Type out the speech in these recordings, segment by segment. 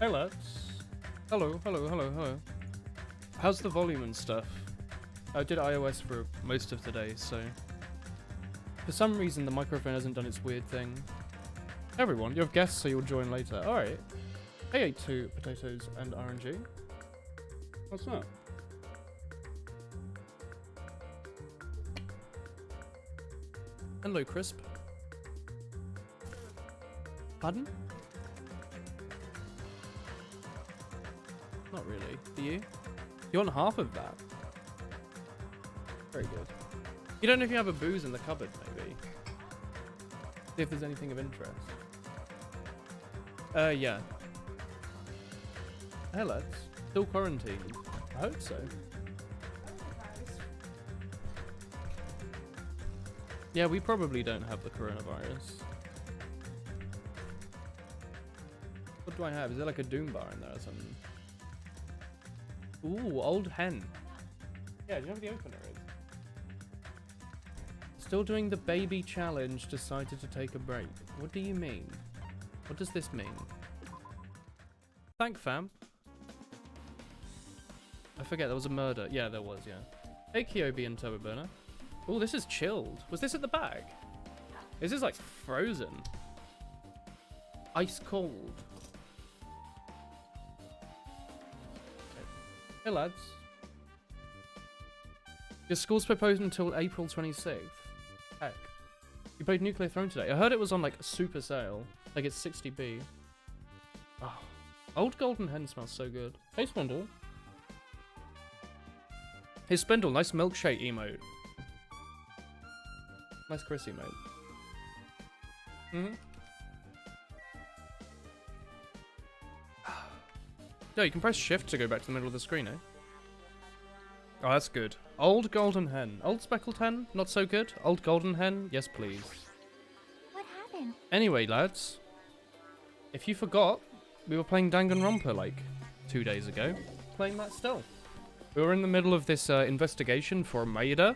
Hey lads. Hello, hello, hello, hello. How's the volume and stuff? I did iOS for most of the day, so... For some reason, the microphone hasn't done its weird thing. Everyone, you have guests, so you'll join later. Alright. I ate 2 potatoes and RNG. What's that? Hello, Crisp. Pardon? Not really. Do you? You want half of that? Very good. You don't know if you have a booze in the cupboard, maybe? See if there's anything of interest. Yeah. Hey, lads. Still quarantined. I hope so. Yeah, we probably don't have the coronavirus. What do I have? Is there like a Doom bar in there or something? Ooh, old hen. Yeah, do you know what the opener is? Still doing the baby challenge, decided to take a break. What do you mean? What does this mean? Thank fam. I forget, there was a murder. Yeah, there was, yeah. Hey, Kyobi and Turbo Burner. Oh, this is chilled. Was this at the back? This is like frozen. Ice cold. Hey, lads. Your school's proposed until April 26th. Heck. You played Nuclear Throne today. I heard it was on like a super sale. Like it's 60p. Oh. Old Golden Hen smells so good. Hey, Spindle. Hey, Spindle. Nice milkshake emote. Nice Chris emote. Yeah, you can press shift to go back to the middle of the screen, eh? Oh, that's good. Old Golden Hen. Old Speckled Hen? Not so good. Old Golden Hen? Yes, please. What happened? Anyway, lads. If you forgot, we were playing Danganronpa like 2 days ago. Playing that still. We were in the middle of this investigation for a murder.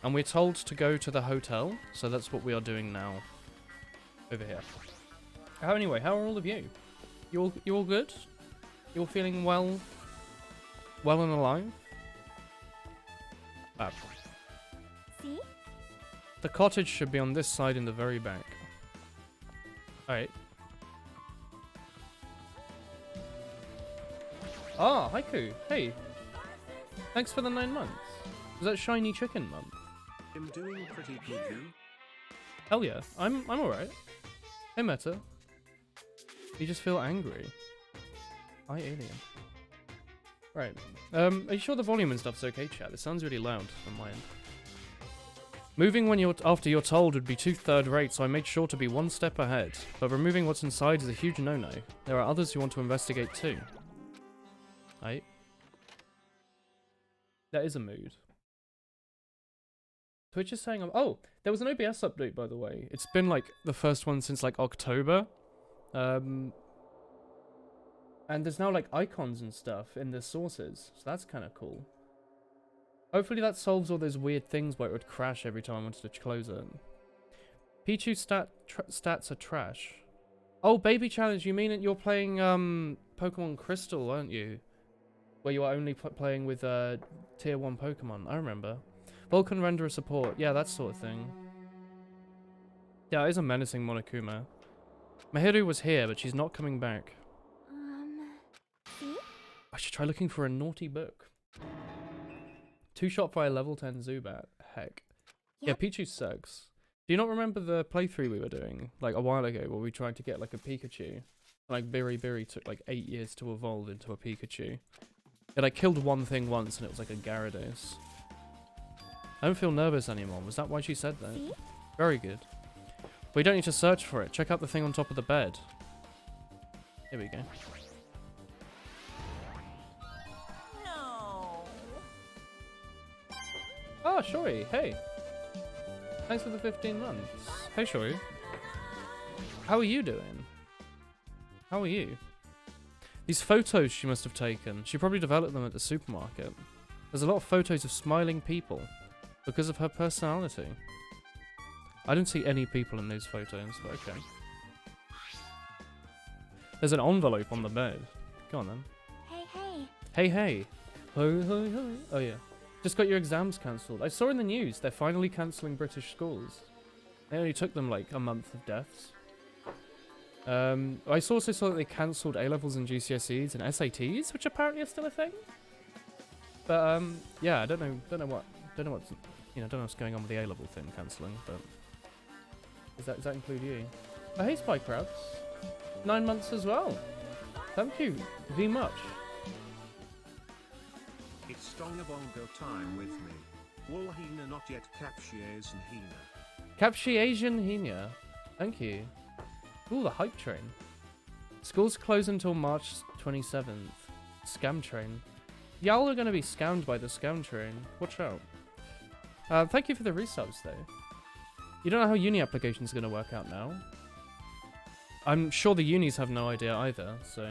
And we're told to go to the hotel. So that's what we are doing now. Over here. Anyway, how are all of you? You all good? You all feeling well and alive? See? The cottage should be on this side in the very back. Alright. Ah, Haiku. Hey. Thanks for the 9 months. Was that Shiny Chicken month? I'm doing pretty good, you? Hell yeah. I'm alright. Hey, Meta. You just feel angry. Hi, Alien. Right. Are you sure the volume and stuff's okay, chat? It sounds really loud on my end. Moving when after you're told would be too third-rate, so I made sure to be 1 step ahead. But removing what's inside is a huge no-no. There are others who want to investigate too. Right. That is a mood. Twitch is saying, oh, there was an OBS update, by the way. It's been like the first one since like October. And there's now like icons and stuff in the sources, so that's kind of cool. Hopefully that solves all those weird things where it would crash every time I wanted to close it. Pichu stats are trash. Oh, Baby Challenge, you mean you're playing Pokemon Crystal, aren't you? Where you are only playing with tier 1 Pokemon, I remember. Vulcan Renderer support, yeah, that sort of thing. Yeah, it is a menacing Monokuma. Mahiru was here, but she's not coming back. See? I should try looking for a naughty book. 2-shot fire level 10 Zubat. Heck. Yep. Yeah, Pichu sucks. Do you not remember the playthrough we were doing, like, a while ago, where we tried to get, like, a Pikachu? Like, Biri took, like, 8 years to evolve into a Pikachu. It, like, killed one thing once, and it was, like, a Gyarados. I don't feel nervous anymore. Was that why she said that? See? Very good. But you don't need to search for it. Check out the thing on top of the bed. Here we go. No. Ah, Shori, hey. Thanks for the 15 months. Hey, Shori. How are you doing? How are you? These photos she must have taken. She probably developed them at the supermarket. There's a lot of photos of smiling people because of her personality. I don't see any people in those photos, but okay. There's an envelope on the bed. Go on then. Hey, hey. Hey, hey. Hey, hey, hey. Oh, yeah. Just got your exams cancelled. I saw in the news they're finally cancelling British schools. It only took them like a month of deaths. I also saw that they cancelled A-levels and GCSEs and SATs, which apparently are still a thing. But yeah, I don't know what's going on with the A-level thing cancelling. But does that include you? Oh, hey, Spy Crabs. 9 months as well. Thank you very much. It's Dongabongo time with me. Woolhina not yet Capshies and Hina. Capshi Asian Hina. Thank you. Ooh, the hype train. Schools close until March 27th. Scam train. Y'all are going to be scammed by the scam train. Watch out. Thank you for the resubs, though. You don't know how uni applications are going to work out now. I'm sure the unis have no idea either, so...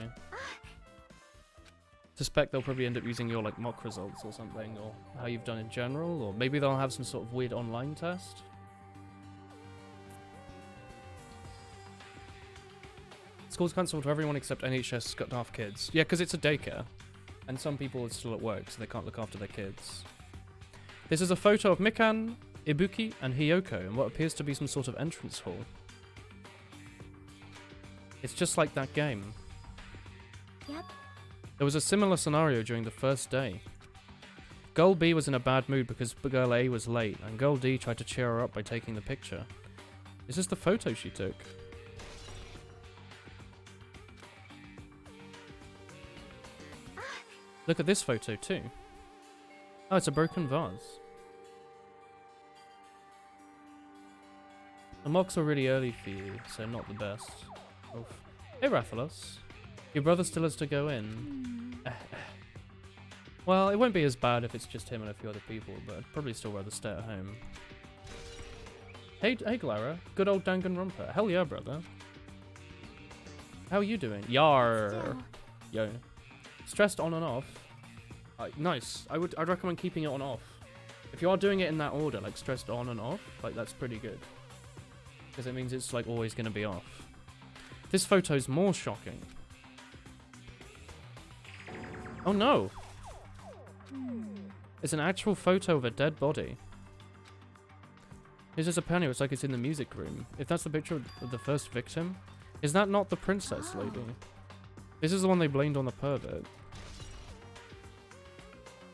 Suspect they'll probably end up using your, like, mock results or something, or how you've done in general, or maybe they'll have some sort of weird online test. School's cancelled for everyone except NHS got half kids. Yeah, because it's a daycare. And some people are still at work, so they can't look after their kids. This is a photo of Mikan, Ibuki, and Hiyoko in what appears to be some sort of entrance hall. It's just like that game. Yep. There was a similar scenario during the first day. Girl B was in a bad mood because Girl A was late, and Girl D tried to cheer her up by taking the picture. Is this the photo she took? Look at this photo too. Oh, it's a broken vase. The mocks were really early for you, so not the best. Oof. Hey Rathalos. Your brother still has to go in. Well, it won't be as bad if it's just him and a few other people, but I'd probably still rather stay at home. Hey Glara. Good old Danganronpa. Hell yeah, brother. How are you doing? Yar. Still. Yo. Stressed on and off. Nice. I'd recommend keeping it on off. If you are doing it in that order, like stressed on and off, like that's pretty good. Because it means it's like always going to be off. This photo's more shocking. Oh no! It's an actual photo of a dead body. Here's just a panel, it's like it's in the music room. If that's the picture of the first victim, is that not the princess lady? This is the one they blamed on the pervert.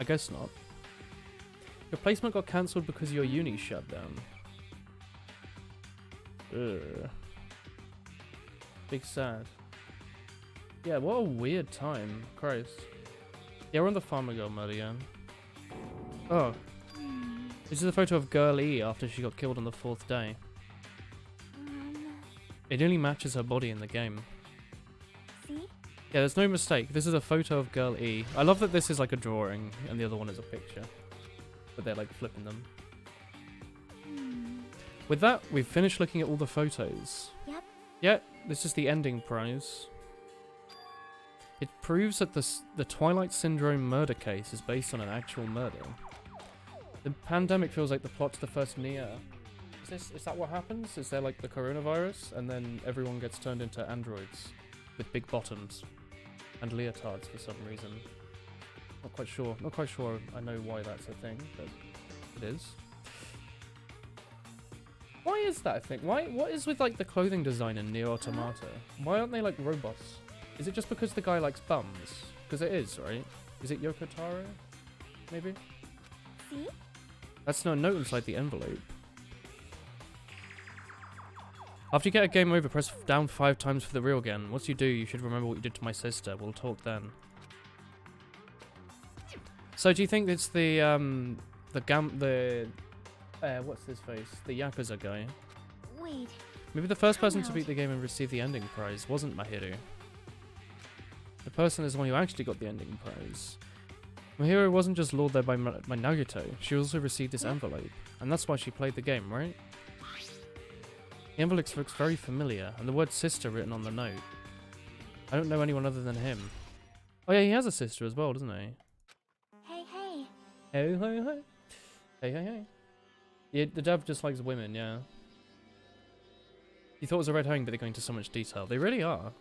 I guess not. Your placement got cancelled because your uni shut down. Ugh. Big sad. Yeah, what a weird time. Christ. Yeah, we're on the Farmer Girl mode again. Oh. This is a photo of Girl E after she got killed on the 4th day. It nearly matches her body in the game. See? Yeah, there's no mistake. This is a photo of Girl E. I love that this is like a drawing and the other one is a picture. But they're like flipping them. With that, we've finished looking at all the photos. Yep. Yeah, this is the ending prize. It proves that the Twilight Syndrome murder case is based on an actual murder. The pandemic feels like the plot to the first Nier. Is that what happens? Is there like the coronavirus and then everyone gets turned into androids with big bottoms and leotards for some reason? Not quite sure. Not quite sure I know why that's a thing, but it is. Why is that a thing? What is with like the clothing design in Nier Automata? Why aren't they like robots? Is it just because the guy likes bums? Because it is, right? Is it Yoko Taro? Maybe? See? That's no note inside the envelope. After you get a game over, press down 5 times for the reel again. Once you do, you should remember what you did to my sister. We'll talk then. So do you think it's the what's his face? The Yakuza guy? Wait. Maybe the first person to beat the game and receive the ending prize wasn't Mahiru. The person is the one who actually got the ending prize. Mahiru wasn't just lured there by Nagito, she also received this envelope. And that's why she played the game, right? The envelope looks very familiar, and the word sister written on the note. I don't know anyone other than him. Oh yeah, he has a sister as well, doesn't he? Hey, hey. Hey, hey, hey. Hey, hey, hey. Yeah, the dev just likes women, yeah. You thought it was a red herring, but they're going into so much detail. They really are.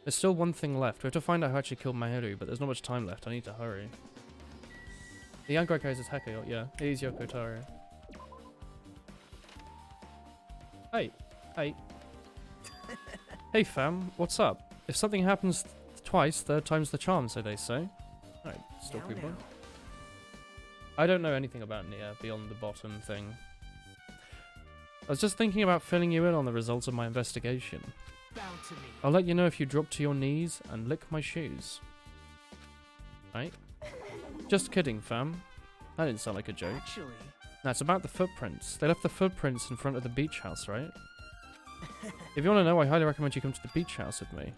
There's still one thing left. We have to find out who actually killed Mahiru, but there's not much time left. I need to hurry. The young guy carries his Heko. Yeah, it is Yoko Taro. Hey. Hey. Hey fam, what's up? If something happens twice, third time's the charm, so they say. Alright, still people. I don't know anything about Nia beyond the bottom thing. I was just thinking about filling you in on the results of my investigation. I'll let you know if you drop to your knees and lick my shoes. Right? Just kidding, fam. That didn't sound like a joke. Now, it's about the footprints. They left the footprints in front of the beach house, right? If you want to know, I highly recommend you come to the beach house with me.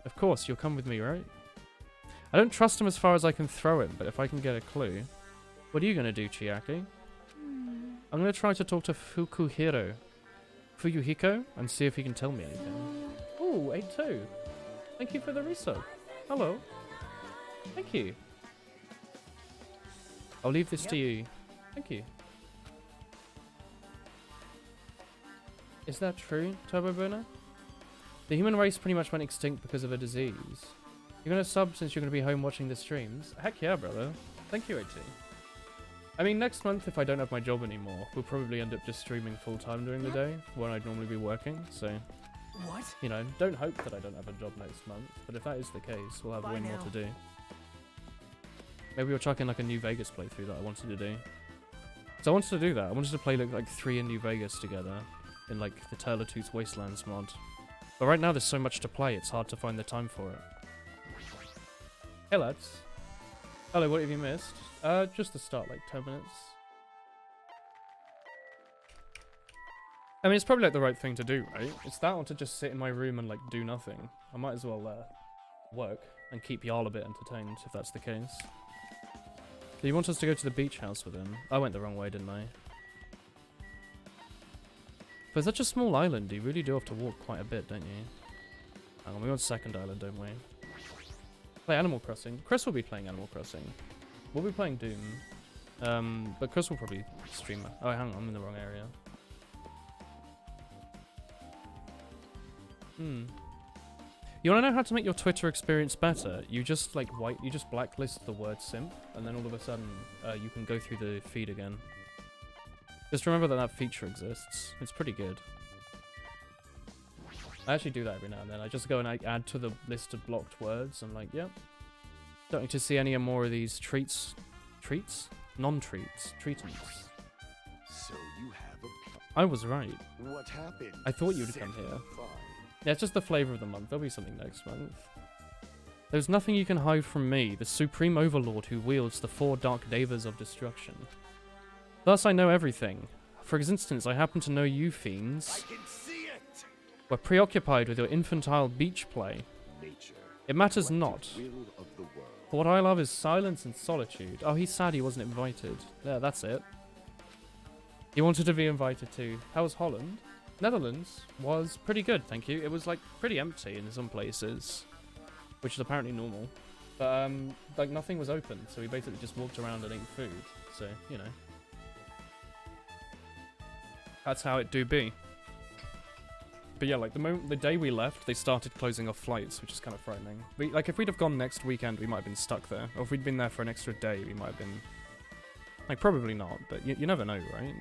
Of course, you'll come with me, right? I don't trust him as far as I can throw him, but if I can get a clue... What are you going to do, Chiaki? I'm going to try to talk to Fuyuhiko, and see if he can tell me anything. Ooh, 8-2. Thank you for the resub. Hello. Thank you. I'll leave this to you. Thank you. Is that true, Turbo Burner? The human race pretty much went extinct because of a disease. You're going to sub since you're going to be home watching the streams? Heck yeah, brother. Thank you, 8-2. I mean, next month, if I don't have my job anymore, we'll probably end up just streaming full-time during the day, when I'd normally be working, so... What? You know, don't hope that I don't have a job next month, but if that is the case, we'll have way more to do. Maybe we'll chuck in, like, a New Vegas playthrough that I wanted to do. So I wanted to do that. I wanted to play, like 3 in New Vegas together, in, like, the Turtletooth Wastelands mod. But right now, there's so much to play, it's hard to find the time for it. Hey, lads. Hello, what have you missed? Just to start, like 10 minutes. I mean, it's probably like the right thing to do, right? It's that or to just sit in my room and like do nothing. I might as well work and keep Jarl a bit entertained if that's the case. Do you want us to go to the beach house with him? I went the wrong way, didn't I? For such a small island, you really do have to walk quite a bit, don't you? Hang on, we want second island, don't we? Play Animal Crossing. Chris will be playing Animal Crossing. We'll be playing Doom. But Chris will probably stream. Oh, hang on, I'm in the wrong area. You wanna know how to make your Twitter experience better? You just like you just blacklist the word simp, and then all of a sudden you can go through the feed again. Just remember that that feature exists. It's pretty good. I actually do that every now and then. I just go and I add to the list of blocked words. I'm like, yep. Don't need to see any more of these treats. Treats? Non-treats. Treatments. So you have a... I was right. What happened? I thought you'd come here. Yeah, it's just the flavor of the month. There'll be something next month. There's nothing you can hide from me, the supreme overlord who wields the 4 dark devas of destruction. Thus I know everything. For instance, I happen to know you fiends I can see it. were preoccupied with your infantile beach play. Nature. It matters not. Will of the world. For what I love is silence and solitude. Oh, he's sad he wasn't invited. Yeah, that's it. He wanted to be invited too. How was Holland? Netherlands was pretty good, thank you. It was like pretty empty in some places, which is apparently normal. But like nothing was open, so we basically just walked around and ate food. So, you know. That's how it do be. But yeah, like the day we left, they started closing off flights, which is kind of frightening. Like if we'd have gone next weekend, we might have been stuck there. Or if we'd been there for an extra day, we might have been... Like, probably not, but you never know, right?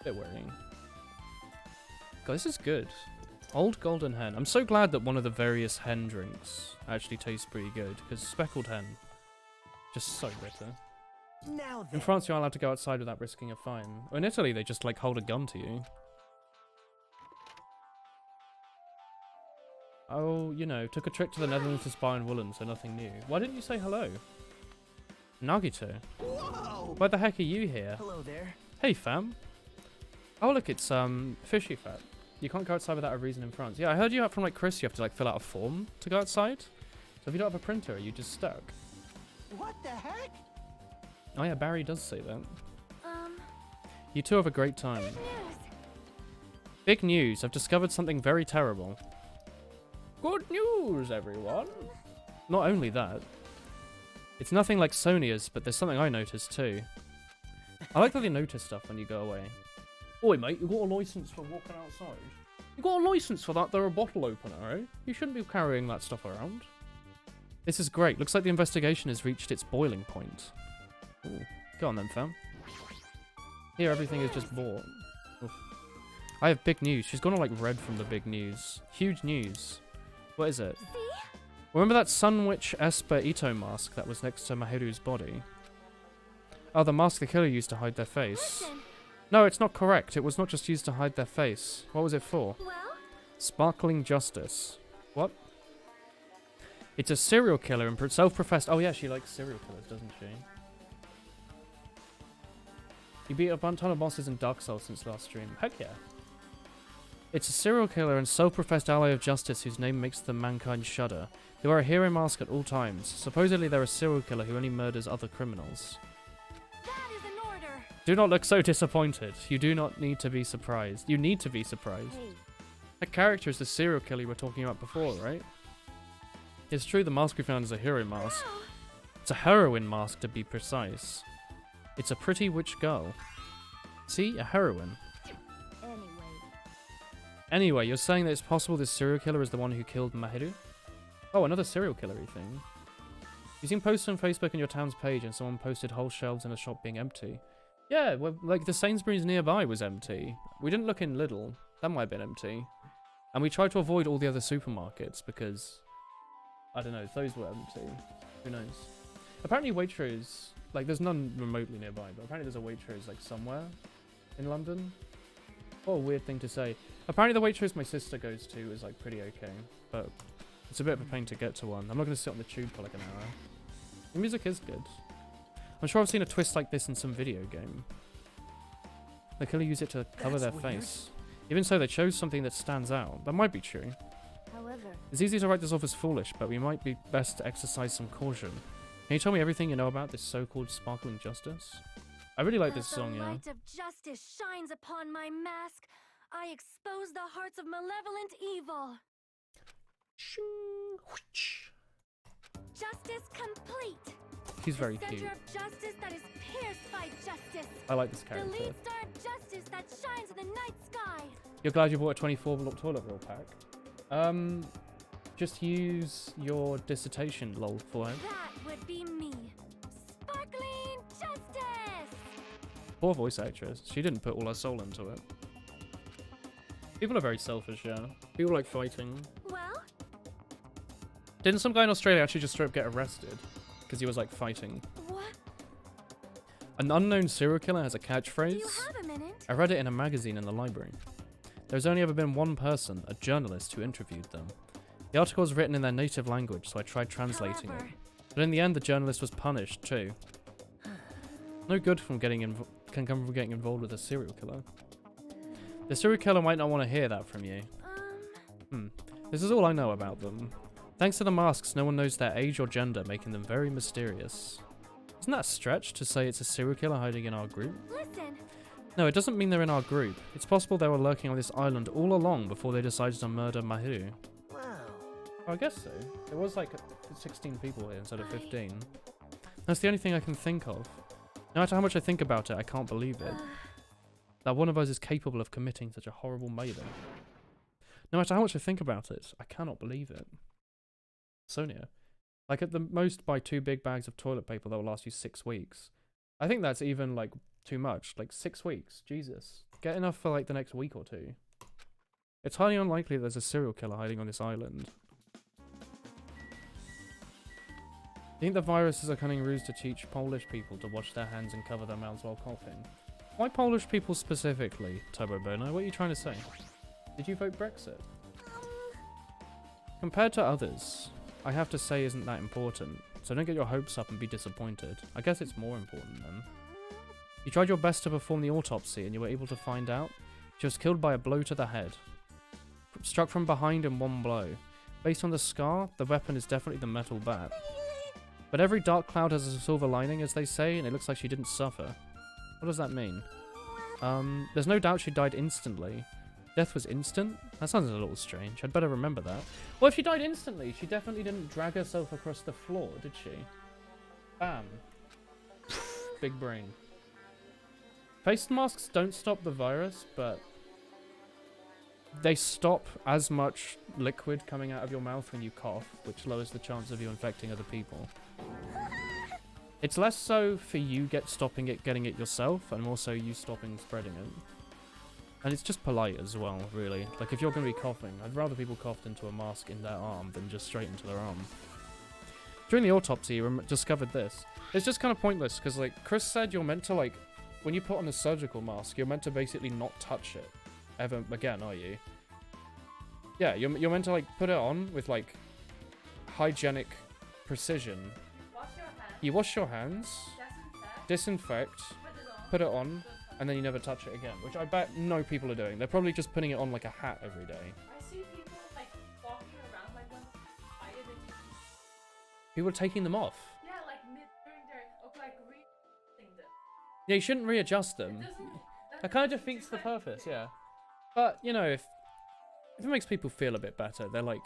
Bit worrying. God, this is good. Old Golden Hen. I'm so glad that one of the various hen drinks actually tastes pretty good, because Speckled Hen, just so bitter. Now In France, you're allowed to go outside without risking a fine. Or in Italy, they just, like, hold a gun to you. Oh, you know, took a trip to the Netherlands to spy on Woolen, so nothing new. Why didn't you say hello? Nagito. Whoa! Why the heck are you here? Hello there. Hey, fam. Oh, look, it's, fishy fat. You can't go outside without a reason in France. Yeah, I heard you out from, like, Chris, you have to, like, fill out a form to go outside. So if you don't have a printer, are you just stuck? What the heck? Oh, yeah, Barry does say that. You two have a great time. Big news. Big news. I've discovered something very terrible. Good news, everyone. Not only that. It's nothing like Sonia's, but there's something I noticed, too. I like that they notice stuff when you go away. Oi, mate, you got a license for walking outside? You got a license for that? They're a bottle opener, eh? You shouldn't be carrying that stuff around. This is great. Looks like the investigation has reached its boiling point. Ooh. Go on then, fam. Here, everything is just bought. Oof. I have big news. She's gone all like red from the big news. Huge news. What is it? See? Remember that Sun Witch Esper Ito mask that was next to Mahiru's body? Oh, the mask the killer used to hide their face. Listen. No, it's not correct. It was not just used to hide their face. What was it for? Well, Sparkling justice. What? It's a serial killer and self-professed... Oh yeah, she likes serial killers, doesn't she? You beat a ton of bosses in Dark Souls since last stream. Heck yeah. It's a serial killer and self-professed ally of justice whose name makes the mankind shudder. They wear a hero mask at all times. Supposedly they're a serial killer who only murders other criminals. that is an order. Do not look so disappointed. You do not need to be surprised. You need to be surprised. Hey, That character is the serial killer we were talking about before, right? It's true the mask we found is a hero mask. wow. It's a heroine mask to be precise. It's a pretty witch girl. See? A heroine. Anyway, you're saying that it's possible this serial killer is the one who killed Mahiru? Oh, another serial killer-y thing. You've seen posts on Facebook and your town's page and someone posted whole shelves in a shop being empty. Yeah, well, like the Sainsbury's nearby was empty. We didn't look in Lidl. That might have been empty. And we tried to avoid all the other supermarkets because... I don't know, those were empty. Who knows? Apparently Waitrose... Like, there's none remotely nearby, but apparently there's a Waitrose, like, somewhere in London. What a weird thing to say. Apparently the Waitrose my sister goes to is, like, pretty okay. But it's a bit of a pain to get to one. I'm not going to sit on the tube for, like, an hour. The music is good. I'm sure I've seen a twist like this in some video game. The killer used it to cover That's their weird. face. Even so, they chose something that stands out. That might be true. However, It's easy to write this off as foolish, but we might be best to exercise some caution. Can you tell me everything you know about this so-called sparkling justice? I really like this as song, the yeah. light of justice shines upon my mask, I expose the hearts of malevolent evil. Justice complete. He's very the cute. center of justice that is pierced by justice. I like this The character. lead star of justice that shines in the night sky. You're glad you bought a 24 block toilet roll pack? Just use your dissertation, lol, for it. That would be me. Sparkling justice. Poor voice actress. She didn't put all her soul into it. People are very selfish, yeah. People like fighting. Well, Didn't some guy in Australia actually just straight up get arrested? Because he was, like, fighting. what? An unknown serial killer has a Do catchphrase. you have a minute? I read it in a magazine in the library. There's only ever been one person, a journalist, who interviewed them. The article was written in their native language, so I tried translating However, it. But in the end, the journalist was punished, too. No good can come from getting involved with a serial killer. The serial killer might not want to hear that from you. This is all I know about them. Thanks to the masks, no one knows their age or gender, making them very mysterious. Isn't that a stretch to say it's a serial killer hiding in our group? listen. No, it doesn't mean they're in our group. It's possible they were lurking on this island all along before they decided to murder Mahiru. Wow. Oh, I guess so. There was like 16 people here instead of 15. That's the only thing I can think of. No matter how much I think about it, I can't believe it. That one of us is capable of committing such a horrible murder. No matter how much I think about it, I cannot believe it. Sonia. Like at the most buy 2 big bags of toilet paper that will last you 6 weeks. I think that's even like too much. Like 6 weeks. Jesus. Get enough for like the next week or 2. It's highly unlikely there's a serial killer hiding on this island. I think the virus is a cunning ruse to teach Polish people to wash their hands and cover their mouths while coughing. Why Polish people specifically, Turbo Bono? What are you trying to say? Did you vote Brexit? Compared to others, I have to say isn't that important, so don't get your hopes up and be disappointed. I guess it's more important then. You tried your best to perform the autopsy and you were able to find out she was killed by a blow to the head. Struck from behind in one blow. Based on the scar, the weapon is definitely the metal bat. But every dark cloud has a silver lining, as they say, and it looks like she didn't suffer. What does that mean? There's no doubt she died instantly. Death was instant? That sounds a little strange. I'd better remember that. Well, if she died instantly, she definitely didn't drag herself across the floor, did she? Bam. Big brain. Face masks don't stop the virus, but they stop as much liquid coming out of your mouth when you cough, which lowers the chance of you infecting other people. It's less so for you stopping it, getting it yourself, and more so you stopping spreading it. And it's just polite as well, really. Like, if you're going to be coughing, I'd rather people coughed into a mask in their arm than just straight into their arm. During the autopsy, you discovered this. It's just kind of pointless, because, like, Chris said you're meant to, like, when you put on a surgical mask, you're meant to basically not touch it ever again, are you? Yeah, you're meant to, like, put it on with, like, hygienic precision. Wash your hands. You wash your hands, disinfect, put it on, and then you never touch it again, which I bet no people are doing. They're probably just putting it on like a hat every day. I see people like walking around like them, hiding it. People are taking them off. Yeah, like during their like reading them. Yeah, you shouldn't readjust them. That kind of defeats the purpose, yeah. But, you know, if it makes people feel a bit better, they're like,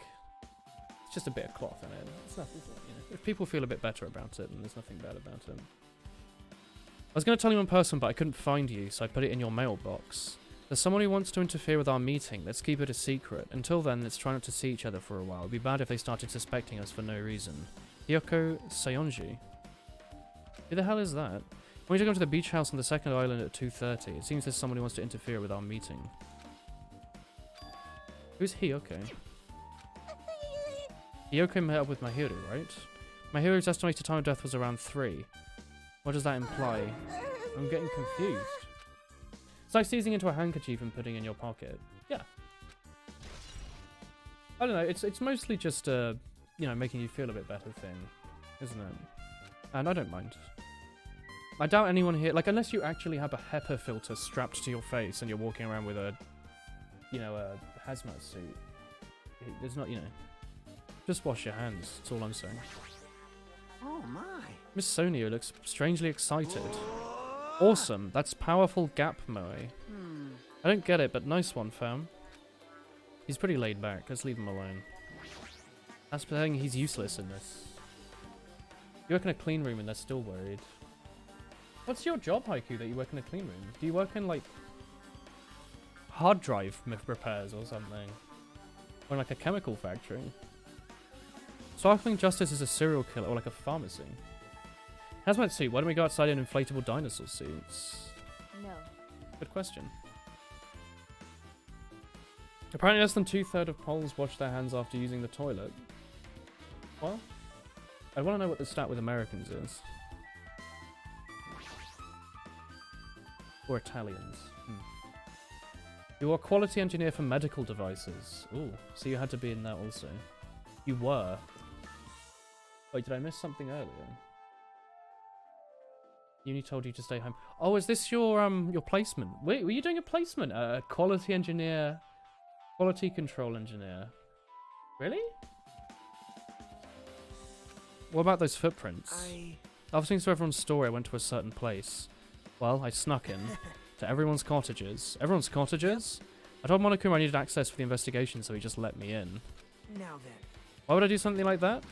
it's just a bit of cloth in it. It's nothing, you know. If people feel a bit better about it, then there's nothing bad about it. I was going to tell you in person, but I couldn't find you, so I put it in your mailbox. There's someone who wants to interfere with our meeting. Let's keep it a secret. Until then, let's try not to see each other for a while. It'd be bad if they started suspecting us for no reason. Hyoko Sayonji. Who the hell is that? We need to go to the beach house on the second island at 2:30. It seems there's someone who wants to interfere with our meeting. Who's Hyoko? Hyoko met up with Mahiru, right? Mahiru's estimated time of death was around 3. What does that imply? I'm getting confused. It's like sneezing into a handkerchief and putting it in your pocket. Yeah. I don't know, it's mostly just a, you know, making you feel a bit better thing, isn't it? And I don't mind. I doubt anyone here, like, unless you actually have a HEPA filter strapped to your face and you're walking around with a, you know, a hazmat suit. There's not, you know. Just wash your hands, that's all I'm saying. Oh my. Miss Sonia looks strangely excited. Awesome, that's powerful gap moe. I don't get it, but nice one, fam. He's pretty laid back, let's leave him alone. That's the thing, he's useless in this. You work in a clean room and they're still worried. What's your job, Haiku, that you work in a clean room? Do you work in, like, hard drive repairs or something? Or in, like, a chemical factory? Sparkling Justice is a serial killer, or like a pharmacy. Hazmat suit, why don't we go outside in inflatable dinosaur suits? No. Good question. Apparently less than 2/3 of Poles wash their hands after using the toilet. Well, I want to know what the stat with Americans is. Or Italians. You are a quality engineer for medical devices. Ooh, so you had to be in that also. You were. Wait, did I miss something earlier? Uni told you to stay home. Oh, is this your placement? Wait, were you doing a placement? Quality engineer, quality control engineer. Really? What about those footprints? After seeing to everyone's story, I went to a certain place. Well, I snuck in to everyone's cottages. Everyone's cottages? I told Monokuma I needed access for the investigation, so he just let me in. Now then. Why would I do something like that?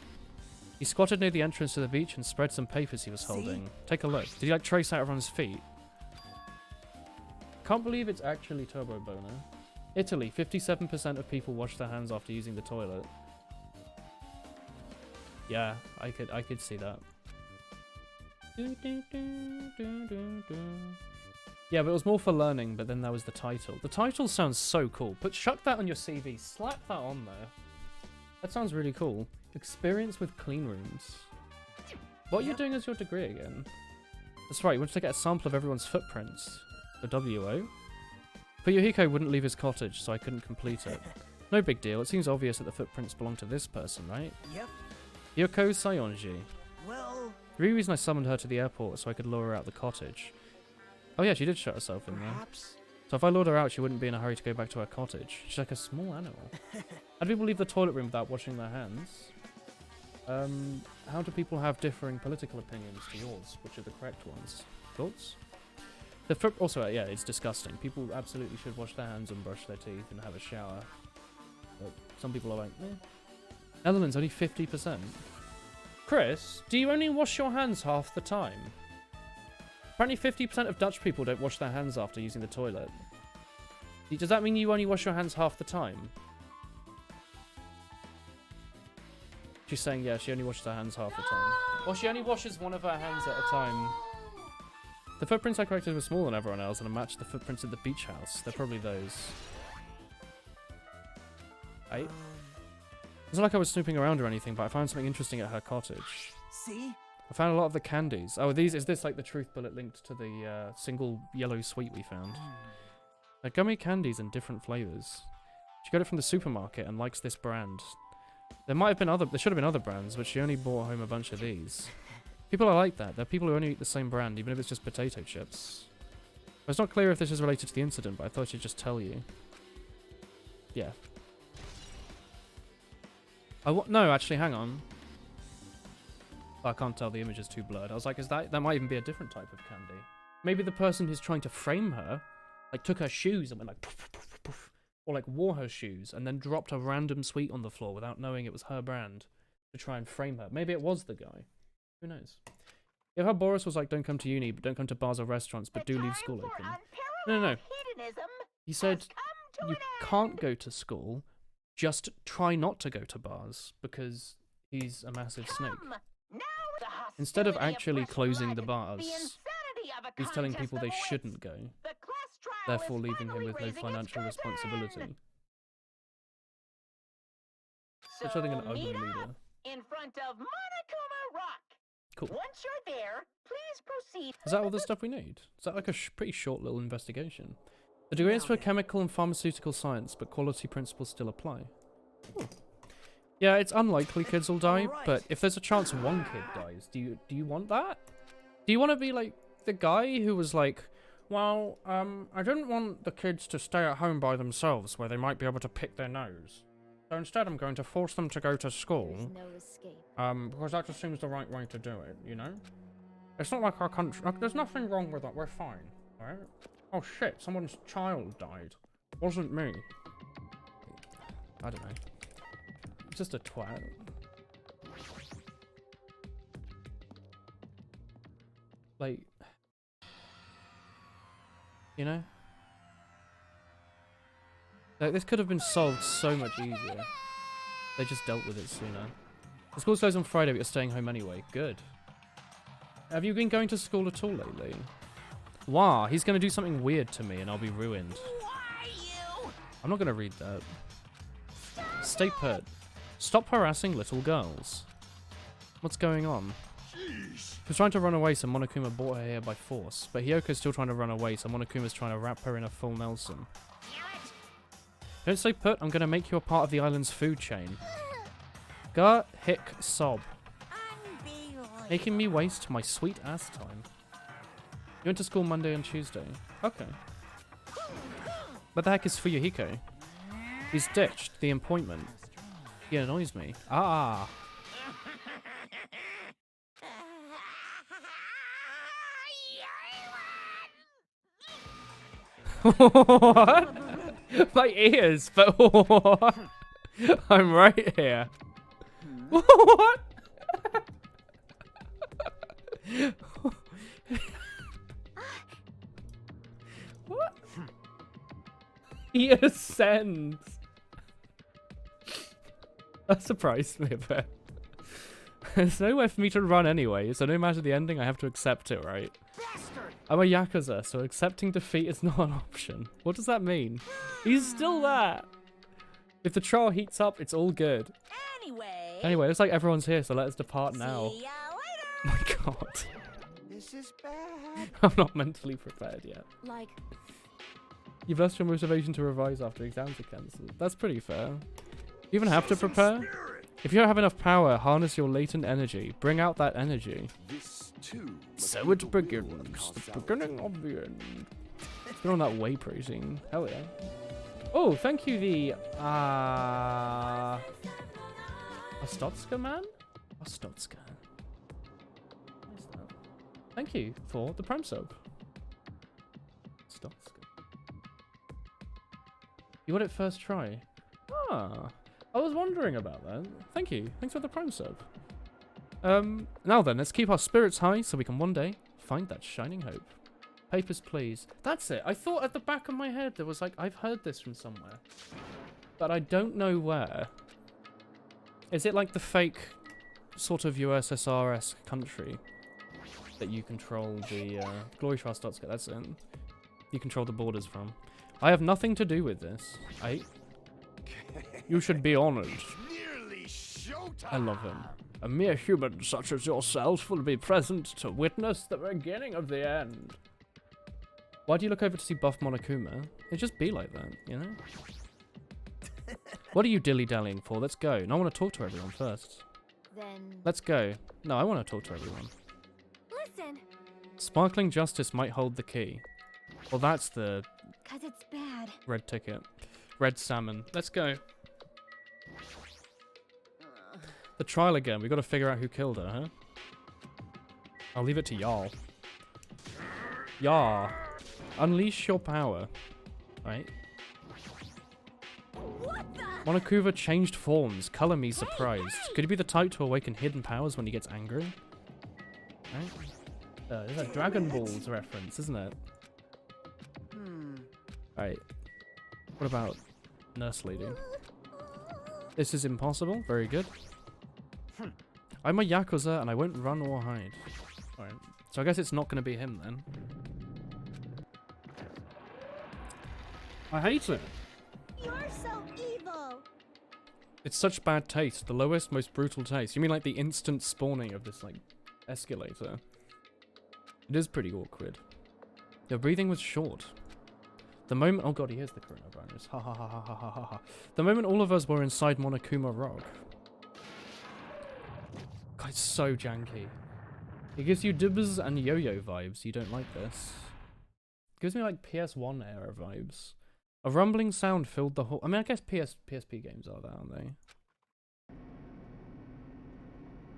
He squatted near the entrance to the beach and spread some papers he was holding. Take a look. Did he like trace out everyone's feet? Can't believe it's actually Turbo Boner. Italy, 57% of people wash their hands after using the toilet. Yeah, I could see that. Yeah, but it was more for learning, but then that was the title. The title sounds so cool. Chuck that on your CV. Slap that on there. That sounds really cool. Experience with clean rooms. What are you doing as your degree again? That's right, you wanted to get a sample of everyone's footprints. The WO? But Yohiko wouldn't leave his cottage, so I couldn't complete it. No big deal, it seems obvious that the footprints belong to this person, right? Yep. Hyoko Sayonji. Well, The reason I summoned her to the airport so I could lure her out the cottage. Oh yeah, she did shut herself in there. perhaps. So if I lured her out, she wouldn't be in a hurry to go back to her cottage. She's like a small animal. How do people leave the toilet room without washing their hands? How do people have differing political opinions to yours? Which are the correct ones? Thoughts? Also, yeah, it's disgusting. People absolutely should wash their hands and brush their teeth and have a shower. But some people are like, eh. Netherlands, only 50%. Chris, do you only wash your hands half the time? Apparently 50% of Dutch people don't wash their hands after using the toilet. Does that mean you only wash your hands half the time? She's saying, yeah, she only washes her hands half the time. Or she only washes one of her hands at a time. The footprints I corrected were smaller than everyone else, and I matched the footprints at the beach house. They're probably those. It's not like I was snooping around or anything, but I found something interesting at her cottage. See? I found a lot of the candies. Oh, is this like the truth bullet linked to the single yellow sweet we found? They're gummy candies in different flavors. She got it from the supermarket and likes this brand. There should have been other brands, but she only brought home a bunch of these. People are like that. There are people who only eat the same brand, even if it's just potato chips. It's not clear if this is related to the incident, but I thought I'd just tell you. Yeah. No, actually, hang on. I can't tell, the image is too blurred. I was like, that might even be a different type of candy. Maybe the person who's trying to frame her, like, took her shoes and went like, poof, poof, poof, poof, or like wore her shoes and then dropped a random sweet on the floor without knowing it was her brand to try and frame her. Maybe it was the guy. Who knows? If how Boris was like, don't come to uni, but don't come to bars or restaurants, but do leave school open. No. He said, you can't go to school, just try not to go to bars, because he's a massive snake. Instead of actually closing the bars, he's telling people they shouldn't go, therefore leaving him with no financial responsibility. Such I think an ugly leader. In front of Monokuma Rock. Cool. Once you're there, please proceed. Is that all the stuff we need? Is that like a pretty short little investigation? The degree is for chemical and pharmaceutical science, but quality principles still apply. Yeah, it's unlikely kids will die, but if there's a chance one kid dies, do you want that? Do you want to be like the guy who was like, well, I didn't want the kids to stay at home by themselves where they might be able to pick their nose. So instead I'm going to force them to go to school, because that just seems the right way to do it, you know? It's not like our country, like, there's nothing wrong with it, we're fine, right? Oh shit, someone's child died. Wasn't me. I don't know. Just a twat. Like, you know? Like, this could have been solved so much easier. They just dealt with it sooner. The school closed on Friday, but you're staying home anyway. Good. Have you been going to school at all lately? Wow, he's going to do something weird to me and I'll be ruined. I'm not going to read that. Stay put. Stop harassing little girls. What's going on? She was trying to run away, so Monokuma brought her here by force. But Hyoko's still trying to run away, so Monokuma's trying to wrap her in a full Nelson. Don't stay put, I'm going to make you a part of the island's food chain. Gar, hick, sob. Making me waste my sweet ass time. You went to school Monday and Tuesday. Okay. What the heck is Fuyuhiko? He's ditched the appointment. He annoys me. Ah. What? My ears, but what? I'm right here. What? What? He ascends. That surprised me a bit. There's nowhere for me to run anyway, so no matter the ending, I have to accept it, right? I'm a Yakuza, so accepting defeat is not an option. What does that mean? He's still there. If the trial heats up, it's all good. Anyway, looks like everyone's here, so let us depart now. See ya later. Oh my god. This is bad. I'm not mentally prepared yet. Like, You've lost your motivation to revise after exams are cancelled. That's pretty fair. You even have to prepare? If you don't have enough power, harness your latent energy. Bring out that energy. This too. So it begins. The beginning of the end. It's been on that whey protein. Hell yeah. Oh, thank you, the Ostotska man? Ostotska. What is that? Thank you for the prime sub. Ostotska. You got it first try. Ah. I was wondering about that. Thank you. Thanks for the prime sub. Now then, let's keep our spirits high so we can one day find that shining hope. Papers, please. That's it. I thought at the back of my head there was like, I've heard this from somewhere. But I don't know where. Is it like the fake sort of USSR-esque country that you control the Glory Trial starts? That's it. You control the borders from. I have nothing to do with this. You should be honored. Nearly showtime. I love him. A mere human such as yourself will be present to witness the beginning of the end. Why do you look over to see buff Monokuma? It just be like that, you know? What are you dilly-dallying for? Let's go. No, I want to talk to everyone first. Then Let's go. No, I want to talk to everyone. listen, Sparkling Justice might hold the key. Well, that's the 'cause it's bad. red ticket. Red salmon. Let's go. The trial again. We got to figure out who killed her, huh? I'll leave it to y'all. Y'all. Unleash your power. Right? What the? Monokuma changed forms. Color me surprised. Could he be the type to awaken hidden powers when he gets angry? Right? There's a Dragon Balls reference, isn't it? Right. What about Nurse Lady? This is impossible. Very good. I'm a Yakuza and I won't run or hide. Alright. So I guess it's not going to be him then. I hate it. You're so evil. It's such bad taste. The lowest, most brutal taste. You mean like the instant spawning of this, like, escalator? It is pretty awkward. Your breathing was short. The moment— oh god, he hears the coronavirus. Ha ha ha ha ha ha ha ha. The moment all of us were inside Monokuma Rock. God, it's so janky. It gives you dibs and yo-yo vibes. You don't like this. It gives me like PS1 era vibes. A rumbling sound filled the whole— I mean, I guess PSP games are that, aren't they?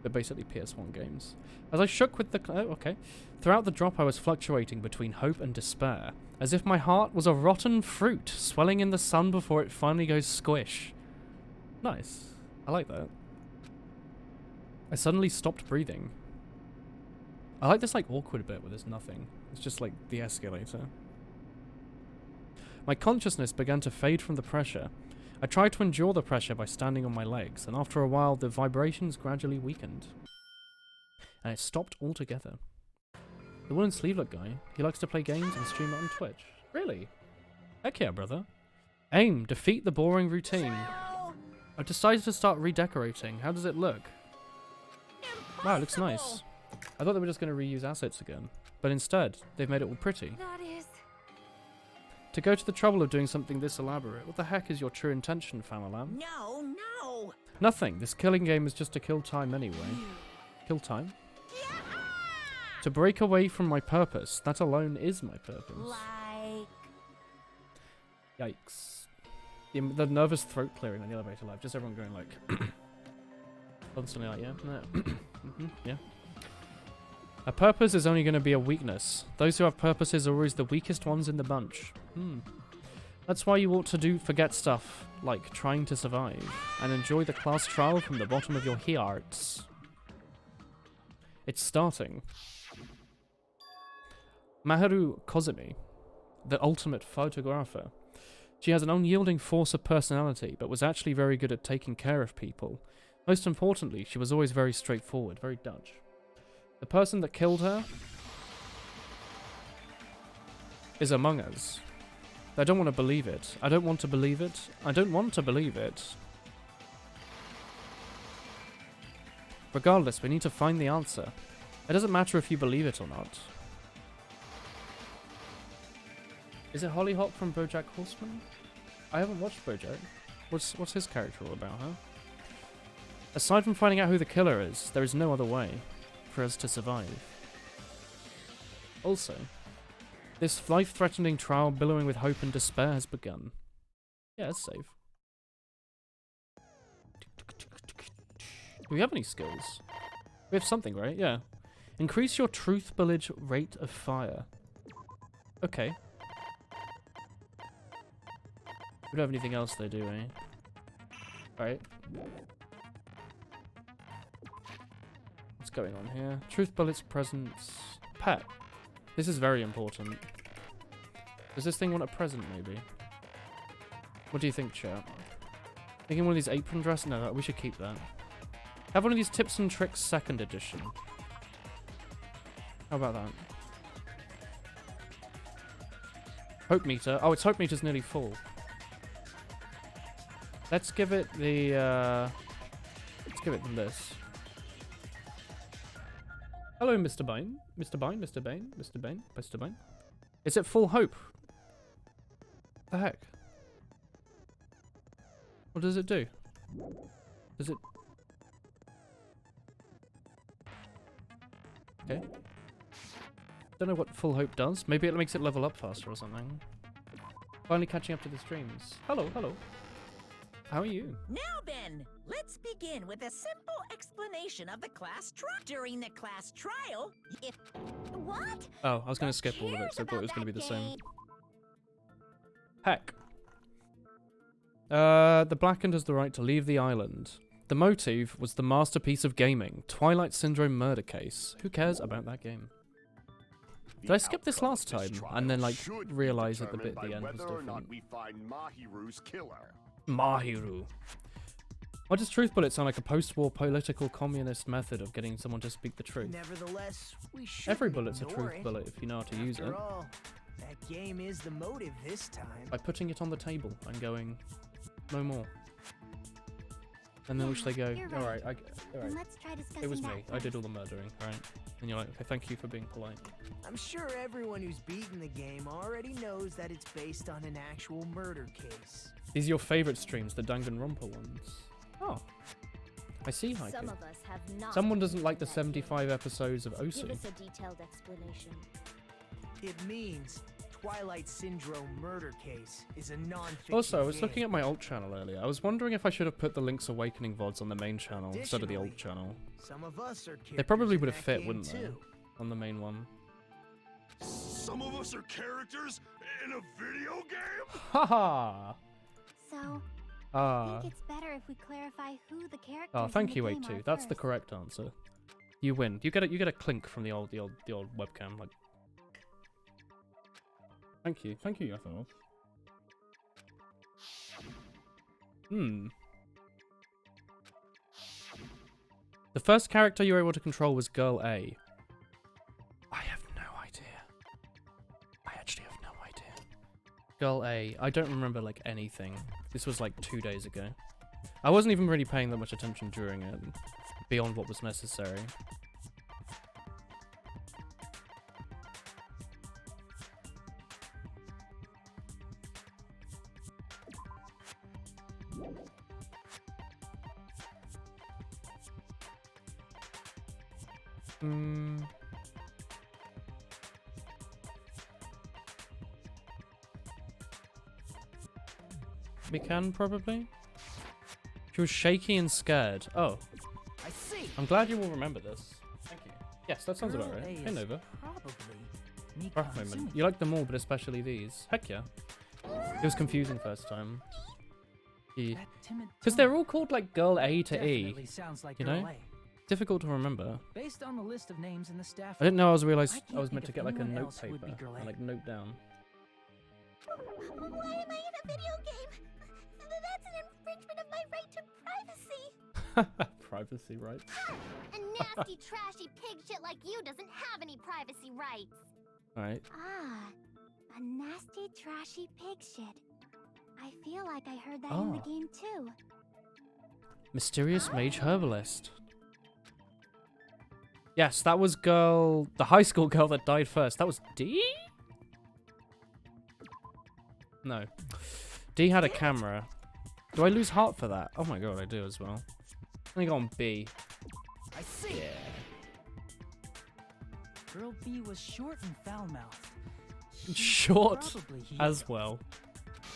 They're basically PS1 games. As I shook with the— oh, okay. Throughout the drop I was fluctuating between hope and despair, as if my heart was a rotten fruit swelling in the sun before it finally goes squish. Nice. I like that. I suddenly stopped breathing. I like this like awkward bit where there's nothing. It's just like the escalator. My consciousness began to fade from the pressure. I tried to endure the pressure by standing on my legs, and after a while the vibrations gradually weakened. And it stopped altogether. The woolen sleevelet guy, he likes to play games and stream it on Twitch. Really? Heck yeah, brother. Aim, defeat the boring routine. I've decided to start redecorating. How does it look? Wow, it looks nice. I thought they were just going to reuse assets again. But instead, they've made it all pretty. That is. To go to the trouble of doing something this elaborate, what the heck is your true intention, Famalam? No, no. Nothing. This killing game is just to kill time anyway. Kill time? To break away from my purpose. That alone is my purpose. Like. Yikes. The nervous throat clearing on the elevator live. Just everyone going like... constantly like, yeah. Yeah. A purpose is only going to be a weakness. Those who have purposes are always the weakest ones in the bunch. That's why you ought to forget stuff like trying to survive and enjoy the class trial from the bottom of your hearts. It's starting. Maharu Kozumi, the ultimate photographer. She has an unyielding force of personality, but was actually very good at taking care of people. Most importantly, she was always very straightforward, very Dutch. The person that killed her is among us. I don't want to believe it. I don't want to believe it. I don't want to believe it. Regardless, we need to find the answer. It doesn't matter if you believe it or not. Is it Hollyhock from BoJack Horseman? I haven't watched BoJack. What's his character all about, huh? Aside from finding out who the killer is, there is no other way for us to survive. Also, this life-threatening trial billowing with hope and despair has begun. Yeah, it's safe. Do we have any skills? We have something, right? Yeah. Increase your truth billage rate of fire. Okay. We don't have anything else though, do we? Alright. What's going on here? Truth bullets presence. Pet. This is very important. Does this thing want a present, maybe? What do you think, chat? Thinking one of these apron dresses? No, we should keep that. Have one of these tips and tricks 2nd edition. How about that? Hope meter. Oh, its hope meter's nearly full. Let's give it the, let's give it this. Hello, Mr. Bain. Mr. Bain, Mr. Bain, Mr. Bain, Mr. Bain. Is it full hope? The heck? What does it do? Does it... Okay. Don't know what full hope does. Maybe it makes it level up faster or something. Finally catching up to the streams. Hello, hello. How are you? Now then, let's begin with a simple explanation of the class trial. During the class trial, if... What? Oh, I was going to skip all of it because I thought it was going to be the same. Heck. The Blackened has the right to leave the island. The motive was the masterpiece of gaming, Twilight Syndrome murder case. Who cares about that game? Did I skip this last time and then like realize that the bit at the end was different? We find Mahiru's killer. Mahiru. Why does truth bullet sound like a post-war political communist method of getting someone to speak the truth? Nevertheless, we should. Every bullet's a truth bullet if you know how to use it. After all, that game is the motive this time. By putting it on the table and going, no more. And then which they go, You're alright, right. alright. Let's try discussing It was that me. I did first. all the murdering, right? And you're like, okay, thank you for being polite. I'm sure everyone who's beaten the game already knows that it's based on an actual murder case. These are your favorite streams, the Danganronpa ones. Oh. I see, Heike. Some of us have not. Someone doesn't like the that 75 episodes of Give Osu. us a detailed explanation. It means Twilight Syndrome murder case is a non-fiction Also, I was game. looking at my alt channel earlier. I was wondering if I should have put the Link's Awakening VODs on the main channel instead of the alt Additionally, channel. Some of us are They probably characters would in have that fit, game wouldn't they? too. On the main one. Some of us are characters in a video game? Haha! So, I Ah. think it's better if we clarify who the characters Oh, in thank the you, game A2. are That's the first. correct answer. You win. You get a clink from the old webcam. Like, thank you, UFO. The first character you were able to control was Girl A. I have no idea. I actually have no idea. Girl A. I don't remember like anything. This was like 2 days ago. I wasn't even really paying that much attention during it, beyond what was necessary. We can probably. She was shaky and scared. Oh, I see. I'm glad you will remember this. Thank you. Yes, that sounds about Girl right. A Hey is Nova. Probably Rough moment. You like them all, but especially these. Heck yeah. It was confusing first time. Because they're all called like Girl A to E. Sounds like you Girl know? A. Difficult to remember. Based on the list of names in the staff. I didn't know I was I can't meant think to of get like a anyone note else who would paper be Girl and A. like note down. Why am I in a video game? That's an infringement of my right to privacy. Privacy rights. A nasty, trashy pig shit like you doesn't have any privacy rights. Alright. Ah, a nasty, trashy pig shit. I feel like I heard that in the Oh. game too. Mysterious Mage Herbalist. Yes, that was the high school girl that died first. That was D? No. D had a camera. Do I lose heart for that? Oh my god, I do as well. I think on B. I see. Yeah. Girl B was short and foul-mouthed. Short Probably he- as well.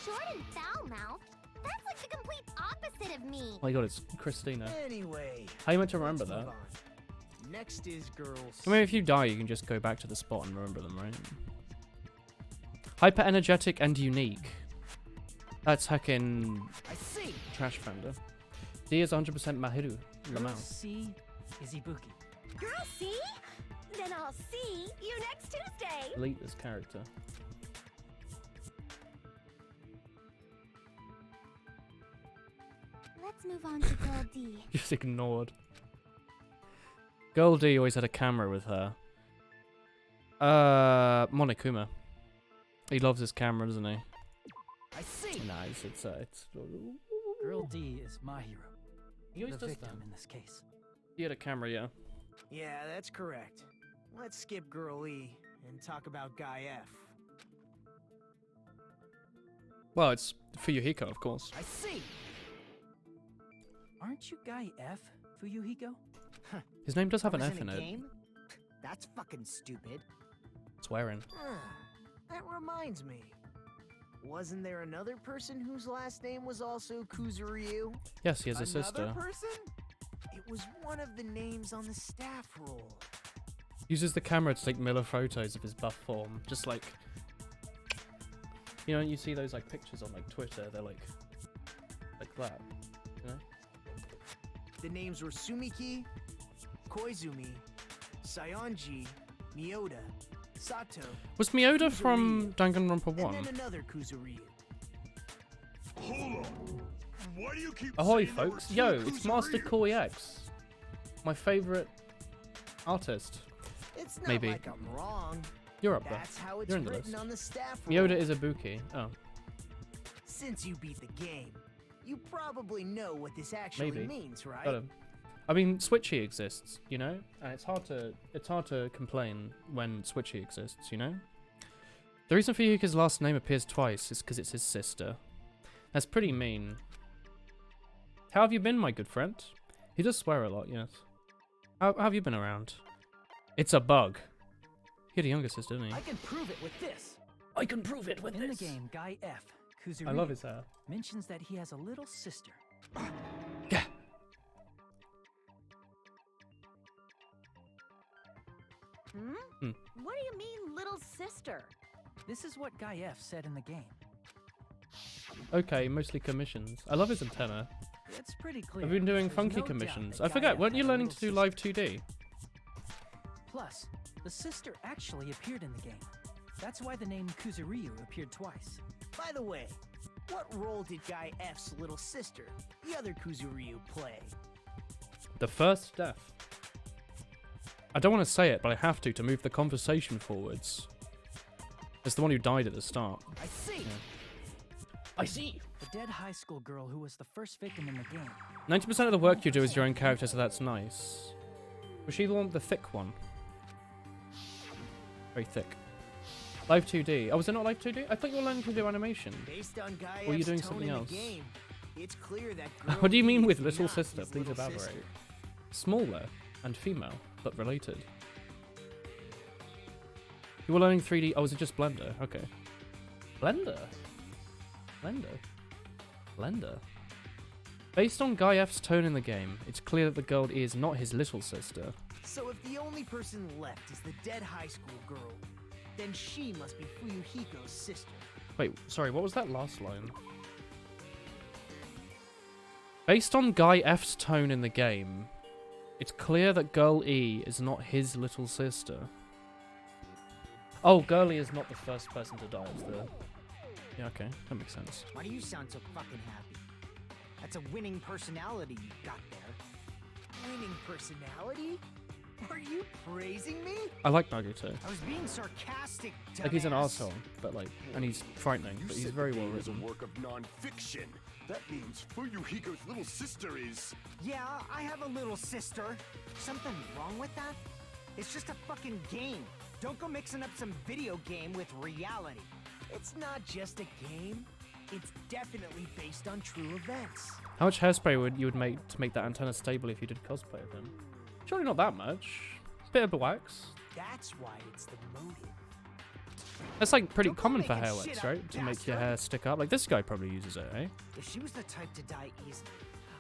Short and foul-mouthed? That's like the complete opposite of me. Oh my god, it's Christina. Anyway. How you meant to remember let's that? move on. Next is girls. I mean, if you die, you can just go back to the spot and remember them, right? Hyper energetic and unique. That's heckin' I see. Trash Panda. D is 100% Mahiru. Girl Lamau. C is Ibuki. Girl, see? Then I'll see you next Tuesday. Delete this character. Let's move on to Girl D. Just ignored. Girl D always had a camera with her. Monokuma. He loves his camera, doesn't he? I see. Nice. It's Girl D is my hero. He always The does victim that. in this case. He had a camera, yeah. Yeah, that's correct. Let's skip Girl E and talk about Guy F. Well, it's Fuyuhiko, of course. I see. Aren't you Guy F, Fuyuhiko? His name does have an I was F in a it. game? That's fucking stupid. Swearing. That reminds me. Wasn't there another person whose last name was also Kuzuryu? Yes, he has a Another sister. person? It was one of the names on the staff roll. Uses the camera to take Miller photos of his buff form. Just like, you know, you see those like pictures on like Twitter. They're like that. You know? The names were Sumiki, Koizumi, Sayonji, Miyoda, Sato, Was Miyoda from Danganronpa and 1? then another Kuzuryu. Hold on. Why do you keep Ahoy, saying there were folks. two Yo, it's Master Kuzuryu? Koi X. My favorite artist. It's not Maybe. like I'm wrong. You're up there. That's how it's You're in the written list. on the staff roll. Miyoda is Ibuki. Oh, Since you beat the game, you probably know what this actually Maybe. means, right? got him. I mean, Switchy exists, you know, and it's hard to complain when Switchy exists, you know. The reason Fuyuhiko's last name appears twice is because it's his sister. That's pretty mean. How have you been, my good friend? He does swear a lot, yes. How have you been around? It's a bug. He had a younger sister, didn't he? I can prove it with this. I can prove it with In the game, Guy F, Kuzuryu, I love his hair. mentions that he has a little sister. Yeah. Hmm. What do you mean, little sister? This is what Guy F said in the game. Okay, mostly commissions. I love his antenna. It's pretty clear. I've been doing There's funky no doubt commissions. that I Guy forget, F weren't you had a learning little to do sister. live 2D? Plus, the sister actually appeared in the game. That's why the name Kuzuryu appeared twice. By the way, what role did Guy F's little sister, the other Kuzuryu, play? The first death. I don't want to say it, but I have to move the conversation forwards. It's the one who died at the start. I see. I see. The dead high school girl who was the first victim in the game. 90% of the work you do is your own character, so that's nice. Was she the one with the thick one? Very thick. Live 2D. Oh, was it not Live 2D? I thought you were learning to do animation. Based on Guy Or are you F's doing tone something in else? the game, it's clear that What do you Girl mean E with is little not sister? his Please little elaborate. sister. Smaller and female, but related. You were learning 3D. Oh, was it just Blender? Okay. Blender? Blender? Based on Guy F's tone in the game, it's clear that the girl is not his little sister. So if the only person left is the dead high school girl, then she must be Fuyuhiko's sister. Wait, sorry, what was that last line? Based on Guy F's tone in the game, it's clear that Girl E is not his little sister. Oh, Girl E is not the first person to die, it's the... Yeah, okay, that makes sense. Why do you sound so fucking happy? That's a winning personality you got there. Winning personality? Are you praising me? I like Naruto. I was being sarcastic, Like, he's an dumbass. arsehole, but like, and he's frightening, You but he's said very the well game is written. a work of non-fiction. That means Fuyuhiko's little sister is... Yeah, I have a little sister. Something wrong with that? It's just a fucking game. Don't go mixing up some video game with reality. It's not just a game. It's definitely based on true events. How much hairspray would you make to make that antenna stable if you did cosplay of him? Surely not that much. Bit of wax. That's why it's the motive. That's like pretty Don't go common for making hair shit wax, up, right? To make your bastard. hair stick up. Like this guy probably uses it, eh? If she was the type to die easily,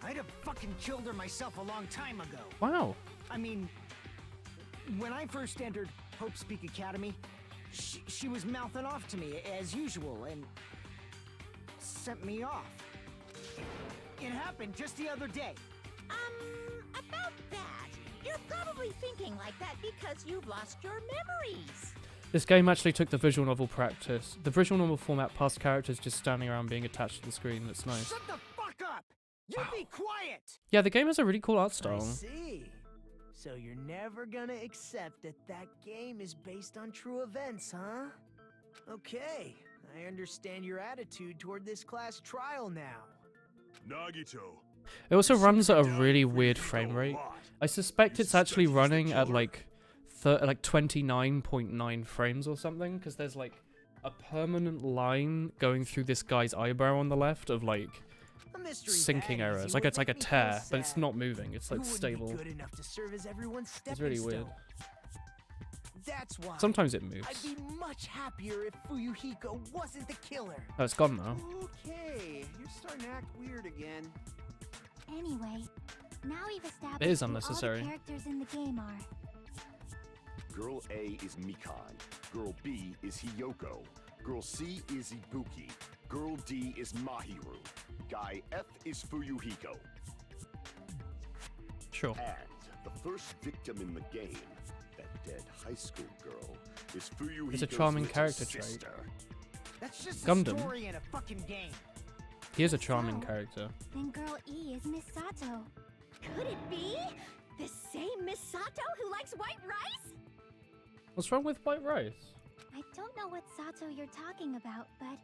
I'd have fucking killed her myself a long time ago. Wow. I mean, when I first entered Hope Speak Academy, she was mouthing off to me as usual and sent me off. It happened just the other day. About that, you're probably thinking thinking like that because you've lost your memories. This game actually took the visual novel format past characters just standing around being attached to the screen. That's nice. Shut the fuck up! You be quiet! Yeah, the game has a really cool art I style. see. So you're never gonna accept that that game is based on true events, huh? Okay, I understand your attitude toward this class trial now. Nagito. It also runs at a really weird frame rate. I suspect it's actually running at like 29.9 frames or something, because there's like a permanent line going through this guy's eyebrow on the left of like A mystery syncing that errors. easy Like would it's like a make me feel tear, but it's sad. not moving. It's like Who wouldn't stable. be good enough to serve as everyone's It's stepping really weird. stone? That's why. Sometimes it moves. I'd be much happier if Fuyuhiko wasn't the killer. Oh, it's gone now. Okay, you're starting to act weird again. Anyway, now we've established It is who all unnecessary. the characters in the game are. Girl A is Mikan. Girl B is Hiyoko. Girl C is Ibuki. Girl D is Mahiru. Guy F is Fuyuhiko. Sure. And the first victim in the game, that dead high school girl, is Fuyuhiko's It's a charming little character trait. sister. That's just Gundam. a story in a fucking game. He is a charming character. Then girl E is Miss Sato. Could it be the same Miss Sato who likes white rice? What's wrong with white rice? I don't know what Sato you're talking about, but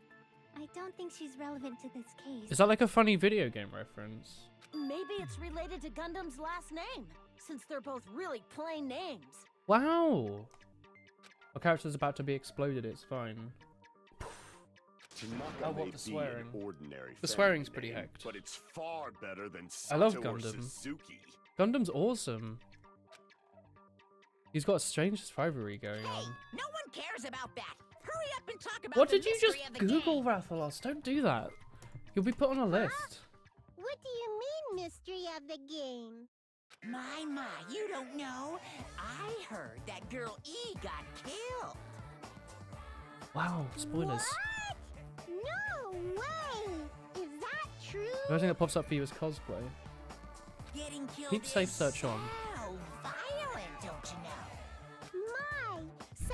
I don't think she's relevant to this case. Is that like a funny video game reference? Maybe it's related to Gundam's last name, since they're both really plain names. Wow. Our character's about to be exploded. It's fine. Tanaka Oh, what may the be swearing. an ordinary The family swearing's pretty name, hecked. but it's far better than I love Sato or Gundam. Suzuki. Gundam's awesome. He's got a strange rivalry going on. No one cares about that. Hurry up and talk about What the did you just mystery of the Google, game. Rathalos? Don't do that. You'll be put on a list. What do you mean, mystery of the game? My, you don't know? I heard that girl E got killed. Wow, spoilers. What? No way! Is that true? The only thing that pops up for you is cosplay. Getting killed Keep safe is search on. so violent, don't you know? My,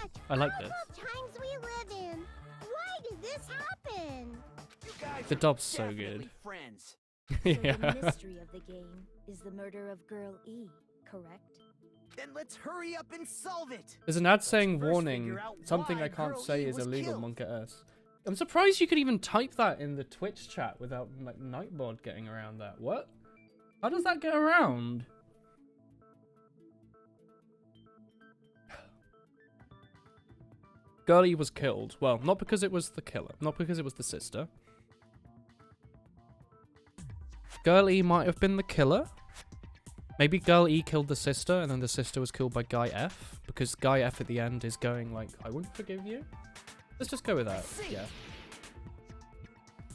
such I like awful this. times we live in. Why did this happen? You guys The are dub's so definitely good. friends. Yeah. So the mystery of the game is the murder of Girl E, correct? Then let's hurry up and solve it. There's an ad saying first warning, figure out something why I can't Girl say E is was illegal, killed. Monka S. I'm surprised you could even type that in the Twitch chat without like Nightbot getting around that. What? How does that get around? Girlie was killed. Well, not because it was the killer, not because it was the sister. Girl E might have been the killer. Maybe Girl E killed the sister and then the sister was killed by Guy F. Because Guy F at the end is going like, I won't forgive you. Let's just go with that. Yeah.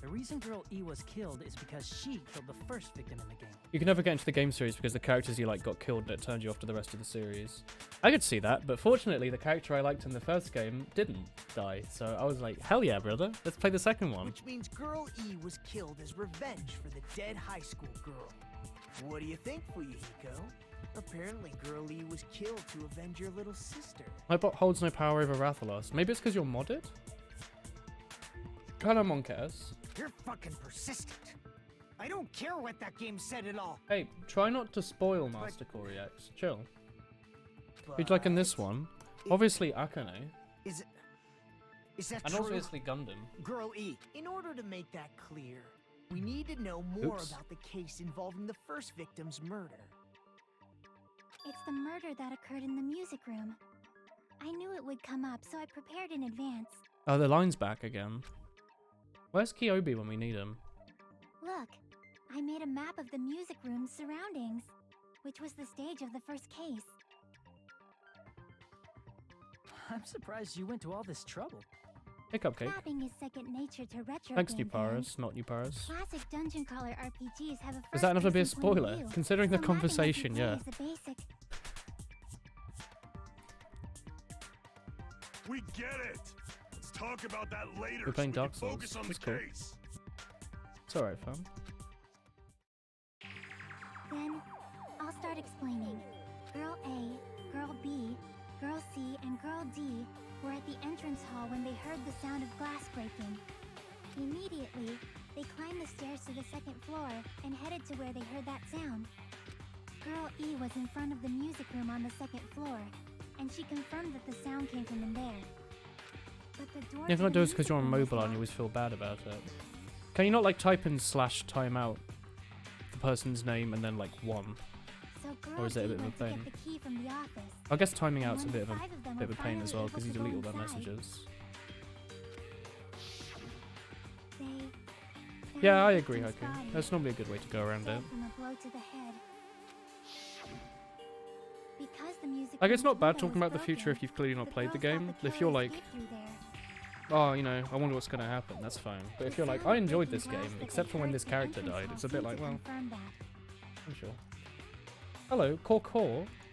The reason Girl E was killed is because she killed the first victim in the game. You can never get into the game series because the characters you like got killed and it turned you off to the rest of the series. I could see that, but fortunately the character I liked in the first game didn't die. So I was like, hell yeah, brother. Let's play the second one. Which means Girl E was killed as revenge for the dead high school girl. What do you think, Fuyuhiko? Apparently Girl E was killed to avenge your little sister. My bot holds no power over Rathalos. Maybe it's because you're modded? Hello, Monkers. You're fucking persistent. I don't care what that game said at all. Hey, try not to spoil Master Corey X. Chill. Who'd like in this one? Obviously Akane. Is that And true? obviously Gundam. Girl E, in order to make that clear, we need to know more Oops. about the case involving the first victim's murder. It's the murder that occurred in the music room. I knew it would come up, so I prepared in advance. Oh, the line's back again. Where's Kyobi when we need him? Look, I made a map of the music room's surroundings, which was the stage of the first case. I'm surprised you went to all this trouble. Hey, Cupcake. Mapping is second nature to retro Thanks, game fans. Nuparis, not Nuparis. Classic dungeon crawler RPGs have a Is that enough to be a first-person point of spoiler? view, Considering the so mapping conversation, as you yeah. play is a basic. We get it. Let's talk about that later. We're playing so we Dark can Souls. Focus on That's the cool. case. It's alright, fam. Then, I'll start explaining. Girl A, Girl B, Girl C, and Girl D were at the entrance hall when they heard the sound of glass breaking. Immediately, they climbed the stairs to the second floor and headed to where they heard that sound. Girl E was in front of the music room on the second floor, and she confirmed that the sound came from in there. But the door You to can't the do it because music you're on room was mobile and you locked. always feel bad about it. Can you not like type in /timeout the person's name and then like 1? So Girl Or is it a D bit of a went to pain? get the key from the office. I guess timing And out's a when bit of the a 5 of them bit of were a pain as finally well because you able to delete all go their inside, messages. They Yeah, found I the agree, victim's Haku. body, That's normally a good way to go around it. dead from a blow to the head. Because the music Like, it's room's not bad window talking was about the future broken, if you've clearly not the played the girls thought game. the If you're killer like, escaped through there. oh, you know, I wonder what's going to happen, that's fine. But if The you're like, sound I of enjoyed breaking this glass game, that except they for when heard this at the character entrance died, hall it's a bit seemed like, to well, confirm that. I'm sure. Hello, Core.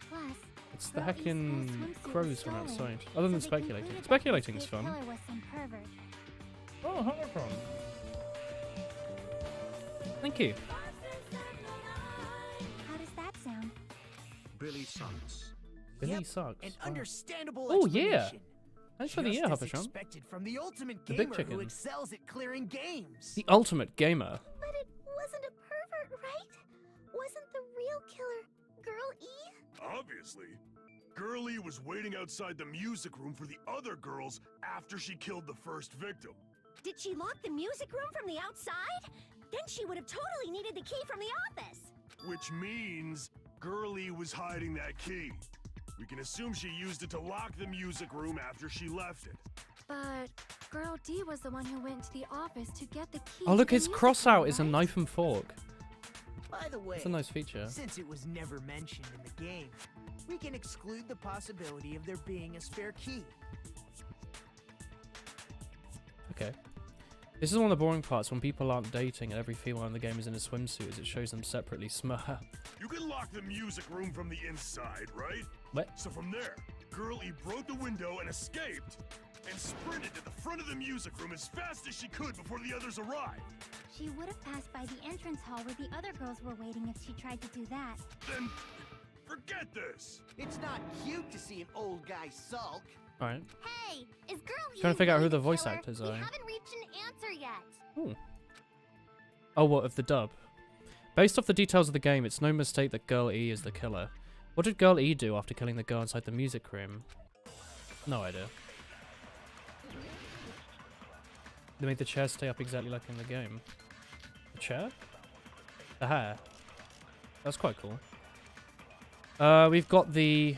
Plus, It's the Girl E's heckin' school swimsuit crows was from stolen, outside. Other than so they speculating. concluded that Speculating's the escaped fun. killer was some pervert. Oh, Holocron. Thank you. How does that sound? Billy sucks. Billy Yep, sucks. An Wow. understandable Oh, yeah. explanation. Thanks for the Just year, as Hoppershon. expected from the ultimate The big gamer chicken. who excels at clearing games. The ultimate gamer. But it wasn't a pervert, right? Wasn't the real killer Girl E? Obviously. Girlie was waiting outside the music room for the other girls after she killed the first victim. Did she lock the music room from the outside? Then she would have totally needed the key from the office. Which means Girlie was hiding that key. We can assume she used it to lock the music room after she left it. But Girl D was the one who went to the office to get the key. Oh, look, his crossout is a knife and fork. By the way, It's a nice feature. since it was never mentioned in the game, we can exclude the possibility of there being a spare key. Okay. This is one of the boring parts when people aren't dating and every female in the game is in a swimsuit as it shows them separately smur. You can lock the music room from the inside, right? What? So from there, Girlie broke the window and escaped, and sprinted to the front of the music room as fast as she could before the others arrived. She would have passed by the entrance hall where the other girls were waiting if she tried to do that. Then, forget this! It's not cute to see an old guy sulk. Alright. Hey, is Girl E Trying to figure out who really the voice killer? actors We are. haven't reached an answer yet. Ooh. Oh, what, of the dub? Based off the details of the game, it's no mistake that Girl E is the killer. What did Girl E do after killing the girl inside the music room? No idea. They made the chair stay up exactly like in the game. The chair? The hair. That's quite cool. We've got the...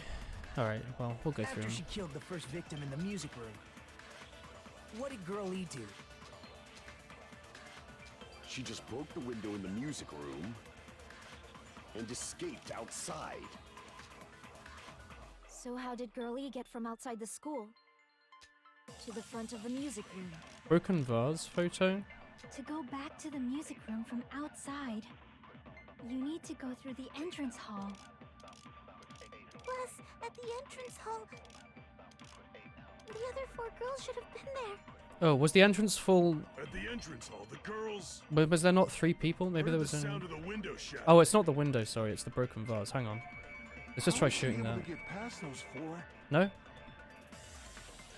Alright, well, we'll go through After them. she killed the first victim in the music room, what did Girl E do? She just broke the window in the music room and escaped outside. So how did Girl E get from outside the school to the front of the music room? Broken vase photo? To go back to the music room from outside, you need to go through the entrance hall. Plus, at the entrance hall, the other 4 girls should have been there. Oh, was the entrance full... At the entrance hall, the girls But was there not 3 people? Maybe heard there was the only... sound of the window shattering. Oh, it's not the window, sorry, it's the broken vase. Hang on. Let's just try shooting that. To get past those 4. No?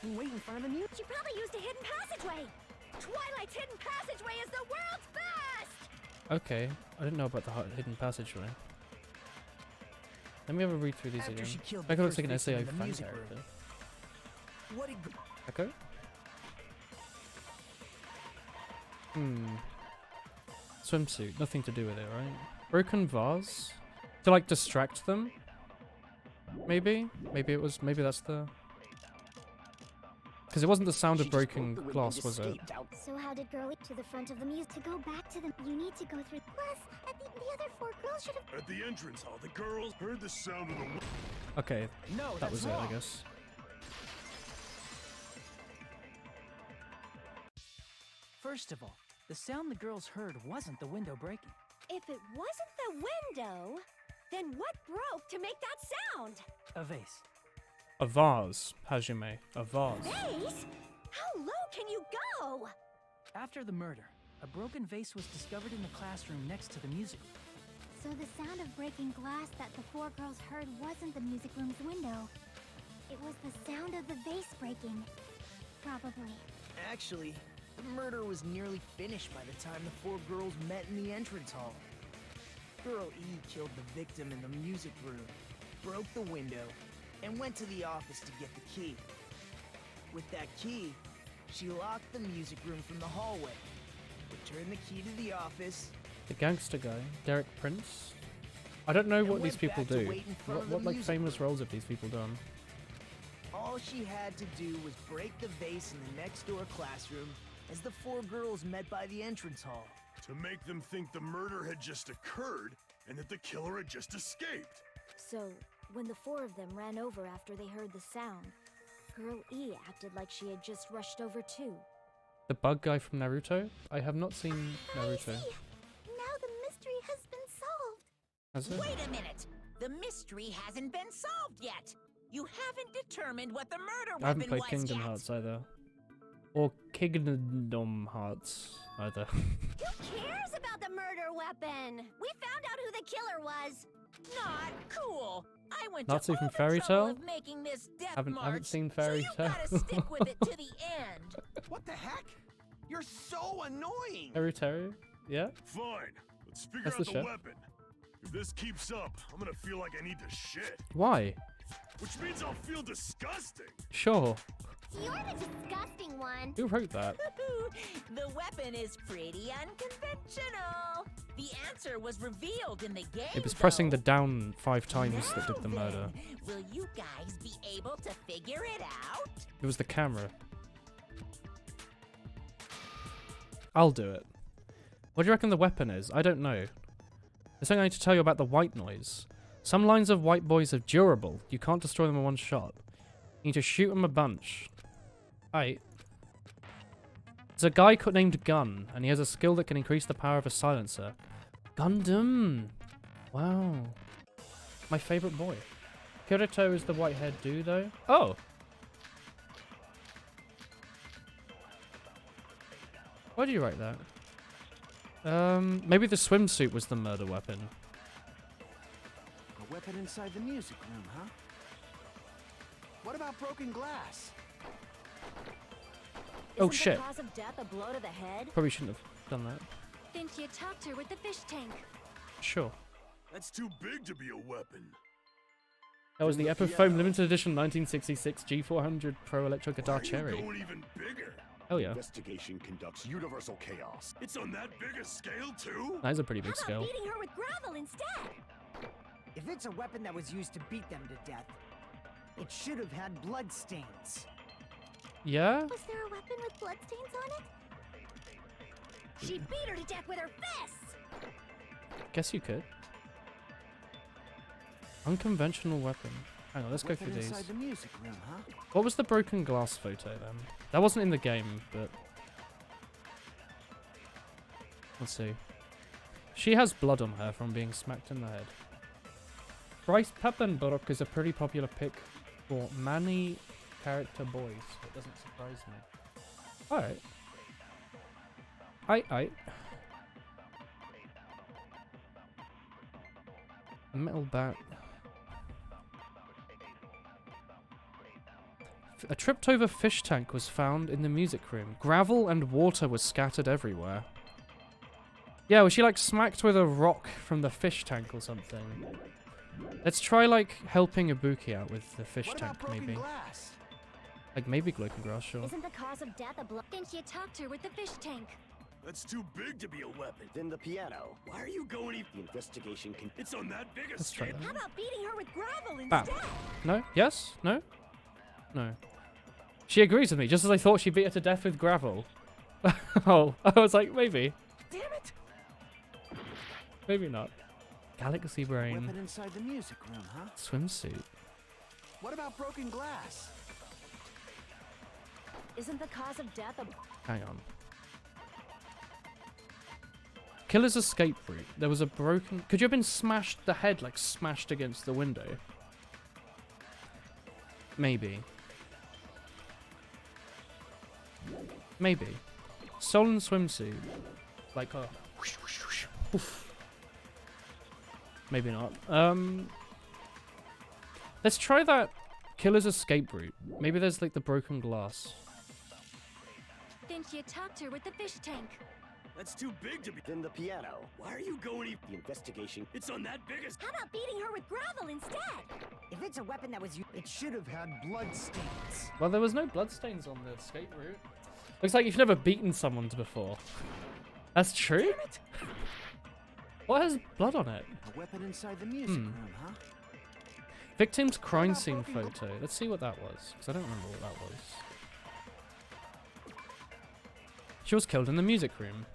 Wait in front of the music. She probably used a hidden passageway. Twilight's hidden passageway is the world's best. Okay, I didn't know about the hidden passageway. Let me have a read through these After again. she killed the Echo looks first like an victim SAO in the fan music room. character. What did Echo? Swimsuit, nothing to do with it, right? Broken vase? To like distract them? Maybe? Maybe that's the... Because it wasn't the sound of She just broke breaking the window glass, and was it? escaped out. So how did Girl E to the front of the music? To go back to them, you need to go through. Plus, at the other 4 girls should have. At the entrance hall, the girls heard the sound of the window. Okay, No, that that's was it, wrong. I guess. First of all, the sound the girls heard wasn't the window breaking. If it wasn't the window, then what broke to make that sound? A vase. A vase, Hajime. A vase. Vase? How low can you go? After the murder, a broken vase was discovered in the classroom next to the music room. So the sound of breaking glass that the 4 girls heard wasn't the music room's window. It was the sound of the vase breaking. Probably. Actually, the murder was nearly finished by the time the four girls met in the entrance hall. Girl E killed the victim in the music room, broke the window, and went to the office to get the key. With that key, she locked the music room from the hallway, returned the key to the office. The gangster guy, Derek Prince. I don't know what went these people back to do. wait in front of the What like music famous room. roles have these people done? All she had to do was break the vase in the next door classroom as the four girls met by the entrance hall. To make them think the murder had just occurred and that the killer had just escaped. So, when the four of them ran over after they heard the sound, Girl E acted like she had just rushed over too. The bug guy from Naruto? I have not seen Naruto. Now the mystery has been solved. Has it? Wait a minute! The mystery hasn't been solved yet! You haven't determined what the murder I haven't weapon played was Kingdom yet. Hearts either. Or Kingdom Hearts either. Who cares about the murder weapon? We found out who the killer was. Not cool! I went Natsu to from all the Fairy trouble Tail? of making this death Haven't march, seen so Fairy you Tail. gotta stick with it to the end. What the heck? You're so annoying! Harry Terry? Yeah? Fine. Let's figure That's out the the show. weapon. If this keeps up, I'm gonna feel like I need to shit. Why? Which means I'll feel disgusting. Sure. You're the disgusting one. Who wrote that? The weapon is pretty unconventional. The answer was revealed in the game. It was pressing the though. down 5 times that did the Now murder. then, will you guys be able to figure it out? It was the camera. I'll do it. What do you reckon the weapon is? I don't know. There's something I need to tell you about the white noise. Some lines of white boys are durable. You can't destroy them in one shot. You need to shoot them a bunch. Aight. There's a guy named Gun, and he has a skill that can increase the power of a silencer. Gundam! Wow. My favourite boy. Kirito is the white-haired dude, though. Oh! Why do you write that? Maybe the swimsuit was the murder weapon. A weapon inside the music room, huh? What about broken glass? Oh, Isn't shit. the cause of death a blow to the head? Probably shouldn't have done that. Think you talked her with the fish tank. Sure. That's too big to be a weapon. That was the Epiphone limited edition 1966 G400 Pro Electro Guitar Why are Cherry. you going even bigger? Hell yeah. Investigation conducts universal chaos. It's on that big a scale too? That is a pretty big How scale. about beating her with gravel instead? If it's a weapon that was used to beat them to death, it should have had blood stains. Yeah? Was there a weapon with bloodstains on it? She beat her to death with her fists. Guess you could. Unconventional weapon. Hang on, let's go through Weapon these. inside the music room, huh? What was the broken glass photo then? That wasn't in the game, but... Let's see. She has blood on her from being smacked in the head. Bryce Papenbrook is a pretty popular pick for many character boys. It doesn't surprise me. Alright. Aight. Metal bat. A tripped over fish tank was found in the music room. Gravel and water was scattered everywhere. Yeah, was she like smacked with a rock from the fish tank or something? Let's try like helping Ibuki out with the fish What tank, about broken maybe. glass? Like maybe Gloken Grass, sure. Isn't the cause of death a blow? Think you talked her with the fish tank. That's too big to be a weapon. Then the piano. Why are you going even? The investigation can... It's on that big a Let's try scale. that. How about beating her with gravel Bam. instead? No? Yes? No? No. She agrees with me, just as I thought she beat her to death with gravel. Oh, I was like, maybe. Damn it! Maybe not. Galaxy Brain. Weapon inside the music room, huh? Swimsuit. What about broken glass? Isn't the cause of death a... Hang on. Killer's escape route. There was a broken... Could you have been smashed the head, like smashed against the window? Maybe. Maybe. Stolen swimsuit. Like a... whoosh, whoosh, whoosh, oof. Maybe not. Let's try that Killer's escape route. Maybe there's like the broken glass. Then she attacked her with the fish tank. That's too big to be. Then the piano. Why are you going? The investigation. It's on that biggest. How about beating her with gravel instead? If it's a weapon that was used, it should have had blood stains. Well, there was no bloodstains on the escape route. Looks like you've never beaten someone before. That's true? What has blood on it? A weapon inside the music room, huh? Victim's crime scene photo. Let's see what that was, because I don't remember what that was. She was killed in the music room.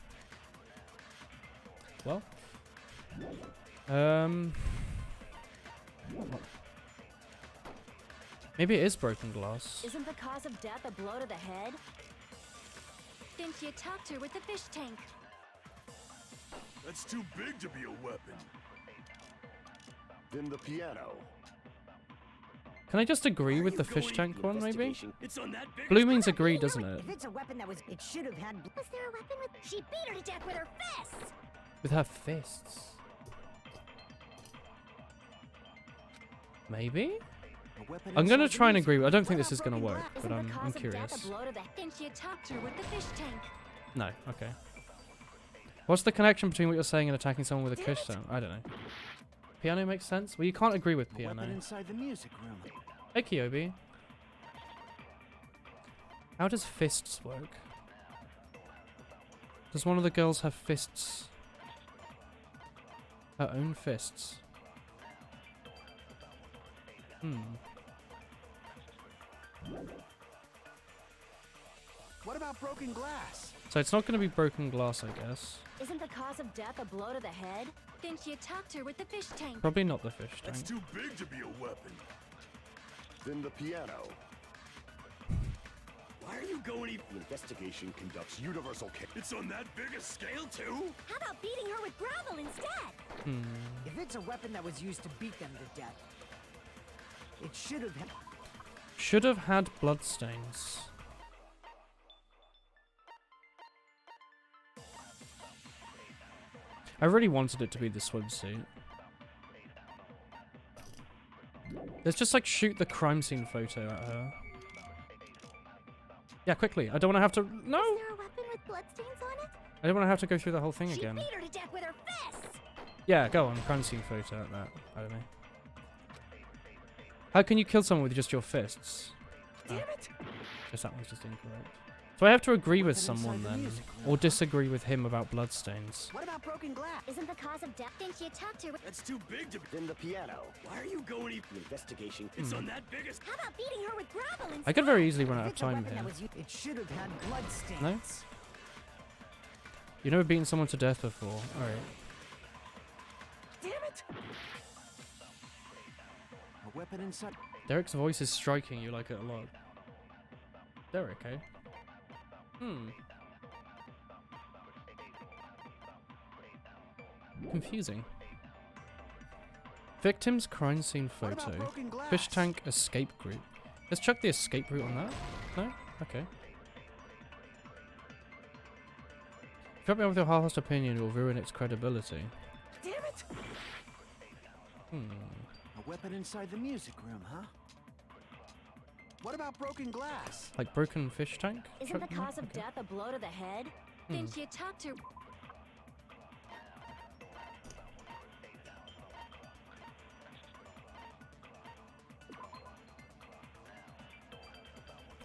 Well. Maybe it is broken glass. Isn't the cause of death a blow to the head? Then she attacked her with the fish tank. That's too big to be a weapon. Then the piano. Can I just agree with the fish tank one, maybe? It's on that big. Blue means agree, doesn't it? If it's a weapon that was, it should have had. Was there a weapon with? She beat her to death with her fists. With her fists. Maybe? I'm gonna try and agree. I don't think this is gonna work, but I'm curious. Then she attacked her with the fish tank. No, okay. What's the connection between what you're saying and attacking someone with a fish tank? I don't know. Piano makes sense? Well, you can't agree with piano. Weapon inside the music room. Hey, Kyobi. How does fists work? Does one of the girls have fists? Her own fists? What about broken glass? So it's not going to be broken glass, I guess. Isn't the cause of death a blow to the head? Then she attacked her with the fish tank. Probably not the fish That's tank. too big to be a weapon. Then the piano. Why are you going? The investigation conducts universal chaos. It's on that big a scale too. How about beating her with gravel instead? If it's a weapon that was used to beat them to death, it should have had. Should have had bloodstains. I really wanted it to be the swimsuit. Let's just like shoot the crime scene photo at her. Yeah, quickly. I don't want to have to. No! Is there a weapon with bloodstains on it? I don't want to have to go through the whole thing She again. beat her to death with her fists. Yeah, go on. Crime scene photo at that. I don't know. How can you kill someone with just your fists? Damn it! Guess that one's just incorrect. So I have to agree with someone then, or disagree with him about bloodstains. What about broken glass? Isn't the cause of death? Then she attacked her with. That's too big to be. Then the piano. Why are you going? The investigation. It's on that biggest. How about beating her with gravel instead? I could very easily run out If of it's a time weapon here. that was used, it should have had blood stains. No? You've never beaten someone to death before. Alright. Damn it! A weapon inside. Derek's voice is striking you like it a lot. Derek, eh? Confusing. Victim's crime scene What about photo. broken glass? Fish tank escape route. Let's check the escape route on that. No? Okay. If you help me with your half-assed opinion, it will ruin its credibility. Damn it! A weapon inside the music room, huh? What about broken glass? Like broken fish tank? Isn't the Check- no? cause of Okay. death a blow to the head? Then she attacked her.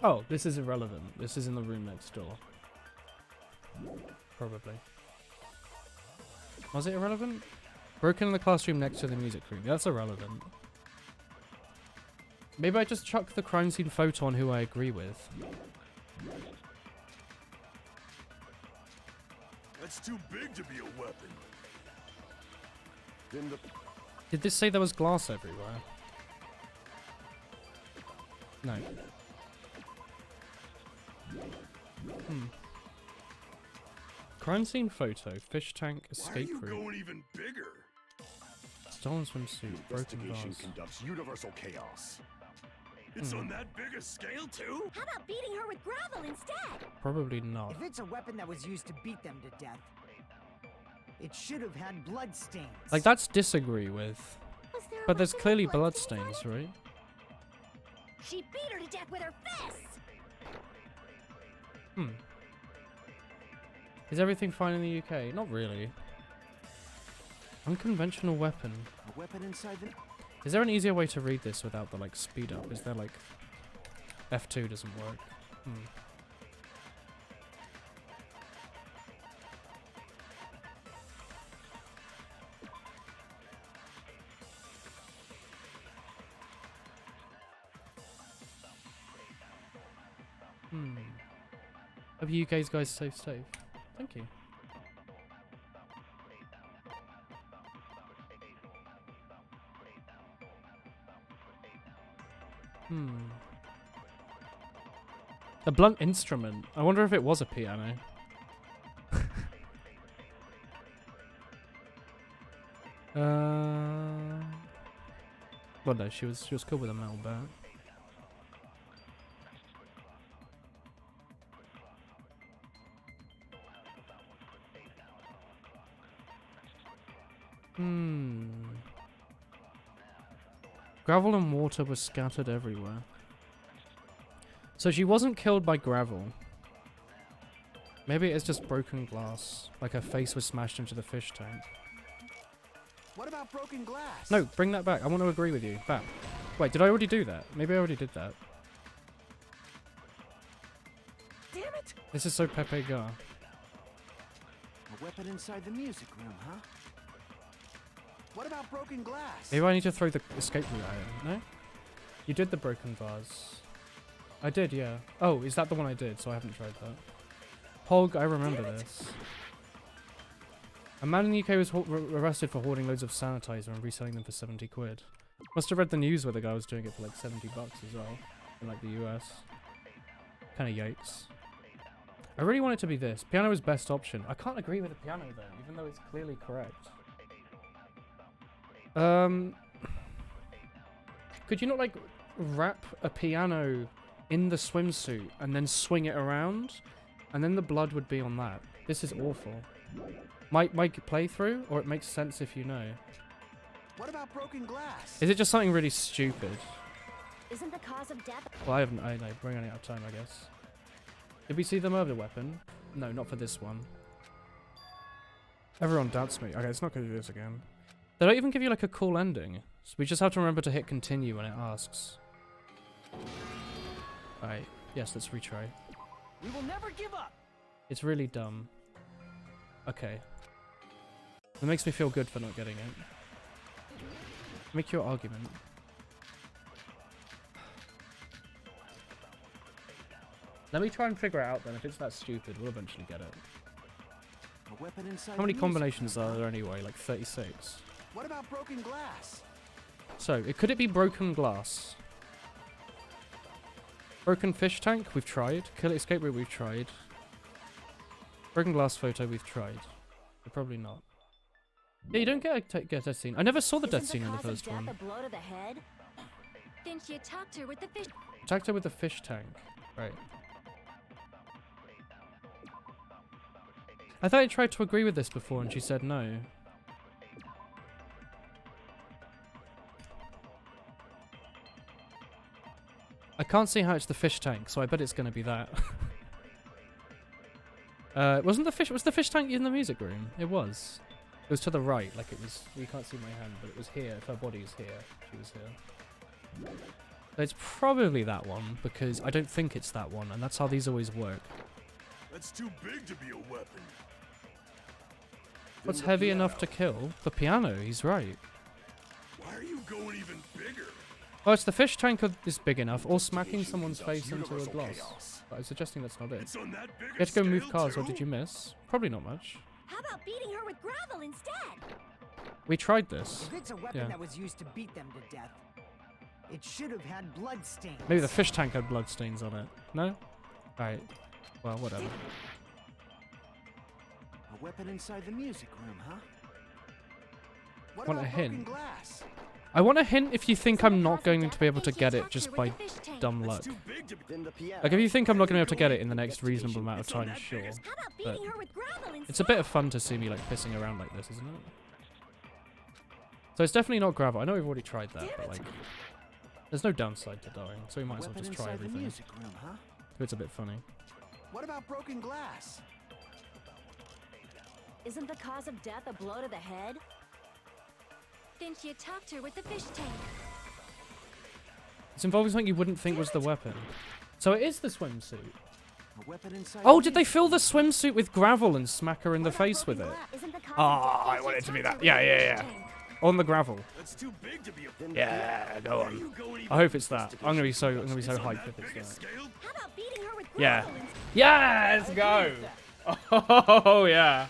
Oh, this is irrelevant. This is in the room next door. Probably. Was it irrelevant? Broken in the classroom next to the music room. That's irrelevant. Maybe I just chuck the crime scene photo on who I agree with. That's too big to be a weapon. Then the. Did this say there was glass everywhere? No. Crime scene photo, fish tank, Why are escape you route, going even bigger? stolen swimsuit, broken Investigation glass. conducts universal chaos. It's on that big a scale too. How about beating her with gravel instead? Probably not. If it's a weapon that was used to beat them to death, it should have had blood stains. Like, that's disagree with. Was there a But there's weapon with clearly bloodstains on bloodstains, right? She beat her to death with her fists! Hmm. Is everything fine in the UK? Not really. Unconventional weapon. A weapon inside the... Is there an easier way to read this without the, like, speed up? Is there, like... F2 doesn't work. Hmm. Hope you guys safe. Thank you. A blunt instrument. I wonder if it was a piano. Well, no, she was cool with a metal bat. Gravel and water were scattered everywhere. So she wasn't killed by gravel. Maybe it's just broken glass. Like her face was smashed into the fish tank. What about broken glass? No, bring that back. I want to agree with you. Back. Wait, did I already do that? Maybe I already did that. Damn it! This is so Pepe Gar. A weapon inside the music room, huh? What about broken glass? Maybe I need to throw the escape route at him. No? You did the broken vase. I did, yeah. Oh, is that the one I did? So I haven't tried that. Hog, I remember this. A man in the UK was arrested for hoarding loads of sanitizer and reselling them for 70 quid. Must have read the news where the guy was doing it for like 70 bucks as well. In like the US. Kinda yikes. I really want it to be this. Piano is best option. I can't agree with the piano though, even though it's clearly correct. Could you not like wrap a piano in the swimsuit and then swing it around? And then the blood would be on that. This is awful. Might playthrough, or it makes sense if you know. What about broken glass? Is it just something really stupid? Isn't the cause of death? Well, I know, we're running out of time, I guess. Did we see the murder weapon? No, not for this one. Everyone doubts me. Okay, it's not gonna do this again. They don't even give you like a cool ending. So we just have to remember to hit continue when it asks. Alright, yes, let's retry. We will never give up. It's really dumb. Okay. It makes me feel good for not getting it. Make your argument. Let me try and figure it out then. If it's that stupid, we'll eventually get it. A weapon inside How many the combinations music are room, there anyway? Like 36. What about broken glass? So, could it be broken glass? Broken fish tank? We've tried. Kill it escape route? We've tried. Broken glass photo? We've tried. But probably not. Yeah, you don't get a death scene. I never saw the death scene in the first one. A blow to the head? Then she attacked her with the fish. Attacked her with the fish tank. Right. I thought I tried to agree with this before and she said no. I can't see how it's the fish tank, so I bet it's going to be that. Was the fish tank in the music room? It was. It was to the right, like it was, you can't see my hand, but it was here. If her body is here, she was here. So it's probably that one, because I don't think it's that one, and that's how these always work. That's too big to be a weapon. What's heavy enough to kill? The piano, he's right. Why are you going even bigger? Oh, it's the fish tank is big enough, or smacking someone's face into a gloss. But I'm suggesting that's not it. On that You had to go move cars, what did you miss? Probably not much. How about beating her with gravel instead? We tried this. If it's a weapon Yeah. that was used to beat them to death, it should have had blood stains. Maybe the fish tank had blood stains on it. No? Alright. Well, whatever. A weapon inside the music room, huh? What Want a about hint? broken glass? I want a hint if you think I'm not going to be able to get it just by dumb luck. Then the piano. Like, if you think I'm not going to be able to get it in the next reasonable amount of time, sure. How about But beating her with gravel instead? it's a bit of fun to see me, like, pissing around like this, isn't it? So it's definitely not gravel. I know we've already tried that, but, like, There's no downside to dying, so we might as well Weapon just try inside the everything. music room, huh? It's a bit funny. What about broken glass? Isn't the cause of death a blow to the head? Then she attacked her with the fish tank. It's involving something you wouldn't think was the weapon. So it is the swimsuit. A weapon inside Oh, the did they music fill room. the swimsuit with gravel and smack her in the face with it? Isn't the cause Oh, of I death want it to be attacked that. her Yeah, with the yeah, fish yeah. tank? On the gravel. That's too big to be a Yeah, go on. You go even I hope it's that. I'm gonna be so hyped if on it's big a that. scale? How about beating her with Yeah. gravel and Yeah, let's go. Oh yeah.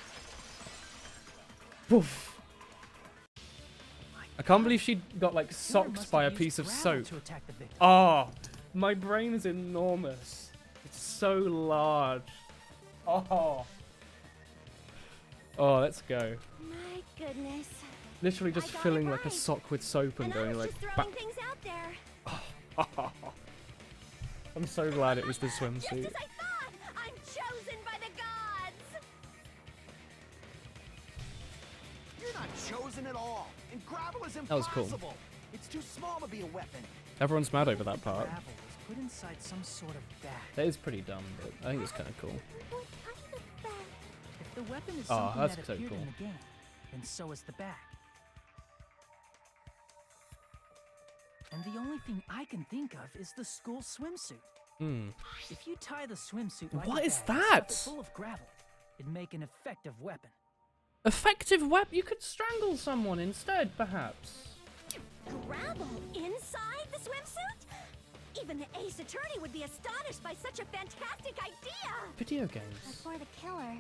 Woof. I can't believe she got like The killer socked must by a have piece used of gravel soap. to attack the victim. Oh, my brain is enormous. It's so large. Oh. Oh, let's go. My goodness. Literally just I got it filling like a right. sock with soap and And I going was like just back. throwing things out there. I'm so glad it was the Just swimsuit. as I thought! I'm chosen by the gods! You're not chosen at all. And gravel is That was cool. impossible. It's too small to be a weapon. Everyone's mad over that part. Gravel was put inside some sort of bag. That is pretty dumb, but I think it's kind of cool. What kind of bag? If the weapon is Oh, something that's that so appeared cool. in the game, then so is the bag. And the only thing I can think of is the school swimsuit. Hmm. If you tie the swimsuit like What a is bag and that? stuff it full of gravel, it'd make an effective weapon. Effective weapon? You could strangle someone instead, perhaps. Gravel inside the swimsuit? Even the Ace Attorney would be astonished by such a fantastic idea! Video As games. for the killer,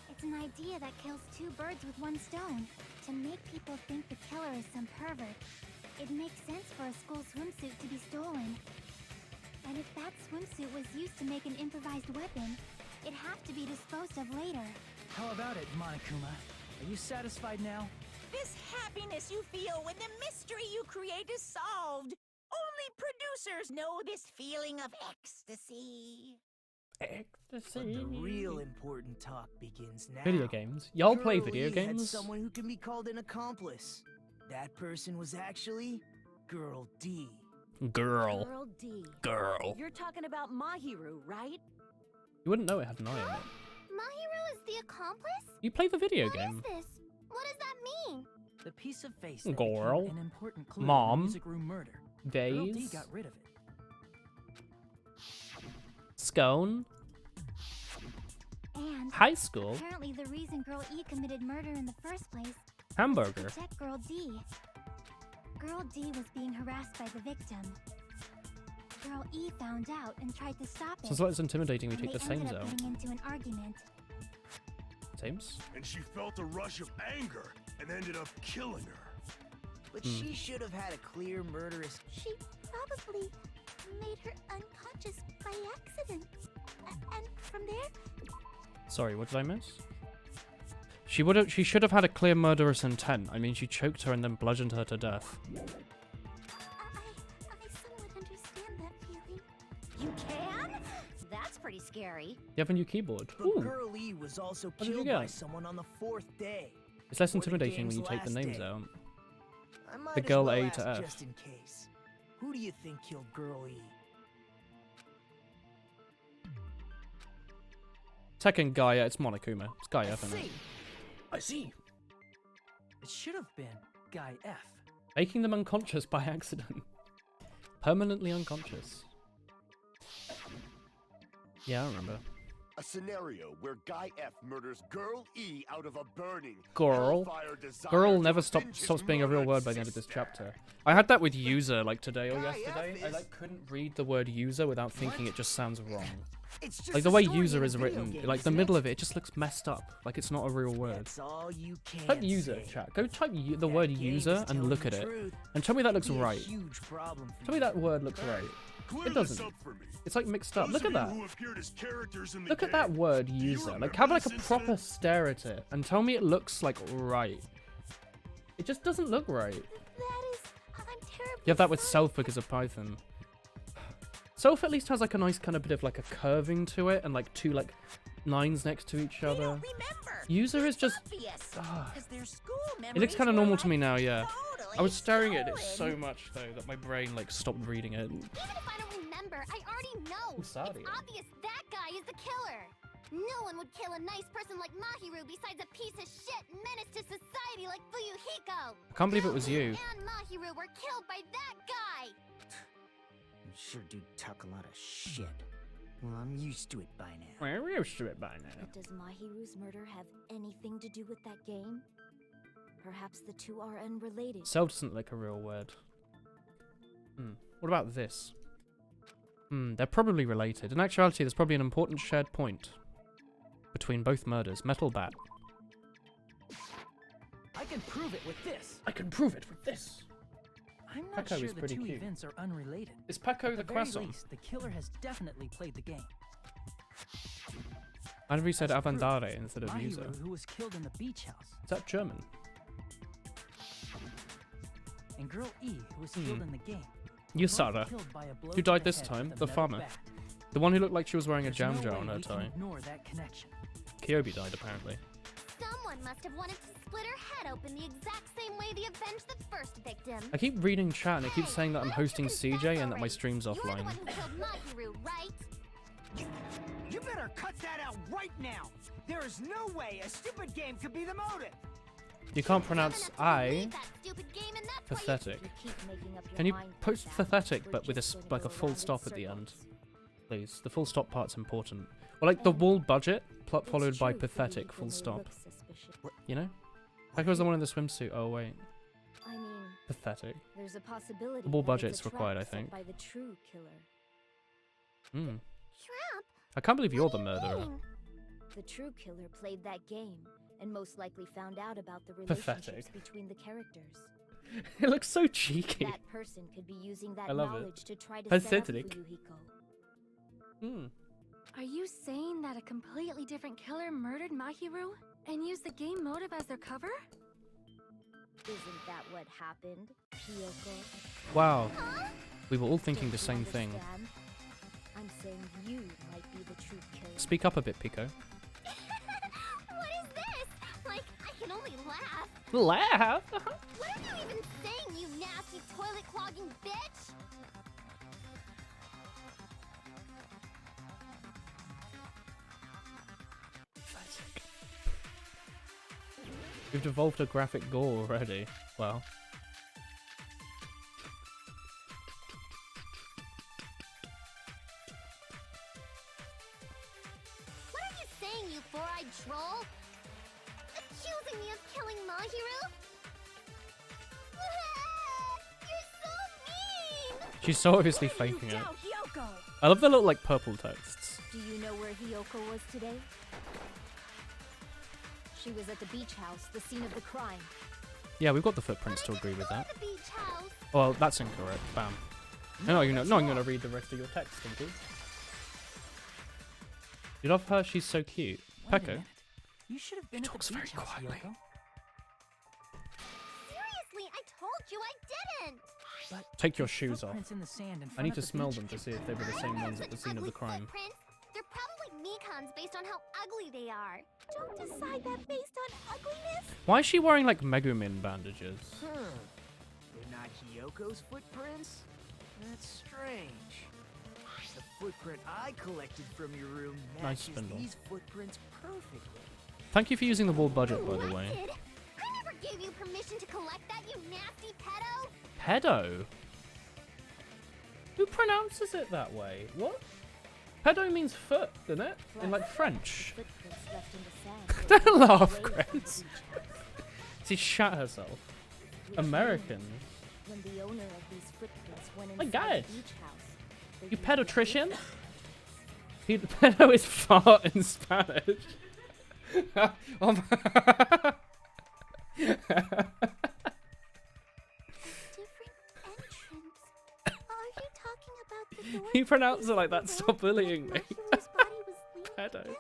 it's an idea that kills two birds with one stone. To make people think the killer is some pervert, it makes sense for a school swimsuit to be stolen. And if that swimsuit was used to make an improvised weapon, it'd have to be disposed of later. How about it, Monokuma? Are you satisfied now? This happiness you feel when the mystery you create is solved. Only producers know this feeling of ecstasy. But the real important talk begins now. Video games. Y'all play Girl video E had games? someone who can be called an accomplice. That person was actually Girl D. Girl. Girl D. Girl. You're talking about Mahiru, right? You wouldn't know it had an eye in it. Mahiru is the accomplice? You play the video What is game. this? What does that mean? The piece of face that Girl. became an important clue Mom. in the music room murder. Girl D Days. got rid of it. Scone. And High school. apparently the reason Girl E committed murder in the first place Hamburger. was to protect Girl D. Girl D was being harassed by the victim. Girl E found out and tried to stop it. Sounds like it's intimidating we and take the they same ended up zone. getting into an argument. James? And she felt a rush of anger and ended up killing her. But she should have had a clear murderous. She probably made her unconscious by accident. And from there, Sorry, what did I miss? She should have had a clear murderous intent. I mean, she choked her and then bludgeoned her to death. I somewhat understand that feeling. You can? That's pretty scary. You have a new keyboard. But Ooh. Girl E was also did you killed get? by someone on the 4th day. It's less Or the intimidating when you game's take the last names day. out. I might The as girl well A to ask F. just in case. Who do you think killed Girl E? Second Gaia, it's Monokuma. It's Gaia, isn't it? I see. It should have been Guy F. Making them unconscious by accident. Permanently unconscious. Yeah, I remember. A scenario where Guy F murders Girl E out of a burning Girl. hellfire desire Girl to never avenge his stops being a real murdered word by the end of this sister. chapter. I had that with user like today or Guy F yesterday. I is- like couldn't read the word user without thinking it just sounds wrong. It's just Like the a way story user in a is video written, game, like the isn't middle it? of it just looks messed up. Like it's not a real word. That's all you can Type user, say. chat. Go type the That word game user is and telling look the at it. truth. And tell me that It'd looks be a right. huge problem for Tell me you. that word looks right. Clear It this doesn't. up for me. It's like mixed up. Those Look of at you that. who appeared as characters in the Look at that game, word do you user. Like remember have like a this proper incident? stare at it and tell me it looks like right. It just doesn't look right. That is, I'm terribly You have that with sorry. self because of Python. Self at least has like a nice kind of bit of like a curving to it and like two like lines next to each They other. don't remember. User is It's just obvious, Ah. 'cause their school It looks memories kind of were normal to like me now, yeah. totally I was staring at it so much though that my brain like stopped reading it. Even if I don't remember, I already know. It's Sadia. obvious that guy is the killer. No one would kill a nice person like Mahiru besides a piece of shit menace to society like Fuyuhiko. I can't believe it was you. And Mahiru were killed by that guy. You sure do talk a lot of shit. Well, I'm used to it by now. We're used to it by now. But does Mahiru's murder have anything to do with that game? Perhaps the two are unrelated. Cell doesn't like a real word. What about this? They're probably related. In actuality, there's probably an important shared point between both murders. Metal bat. I can prove it with this. I can prove it with this. I'm not Peko sure is the pretty two cute. events are unrelated. Is Peko the At the very croissant? least, the killer has definitely played the game. Why have we said As proof, Avandare instead of Mahiru, user? who was killed in the beach house, Is that German? and girl E, who was killed in the game. were both Yusara. killed by a blow Who to died the this head time? with a The metal farmer. bat. The one who looked like she was wearing a There's jam no jar way on her we can tie. ignore that connection. Kyobi died apparently. Someone must have wanted to split her head open the exact same way they avenged the first victim. I keep reading chat and it keeps saying that I'm Why don't you hosting confess CJ and that my already? stream's You're the offline. one who killed Mahiru, right? You better cut that out right now. There is no way a stupid game could be the motive. You can't pronounce I. Leave that stupid game and that's why Pathetic. You keep making up your Can you mind post like that, pathetic we're but with a just gonna like a go full around in stop at the end? circles. Please. The full stop part's important. Or like the wall budget, plot It's followed by true, pathetic, Fuyuhiko full may stop. look suspicious. You know? Peko was the one in the swimsuit. Oh wait. I mean, Pathetic. there's a possibility The wall that it's a budget's required, trap I set think. by the true killer. Trap? I can't believe you're the murderer. Meaning? The true killer played that game and most likely found out about the Pathetic. relationships between the characters. It looks so cheeky. That person could be using that I love it. knowledge to try to set up Pathetic. Fuyuhiko. Are you saying that a completely different killer murdered Mahiru and used the game motive as their cover? Isn't that what happened, Kyoko? Wow. We were all thinking Don't the you same thing. understand? I'm saying you might be the true killer. Speak up a bit, Pico. What is this? Like, I can only laugh. Laugh? What are you even saying, you nasty toilet clogging bitch? We've devolved a graphic gore already. Well. What are you saying, you four-eyed troll? Accusing me of killing Mahiru? You're so mean! She's so obviously Where do you faking it. doubt Hyoko? I love the little like purple texts. Do you know where Hyoko was today? She was at the beach house, the scene of the crime. Yeah, we've got the footprints to agree with that. The beach house. Well, that's incorrect. Bam. No, I'm gonna read the rest of your text, Tinky. You love her? She's so cute. Wait a Peko. minute. You should have been at talks the very beach house, quietly. Hyoko. Seriously, I told you I didn't. But Take your there's shoes off. footprints in the sand in I front need of to the smell beach them to house. see if they were the same ones at the scene of the crime. Footprints? They're probably Mikan's based on how ugly they are. Don't decide that based on ugliness. Why is she wearing like Megumin bandages? They're not Hyoko's footprints? That's strange. The footprint I collected from your room Nice matches spindle. these footprints perfectly. Thank you for using the wall budget, by the way. Kid, I never gave you permission to collect that, you nasty pedo. Pedo? Who pronounces it that way? What? Pedo means foot, doesn't it? In like French. Footprints left in the sand. Don't were laugh, away from the Grace. beach house, She shat herself. which American. means when the owner of these footprints went My inside God. the beach house, they You used their pedotrician? footprints. Pedo is fart in Spanish. Oh my- Different entrance. Are you talking about the door? He pronounced it like that. Stop bullying me. Mahiru's body was leaning Pedo. against?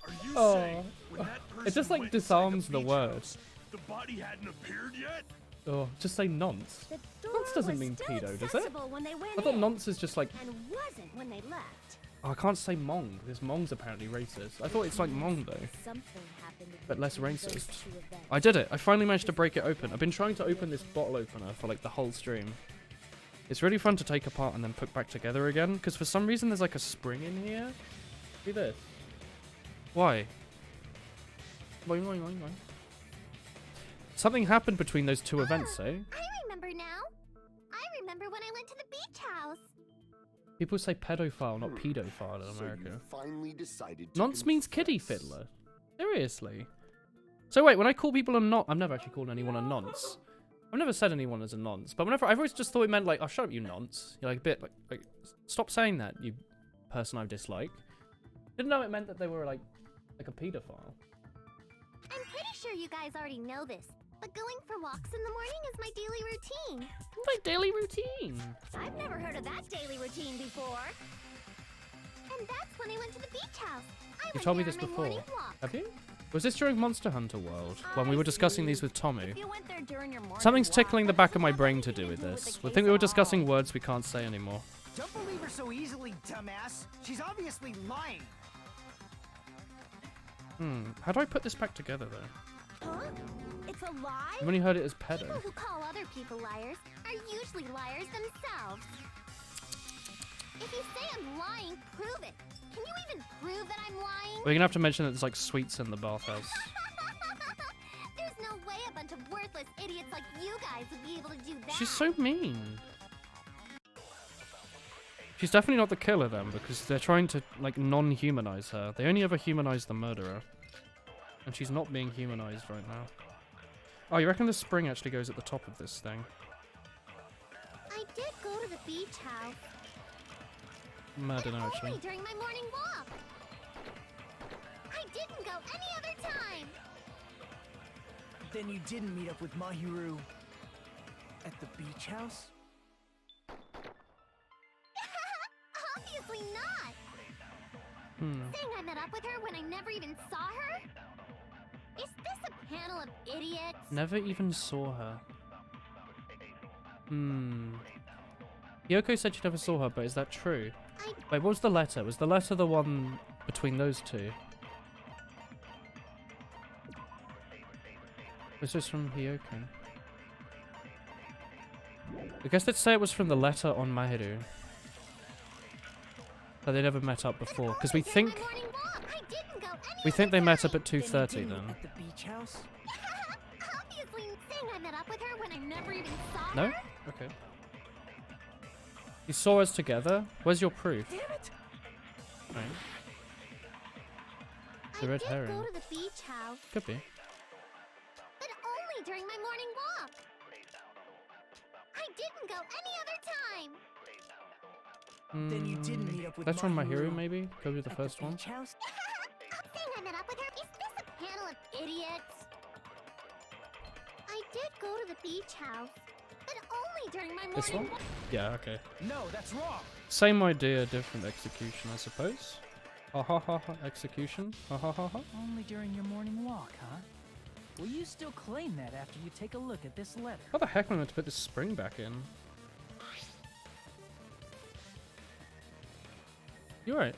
Are you Oh. saying when that It person just, like, went disarms inside the beach word. house, the body hadn't appeared yet? Oh, just say nonce. The door Nonce doesn't was mean still pedo, does it? accessible when they went I thought in, nonce is just like and wasn't when they left. Oh, I can't say Mong, because Mong's apparently racist. I thought it's like Mong, though. Something happened But less between those racist. two events. I did it. I finally managed to break it open. I've been trying to open this bottle opener for like the whole stream. It's really fun to take apart and then put back together again, because for some reason there's like a spring in here. See this? Why? Boing, boing, boing, boing. Something happened between those two events, eh? I remember now. I remember when I went to the beach house. People say pedophile, not pedophile in America. So you finally decided to Nonce means kitty confess. fiddler. Seriously. So wait, when I call people a nonce, I've never actually called anyone a nonce. I've never said anyone as a nonce, but whenever I've always just thought it meant like, oh, shut up, you nonce. You're like a bit like stop saying that, you person I dislike. Didn't know it meant that they were like a pedophile. I'm pretty sure you guys already know this, but going for walks in the morning is my daily routine. My daily routine. I've never heard of that daily routine before. And that's when I went to the beach house. You told me this before. Have you? Was this during Monster Hunter World when we were discussing these with Tomu? If you went there during your morning Something's walk, tickling the that back of doesn't my have brain to anything do with do this. the We case think we were at discussing all. words we can't say anymore. Don't believe her so easily, dumbass. She's obviously lying. How do I put this back together though? Huh? It's a lie? I've only heard it as pedo. People who call other people liars are usually liars themselves. If you say I'm lying, prove it. Can you even prove that I'm lying? We're gonna have to mention that there's like sweets in the bathhouse. There's no way a bunch of worthless idiots like you guys would be able to do that. She's so mean. She's definitely not the killer then, because they're trying to like non-humanize her. They only ever humanize the murderer. And she's not being humanized right now. Oh, you reckon the spring actually goes at the top of this thing? I did go to the beach house. I don't know But actually. only during my morning walk. I didn't go any other time. Then you didn't meet up with Mahiru at the beach house? Obviously not. Saying I met up with her when I never even saw her? Is this a panel of idiots? Never even saw her. Yoko said she never saw her, but is that true? Wait, what was the letter? Was the letter the one between those two? This was from Hiyoko. I guess let's say it was from the letter on Mahiru. But they never met up before, because we think they met up at 2:30 then. At the beach house? Obviously, saying I met up with her when I never even saw No? her. Okay. You saw us together? Where's your proof? Damn it! Right. The red I did herring. go to the beach house, Could be. but only during my morning walk. I didn't go any other time. Then you didn't meet up with That's from Mahiru Mahiru, maybe? Go with the at first one. beach house? Saying I met up with her. Is this a panel of idiots? I did go to the beach house, but only during my morning This one? walk. Yeah, okay. No, that's wrong. Same idea, different execution, I suppose. Ha ha ha ha, execution. Ha ha ha ha. Only during your morning walk, huh? Will you still claim that after you take a look at this letter? How the heck am I meant to put this spring back in? You alright?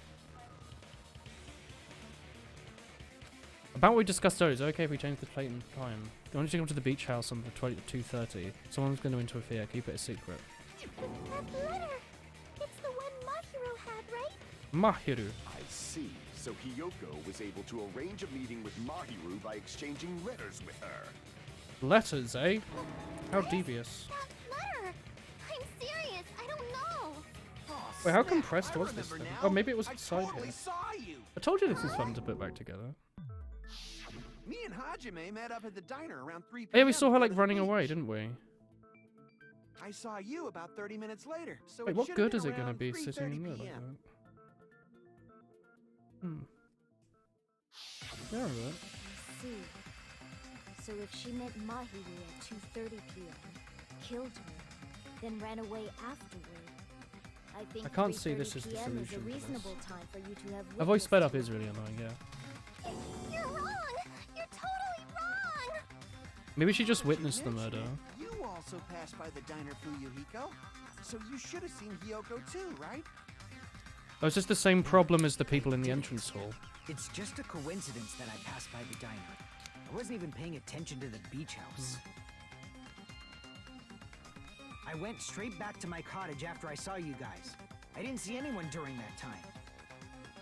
About what we discussed earlier, is it okay if we change the plate and time? I want you to come to the beach house on the 2:30. Someone's going to interfere, keep it a secret. That letter. It's the one Mahiru had, right? Mahiru. I see. So Hiyoko was able to arrange a meeting with Mahiru by exchanging letters with her. Letters, eh? How devious. That letter. I'm serious. I don't know. Wait, how compressed was this thing? Oh, maybe it was I inside totally here. saw you. I told you this is fun to put back together. Me and Hajime met up at the diner around 3 p.m. Oh, yeah, we saw her to go like to the running beach. away, didn't we? I saw you about 30 minutes later. So Wait, it what should've good been is it going to around be sitting in 3:30 there like p.m. that? Yeah, right. See. So if she met Mahiru at 2:30 p.m., killed her, then ran away afterward, I think I can't see 3:30 this as the p.m. solution is a to this. reasonable time for you to have Her voice sped up witnessed is really annoying, yeah. You're wrong. You're totally wrong. Maybe she just witnessed the murder. You also passed by the diner, Fuyuhiko. So you should have seen Hiyoko too, right? Oh, is this the same problem as the people in the entrance hall? It's just a coincidence that I passed by the diner. I wasn't even paying attention to the beach house. I went straight back to my cottage after I saw you guys. I didn't see anyone during that time.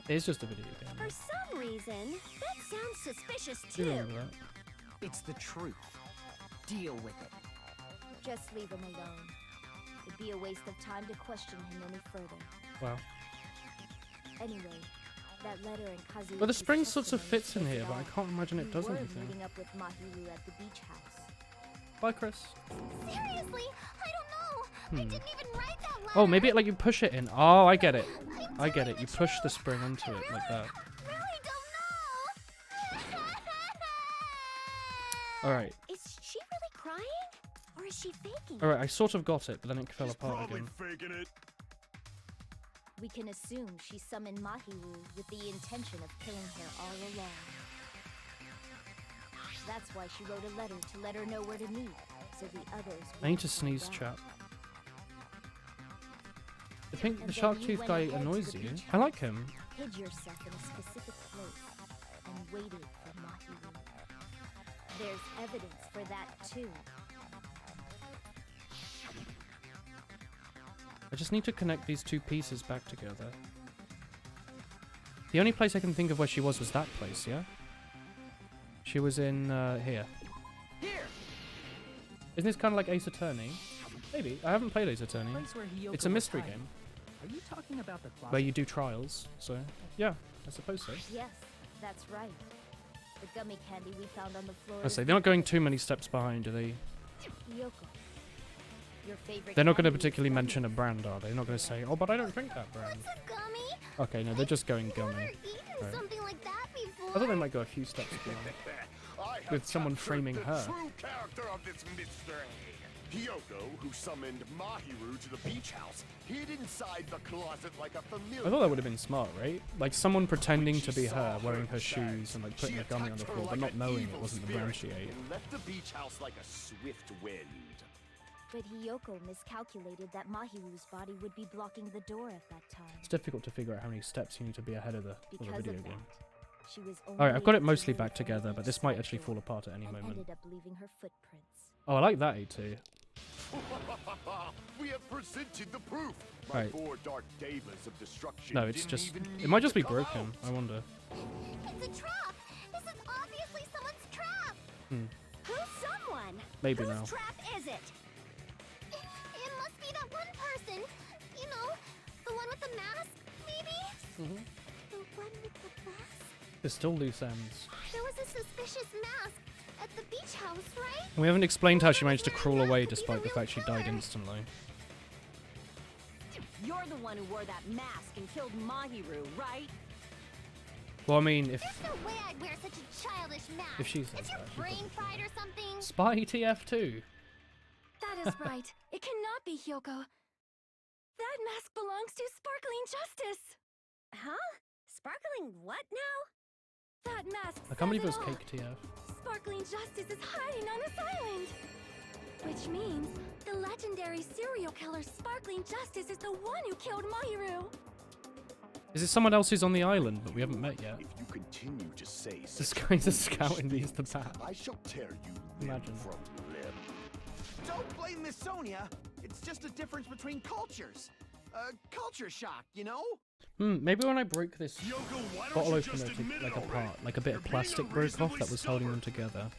It's just a video game. For some reason, that sounds suspicious Do you too. remember that? It's the truth. Deal with it. Just leave him alone. It'd be a waste of time to question him any further. Wow. Anyway, that letter in Kazuichi's Well, the spring sorts of testimony fits in says here, it but I all. can't imagine it You does were anything. meeting up with Mahiru at the beach house. Bye, Chris. Seriously, I don't know. I didn't even write that letter. Oh, maybe like you push it in. Oh, I get it. I get it. You push the spring onto it like that. Really don't know. Alright. Is she really crying? Or is she faking? Alright, I sort of got it, but then it fell apart Probably again. faking it. We can assume she summoned Mahiru with the intention of killing her all along. That's why she wrote a letter to let her know where to meet, so the others I need wouldn't to find sneeze, out. chap. The And the then shark you tooth went guy ahead to annoys the you. beach I like him. Hid yourself in a specific place and waited for Mahiru. There's evidence for that too. I just need to connect these two pieces back together. The only place I can think of where she was that place, yeah? She was in, here. Here! Isn't this kind of like Ace Attorney? Maybe. I haven't played Ace Attorney. Place where Hiyoko It's a was mystery hiding. game Are you talking about the closet? where you do trials, so yeah, I suppose so. Yes, that's right. The gummy candy we found on the floor. I is say they're not going too many steps behind, are they? Hiyoko. Your favorite They're not going to candy is particularly gummy. mention a brand, are they? They're not going to say, oh, but I don't drink that brand. What's a gummy? Okay, no, they're just going I've gummy. never eaten Right. something like that before. I thought they might go a few steps beyond. I have With someone captured framing the her. True character of this mystery. Hiyoko, who summoned Mahiru to the beach house, hid inside the closet like a familiar. I thought that would have been smart, right? Like someone pretending to be She her, saw wearing her chance. shoes and like putting She a gummy on the attacked her floor, but like not an knowing it evil wasn't the brand she spirit ate. and left the beach house like a swift wind. But Hiyoko miscalculated that Mahiru's body would be blocking the door at that time. It's difficult to figure out how many steps you need to be ahead of the Because video of that, game. she was only Alright, I've got it able to mostly wait back for together, each but this might actually sector fall apart at any and moment. ended up leaving her footprints. Oh, I like that A2. We have presented the proof. My Right. 4 dark devas of destruction. No, it's didn't just... even It need might just to be come broken, out. I wonder. It's a trap. This is obviously someone's trap. Who's someone? Maybe Whose now. trap is it? It must be that one person. You know, the one with the mask, maybe? The one with the mask? There's still loose ends. There was a suspicious mask at the beach house, right? We haven't explained how she managed to crawl away despite the fact she died instantly. You're the one who wore that mask and killed Mahiru, right? Well, I mean, if There's no way I'd wear such a childish mask. If she says Is your that, she brain fried or something? Spy TF2. That is right. It cannot be Hiyoko. That mask belongs to Sparkling Justice. Huh? Sparkling what now? That mask I can't believe it says was all. Cake TF. Sparkling Justice is hiding on this island. Which means the legendary serial killer Sparkling Justice is the one who killed Mahiru. Is it someone else who's on the island but we haven't met yet? If you continue to say This such guy's a foolish scout and he's the things, bat. I shall tear you limb Imagine. from limb. Don't blame Miss Sonia. It's just a difference between cultures. Culture shock, you know? Maybe when I broke this Hiyoko, why don't bottle you opener just to, admit it like already? apart, like a bit You're of being plastic broke off unreasonably that was holding them stubborn. together.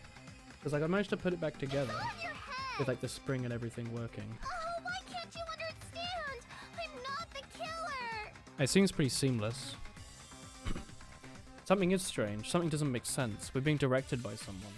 Because like I managed to put it back together Your head. with like the spring and everything working. Oh, why can't you understand? I'm not the killer. It seems pretty seamless. Something is strange. Something doesn't make sense. We're being directed by someone.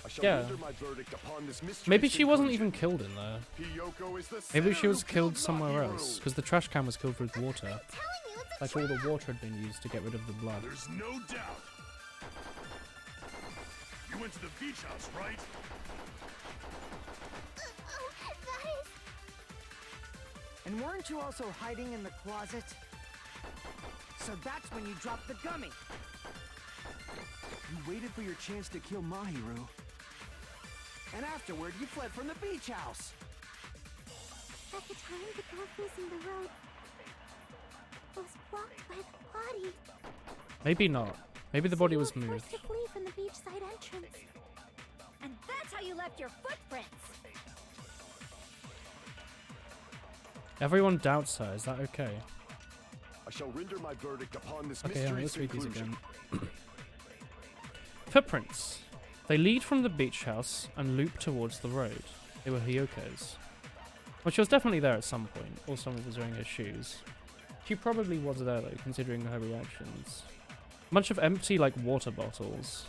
I shall Yeah. render my verdict upon this mystery Maybe she wasn't conclusion. even killed in there. Hiyoko is the Maybe sinner she was who killed killed somewhere Mahiru. else. Because the trash can was filled with water. I'm telling you, it's a Like all the water had been used to get rid of the blood. There's no doubt. You went to the beach house, right? that is... And weren't you also hiding in the closet? So that's when you dropped the gummy. You waited for your chance to kill Mahiru. And afterward, you fled from the beach house. At the time, the girl facing the road was blocked by the body. Maybe not. Maybe the body So was you were moved. forced to flee from the beachside entrance. And that's how you left your footprints. Everyone doubts her. Is that okay? I shall render my verdict upon this Okay, yeah, mystery's let's read these conclusion. again. Footprints. They lead from the beach house and loop towards the road. They were Hyoko's. Well, she was definitely there at some point, or someone was wearing her shoes. She probably was there though, considering her reactions. Bunch of empty, like, water bottles.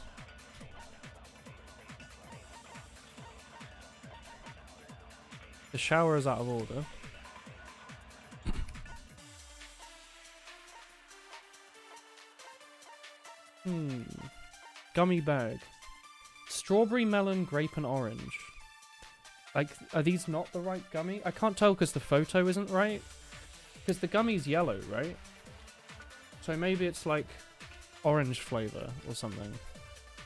The shower is out of order. Gummy bag. Strawberry, melon, grape, and orange. Like, are these not the right gummy? I can't tell because the photo isn't right. Because the gummy's yellow, right? So maybe it's like orange flavor or something.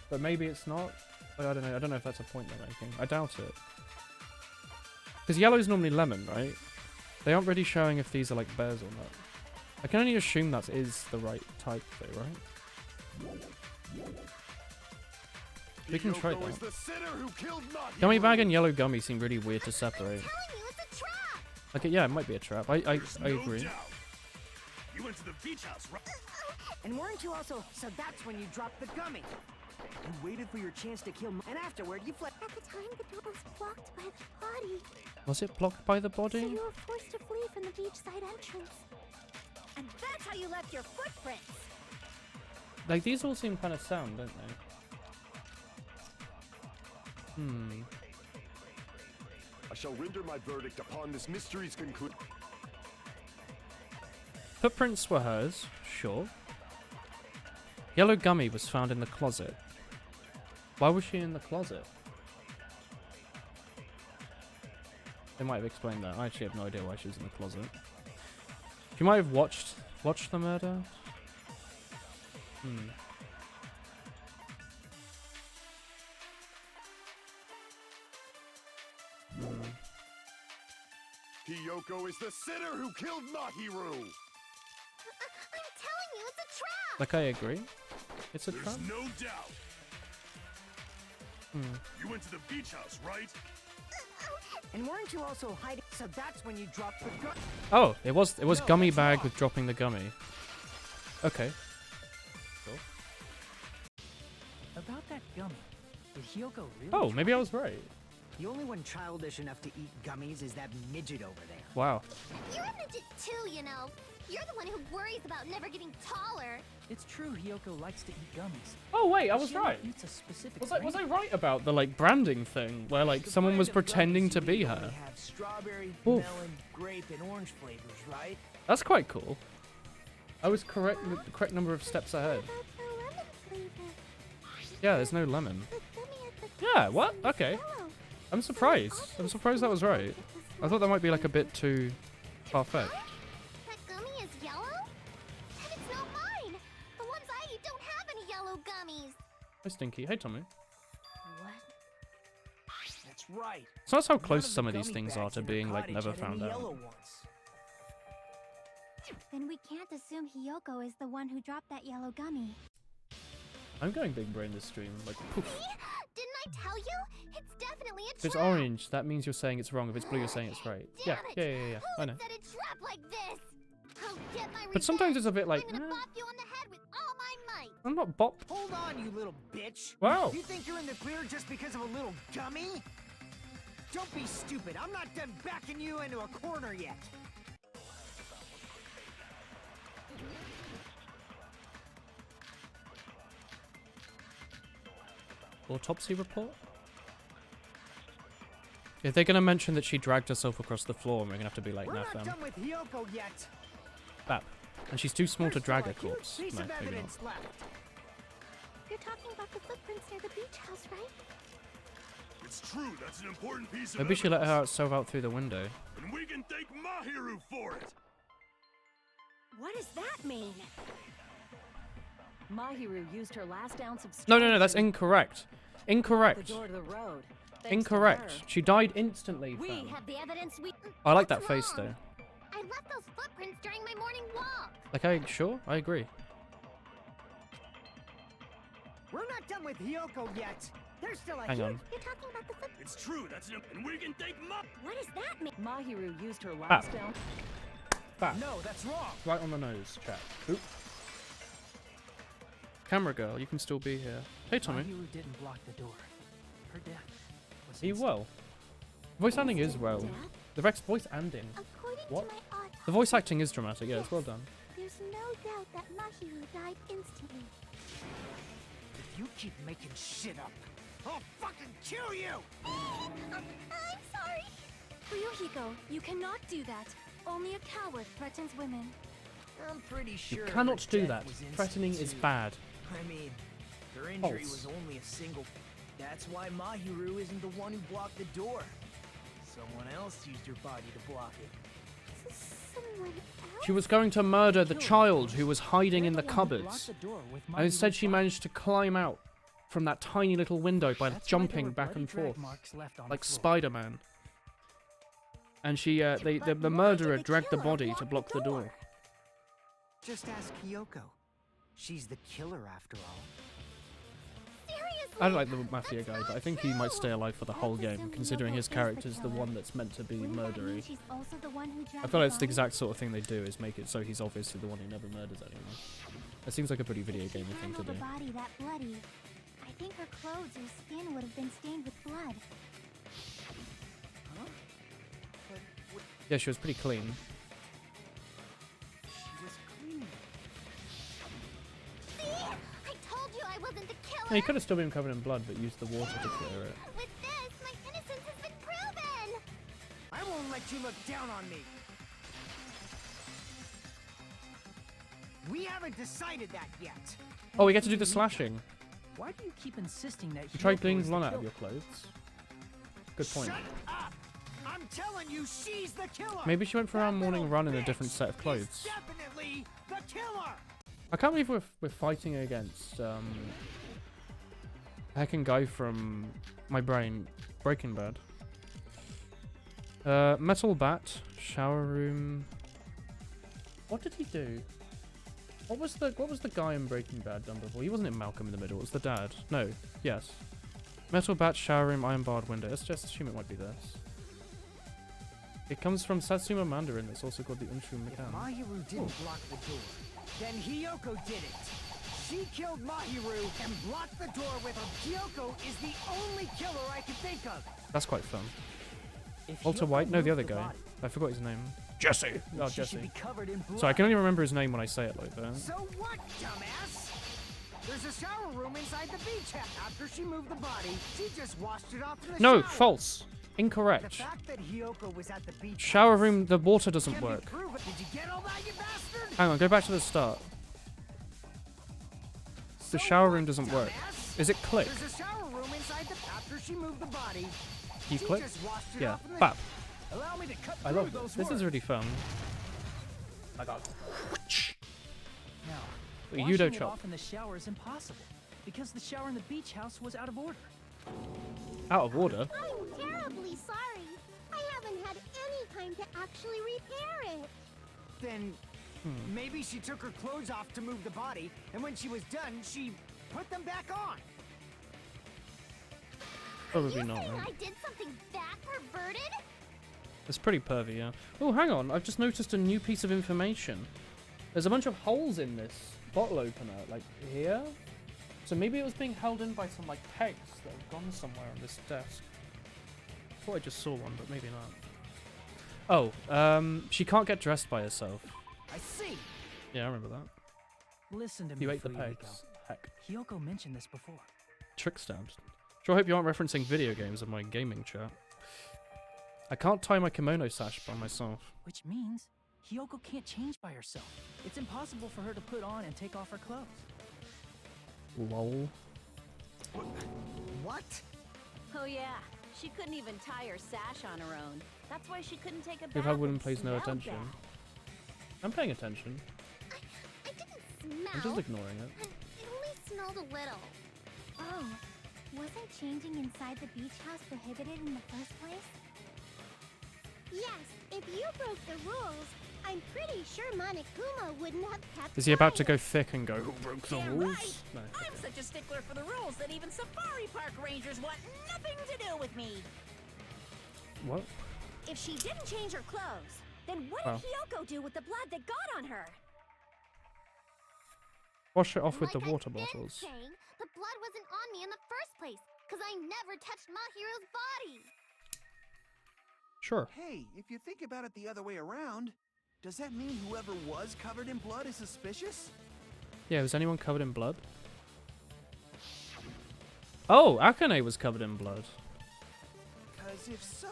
But maybe it's not. Like, I don't know. I don't know if that's a point they're making. I doubt it. Because yellow's normally lemon, right? They aren't really showing if these are like bears or not. I can only assume that is the right type though, right? We can try Hiyoko is that. the sinner who killed Mahiru. Gummy bag and yellow gummy seem really weird to separate. I'm telling you, it's a trap! Okay, yeah, it might be a trap. I There's no agree. doubt. You went to the beach house, right? And weren't you also... So that's when you dropped the gummy. You waited for your chance to kill And afterward, you fled... At the time, the door was blocked by the body. Was it blocked by the So body? you were forced to flee from the beachside entrance. And that's how you left your footprints. Like, these all seem kind of sound, don't they? I shall render my verdict upon this mystery's conclusion. Footprints were hers, sure. Yellow gummy was found in the closet. Why was she in the closet? They might have explained that. I actually have no idea why she was in the closet. She might have watched the murder. Hiyoko is the sinner who killed Mahiru. I'm telling you, it's a trap! Like, I agree. It's a There's trap. no doubt. You went to the beach house, right? And weren't you also hiding... So that's when you dropped the gummy. Oh, it was No, gummy that's bag wrong. with dropping the gummy. Okay. About that gummy, did Hiyoko really? Oh, maybe I was right. The only one childish enough to eat gummies is that midget over there. Wow. You're a midget too, you know. You're the one who worries about never getting taller. It's true Hiyoko likes to eat gummies. Oh wait, I but was she only right. eats a specific Was I brand. right about the like branding thing where like The someone brand was of pretending gummies to you be eat her? only have strawberry, Oof. melon, grape, and orange flavors, right? That's quite cool. I was correct with the correct number of steps ahead. What about the lemon flavor? Yeah, there's no lemon. The gummy at the Yeah, top what? is Okay. yellow. I'm surprised. I'm surprised that was right. I thought that might be like a bit too far-fetched. That gummy is yellow? And it's not mine! The ones I eat don't have any yellow gummies! Hi, Stinky. Hey, Tommy. What? That's right. So that's how None close of the some of these gummy things are bags to in her being like cottage never had found any out. yellow ones. Then we can't assume Hiyoko is the one who dropped that yellow gummy. I'm going big brain this stream. Like, poof. See? Didn't I tell you? It's definitely a If it's trap! orange, that means you're saying it's wrong. If it's blue, you're saying it's right. Yeah, Damn yeah, it! yeah, yeah. Who I know. would set a trap like this? I'll get my But sometimes revenge. it's a bit like, I'm gonna eh, bop you on the head with all my might! I'm not bop. Hold on, you little bitch. Wow. You think you're in the clear just because of a little gummy? Don't be stupid. I'm not done backing you into a corner yet. Autopsy report? If they're gonna mention that she dragged herself across the floor, we're gonna have to be like, We're nah, not fam. done with Hiyoko yet. Bap. And she's too small to There's drag still a a huge corpse. piece No, of maybe not. evidence left. You're talking about the footprints near the beach house, right? It's true, that's an important piece of Maybe she let evidence. herself out through the window. And we can thank Mahiru for it! What does that mean? Mahiru used her last ounce of strength. No, that's incorrect. Incorrect. The door to the road. Incorrect. She died instantly, We fam. have the evidence we... I like that What's face, wrong? though. I left those footprints during my morning walk. Okay, sure, I agree. We're not done with Hyoko yet. There's still a Hang on. You're talking about the foot... It's true, and we can thank Ma. What does that mean? Mahiru used her last ounce. Bap. No, that's wrong. Right on the nose, chat. Oop. Camera girl, you can still be here. Hey, Tommy. Mahiru didn't block the door. Her death was Are you instant. well? Voice acting is well. Death? The Rex voice acting. According What? to my autopsy, The voice acting is dramatic, yeah, it's well done. there's no doubt that Mahiru died instantly. If you keep making shit up, I'll fucking kill you! I'm sorry. Ryuhiko, you cannot do that. Only a coward threatens women. I'm pretty sure. You cannot her do death that. was instant Threatening is too. bad. I mean, her injury False. was only a single. That's why Mahiru isn't the one who blocked the door. Someone else used her body to block it. Someone else? She was going to murder the child who was hiding in You're the one who blocked cupboards. the door with And instead Mahiru's she body. managed to climb out from that tiny little window by That's why there jumping were back bloody and drag forth. marks left on Like the floor. Spider-Man. And she, the murderer dragged the body to block the door. Just ask Hyoko. She's the killer after all. Seriously? I don't like the mafia guy, but I think he might stay alive for the whole game, considering his character's the one that's meant to be Wouldn't that mean murdery. she's also the one who I dragged feel like the it's the body? exact sort of thing they do, is make it so he's obviously the one who never murders anyone. That seems like a pretty video gamey thing to Handle do. the body that bloody. I think her clothes or skin would have been stained with blood. Huh? But what? Yeah, she was pretty clean. She was clean. See? I told you I wasn't the killer. No, he could have still been covered in blood, but used the water to clear it. With this, my innocence has been proven. I won't let you look down on me. We haven't decided that yet. Oh, we get to do the slashing. Why do you keep insisting that You tried Hyoko cleaning is the blood out of killer? your clothes. Good point. Shut up! I'm telling you, she's the killer. Maybe she went for her That morning little run in a bitch different set of is clothes. definitely the killer. I can't believe we're fighting against heckin' guy from my brain, Breaking Bad. Metal bat, shower room. What did he do? What was the guy in Breaking Bad done before? He wasn't in Malcolm in the Middle. It was the dad. No. Yes. Metal bat, shower room, iron barred window. Let's just assume it might be this. It comes from Satsuma Mandarin. It's also called the Unshu If Mikan. Mahiru didn't block the door, then Hyoko did it. She killed Mahiru and blocked the door with her. Hyoko is the only killer I can think of. That's quite fun. If Walter Hyoko White? No, the moved other guy. body, I forgot his name. Jesse. Oh, she should Jesse. be covered in blood. So I can only remember his name when I say it like that. So what, dumbass? There's a shower room inside the beach house. After she moved the body, she just washed it off in the No, shower. false. The Incorrect. fact that Hyoko was at the beach Shower house room, the water doesn't can be work. proven. Did you get all that, you bastard? Hang on, go back to the start. The So shower what, room doesn't work. dumbass? Is it click? There's a shower room inside the. After she moved the body, You she click? just washed it Yeah. off in the. Bap. Allow me to cut I through love those this. This is words. really fun. Now, Wait, washing Yudo it chop. off in the shower is impossible because the shower in the beach house was out of order. Out of order. I'm terribly sorry. I haven't had any time to actually repair it. Then maybe she took her clothes off to move the body, and when she was done, she put them back on. Probably You not. saying Right? I did something that perverted? It's pretty pervy, yeah. Oh, hang on. I've just noticed a new piece of information. There's a bunch of holes in this bottle opener, like here. So maybe it was being held in by some like pegs that have gone somewhere on this desk. I thought I just saw one, but maybe not. Oh, she can't get dressed by herself. I see. Yeah, I remember that. Listen to me, You ate the Fuyuhiko. pegs. Heck. Hyoko mentioned this before. Trick stabbed. Sure hope you aren't referencing video games in my gaming chat. I can't tie my kimono sash by myself. Which means Hyoko can't change by herself. It's impossible for her to put on and take off her clothes. Lol. What? Oh yeah, she couldn't even tie her sash on her own. That's why she couldn't take a bath. If I wouldn't and pays no smell attention. bad. I'm paying attention. smell. I'm just ignoring it. It only smelled a little. Oh, wasn't changing inside the beach house prohibited in the first place? Yes, if you broke the rules, I'm pretty sure Monokuma wouldn't have kept Is he about to quiet. go thick and go, who broke the Damn rules? right. No. I'm such a stickler for the rules that even safari park rangers want nothing to do with me. What? If she didn't change her clothes, then what Oh. did Hiyoko do with the blood that got on her? Wash it off with the Like water I've been bottles. saying, the blood wasn't on me in the first place, because I never touched Mahiro's body. Sure. Hey, if you think about it the other way around, does that mean whoever was covered in blood is suspicious? Yeah, was anyone covered in blood? Oh, Akane was covered in blood. Because if so,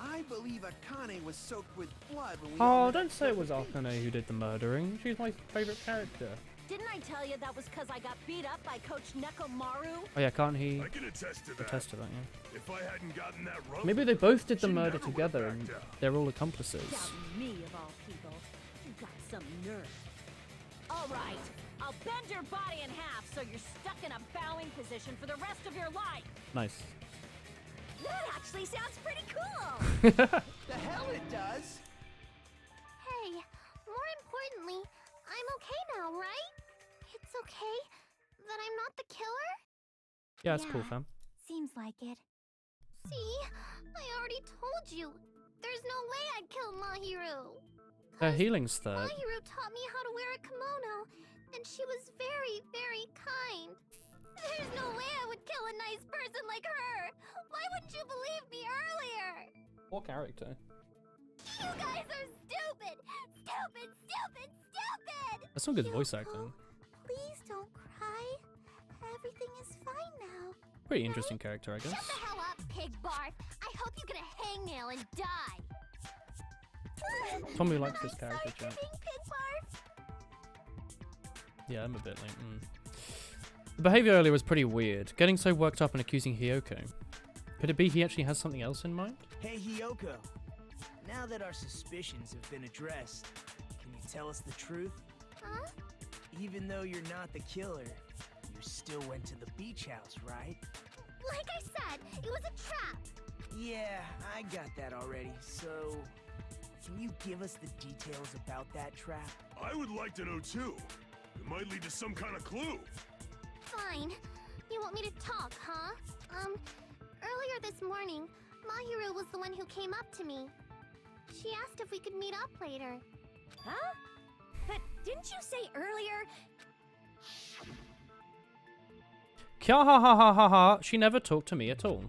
I believe Akane was soaked with blood when we all Oh, met don't at say it was the beach. Akane who did the murdering. She's my favorite character. Didn't I tell you that was because I got beat up by Coach Nekomaru? Oh yeah, can't he I can attest to that. attest to that, yeah. If I hadn't gotten that rope, Maybe they both did the she murder never would've together backed and out. they're all accomplices. Doubting me of all people. You got some nerve. All right, I'll bend your body in half so you're stuck in a bowing position for the rest of your life. Nice. That actually sounds pretty cool. The hell it does! Hey, more importantly, I'm okay now, right? It's okay that I'm not the killer? Yeah, it's cool, Yeah. fam. Seems like it. See? I already told you. There's no way I'd kill Mahiru. Her healing's third. Mahiru taught me how to wear a kimono, and she was very, very kind. There's no way I would kill a nice person like her. Why wouldn't you believe me earlier? What character? You guys are stupid! Stupid, stupid, stupid! That's some good voice Yoko, acting. Please don't cry. Everything is fine now. Pretty interesting character, I guess. Shut the hell up, pig barf! I hope you get a hangnail and die! Tommy likes this I'm character, sorry chat. for being pig barf. Yeah, I'm a bit like, The behavior earlier was pretty weird. Getting so worked up and accusing Hiyoko. Could it be he actually has something else in mind? Hey, Hiyoko. Now that our suspicions have been addressed, can you tell us the truth? Huh? Even though you're not the killer, you still went to the beach house, right? Like I said, it was a trap. Yeah, I got that already. So, can you give us the details about that trap? I would like to know too. It might lead to some kind of clue. Fine. You want me to talk, huh? Earlier this morning, Mahiru was the one who came up to me. She asked if we could meet up later. Huh? But didn't you say earlier? Kya ha ha ha ha ha. She never talked to me at all.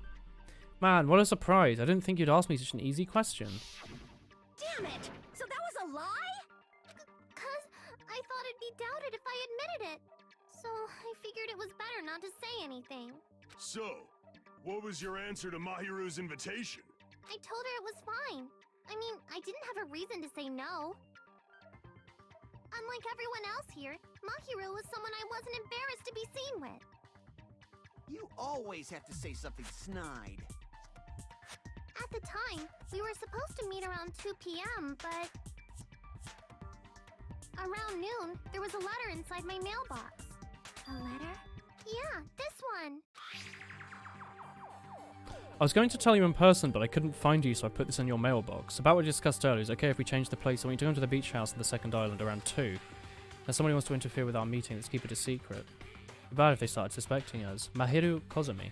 Man, what a surprise. I didn't think you'd ask me such an easy question. Damn it! So that was a lie? Cause I thought it'd be doubted if I admitted it. So I figured it was better not to say anything. So, what was your answer to Mahiru's invitation? I told her it was fine. I mean, I didn't have a reason to say no. Unlike everyone else here, Mahiru was someone I wasn't embarrassed to be seen with. You always have to say something snide. At the time, we were supposed to meet around 2 p.m., but... Around noon, there was a letter inside my mailbox. A letter? Yeah, this one. I was going to tell you in person, but I couldn't find you, so I put this in your mailbox. About what we discussed earlier, is it okay if we change the place? I want you to go to the beach house on the second island around 2. Now somebody wants to interfere with our meeting, let's keep it a secret. Bad if they started suspecting us. Mahiru Kozumi.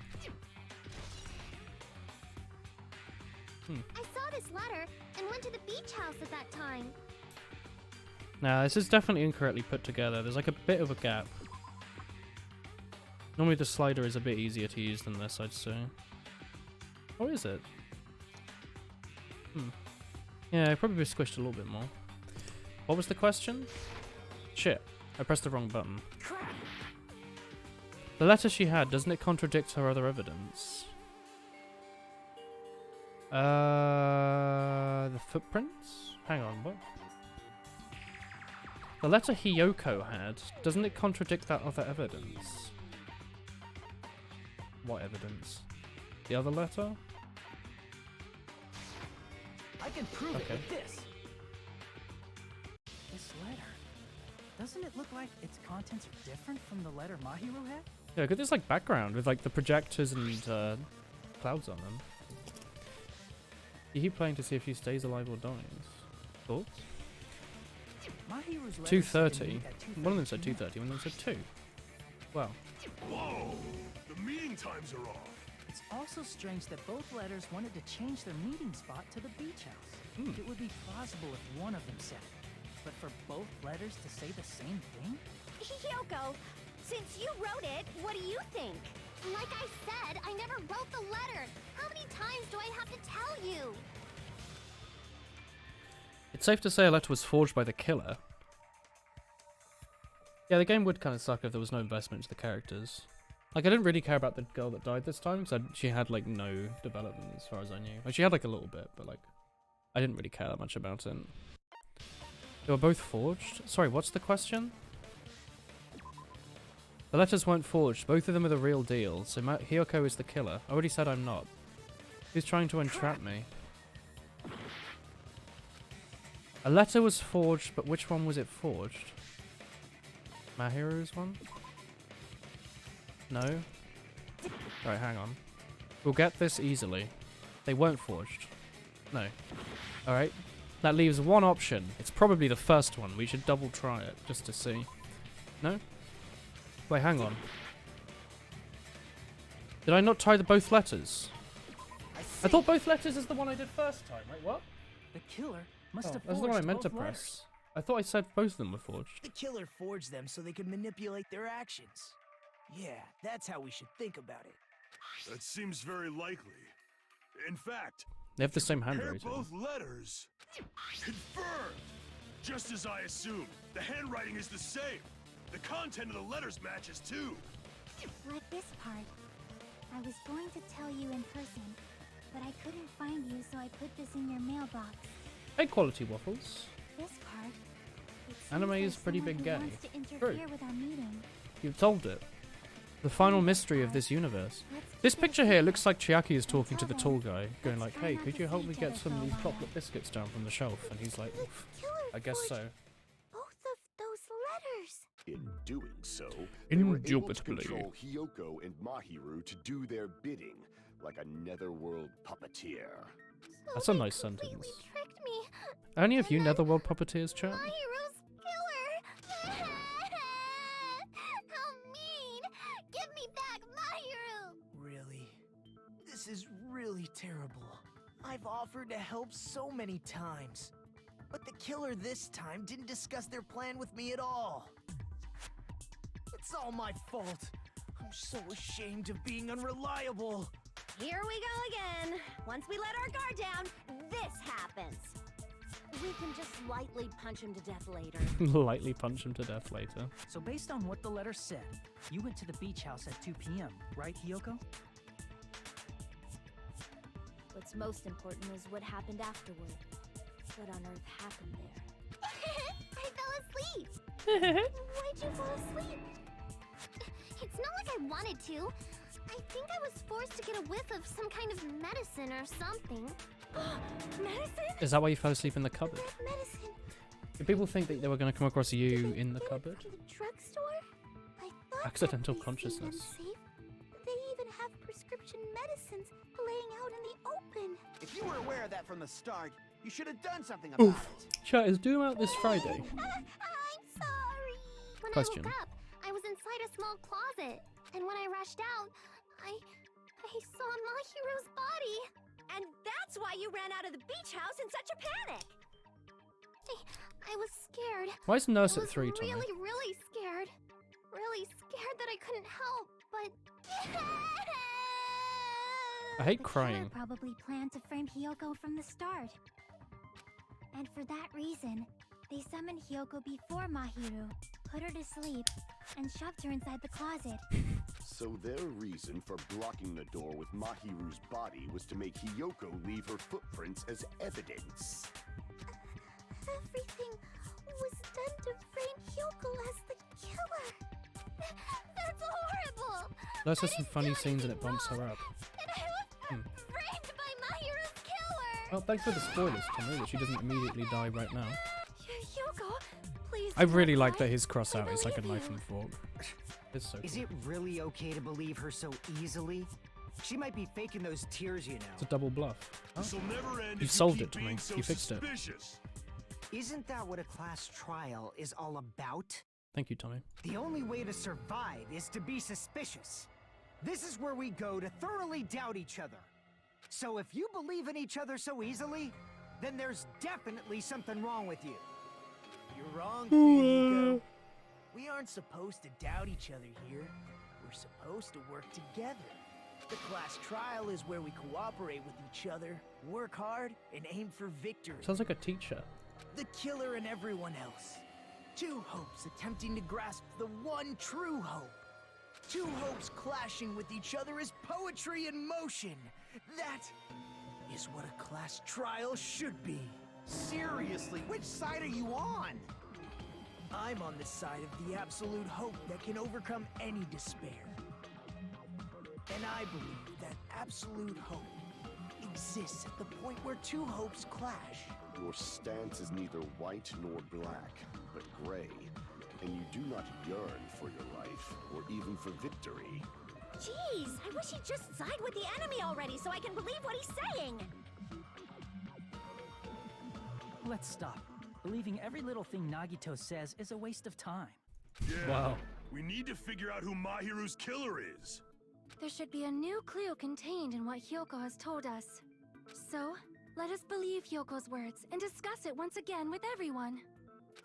I saw this letter and went to the beach house at that time. Now, this is definitely incorrectly put together. There's like a bit of a gap. Normally the slider is a bit easier to use than this, I'd say. Or is it? Yeah, it probably squished a little bit more. What was the question? Shit, I pressed the wrong button. The letter she had, doesn't it contradict her other evidence? The footprints? Hang on, what? The letter Hiyoko had, doesn't it contradict that other evidence? What evidence? The other letter? I can prove Okay. it with this. This letter Doesn't it look like its contents are different from the letter Mahiru had? Yeah, look at this like background with like the projectors and clouds on them. You keep playing to see if she stays alive or dies. Thoughts? Mahiru's 2:30. One of them said 2:30. One of them said 2. Wow. Whoa! The meeting times are off. It's also strange that both letters wanted to change their meeting spot to the beach house. It would be plausible if one of them said it, but for both letters to say the same thing? Hyoko, since you wrote it, what do you think? Like I said, I never wrote the letter. How many times do I have to tell you? It's safe to say a letter was forged by the killer. Yeah, the game would kind of suck if there was no investment into the characters. Like, I didn't really care about the girl that died this time, because she had, like, no development as far as I knew. Like, she had, like, a little bit, but, like, I didn't really care that much about it. They were both forged? Sorry, what's the question? The letters weren't forged. Both of them are the real deal, so Hyoko is the killer. I already said I'm not. Who's trying to entrap me? A letter was forged, but which one was it forged? Mahiru's one? No? Alright, hang on. We'll get this easily. They weren't forged. No. Alright. That leaves one option. It's probably the first one. We should double try it, just to see. No? Wait, hang on. Did I not try the both letters? I thought both letters is the one I did first time. Wait, what? The killer must have That's forged the one I meant to both press. letters. I thought I said both of them were forged. The killer forged them so they could manipulate their actions. Yeah, that's how we should think about it. That seems very likely. In fact, They have the same compare handwriting. both letters. Confirmed! Just as I assumed, the handwriting is the same. The content of the letters matches too. Like this part. I was going to tell you in person, but I couldn't find you, so I put this in your mailbox. Hey, quality waffles. This part. It seems Anime is there's pretty someone big who gay. wants to True. interfere with our meeting. You've solved it. The final mystery of this universe. This picture here looks like Chiaki is talking to the tall guy, going like, hey, could you help me get some of these chocolate biscuits down from the shelf? And he's like, oof, I guess so. Both of those letters. In doing so, they were able to Indubitably. control Hyoko and Mahiru to do their bidding, like a netherworld puppeteer. That's a nice sentence. Tricked me. Are any of you Netherworld puppeteers, chat? Mahiru's killer. How mean! Give me back Mahiru. Really? This is really terrible. I've offered to help so many times. But the killer this time didn't discuss their plan with me at all. It's all my fault. I'm so ashamed of being unreliable. Here we go again. Once we let our guard down, this happens. We can just lightly punch him to death later. Lightly punch him to death later. So based on what the letter said, you went to the beach house at 2 p.m., right, Hyoko? What's most important is what happened afterward. What on earth happened there? I fell asleep. Why'd you fall asleep? It's not like I wanted to. I think I was forced to get a whiff of some kind of medicine or something. Medicine? Is that why you fell asleep in the cupboard? Red medicine. Did people think that they were going to come across you in the cupboard? From the drugstore? I thought Accidental that they consciousness. seem unsafe. They even have prescription medicines laying out in the open. If you were aware of that from the start, you should have done something about it. Chat is due out this Friday. I'm sorry. When Question. I woke up, I was inside a small closet, and when I rushed out, I saw Mahiru's body. And that's why you ran out of the beach house in such a panic. I was scared. Why is nurse I at was 3, Tommy? really scared. Really scared that I couldn't help, but... I hate The crying. killer probably planned to frame Hyoko from the start. And for that reason, they summoned Hyoko before Mahiru, put her to sleep, and shoved her inside the closet. So their reason for blocking the door with Mahiru's body was to make Hyoko leave her footprints as evidence. Everything was done to frame Hyoko as the killer. That's horrible. Let's have some funny scenes and it bumps her up. And I was framed by Mahiru's killer. Well, thanks for the spoilers, Tommy, that she doesn't immediately die right now. Hyoko, please I really like that his cross out is like a knife and fork. It's so Is cool. it really okay to believe her so easily? She might be faking those tears, you know. It's a double bluff. Oh. This'll never end You if solved keep it to being me. so You fixed it. suspicious. Isn't that what a class trial is all about? Thank you, Tommy. The only way to survive is to be suspicious. This is where we go to thoroughly doubt each other. So if you believe in each other so easily, then there's definitely something wrong with you. You're wrong, Fuyuhiko. We aren't supposed to doubt each other here. We're supposed to work together. The class trial is where we cooperate with each other, work hard, and aim for victory. Sounds like a teacher. The killer and everyone else. Two hopes attempting to grasp the one true hope. Two hopes clashing with each other is poetry in motion. That is what a class trial should be. Seriously, which side are you on? I'm on the side of the absolute hope that can overcome any despair. And I believe that absolute hope exists at the point where two hopes clash. Your stance is neither white nor black, but gray, and you do not yearn for your life, or even for victory. Jeez, I wish he'd just side with the enemy already so I can believe what he's saying. Let's stop. Believing every little thing Nagito says is a waste of time. Yeah. Wow. We need to figure out who Mahiru's killer is. There should be a new clue contained in what Hyoko has told us. So, let us believe Hyoko's words and discuss it once again with everyone.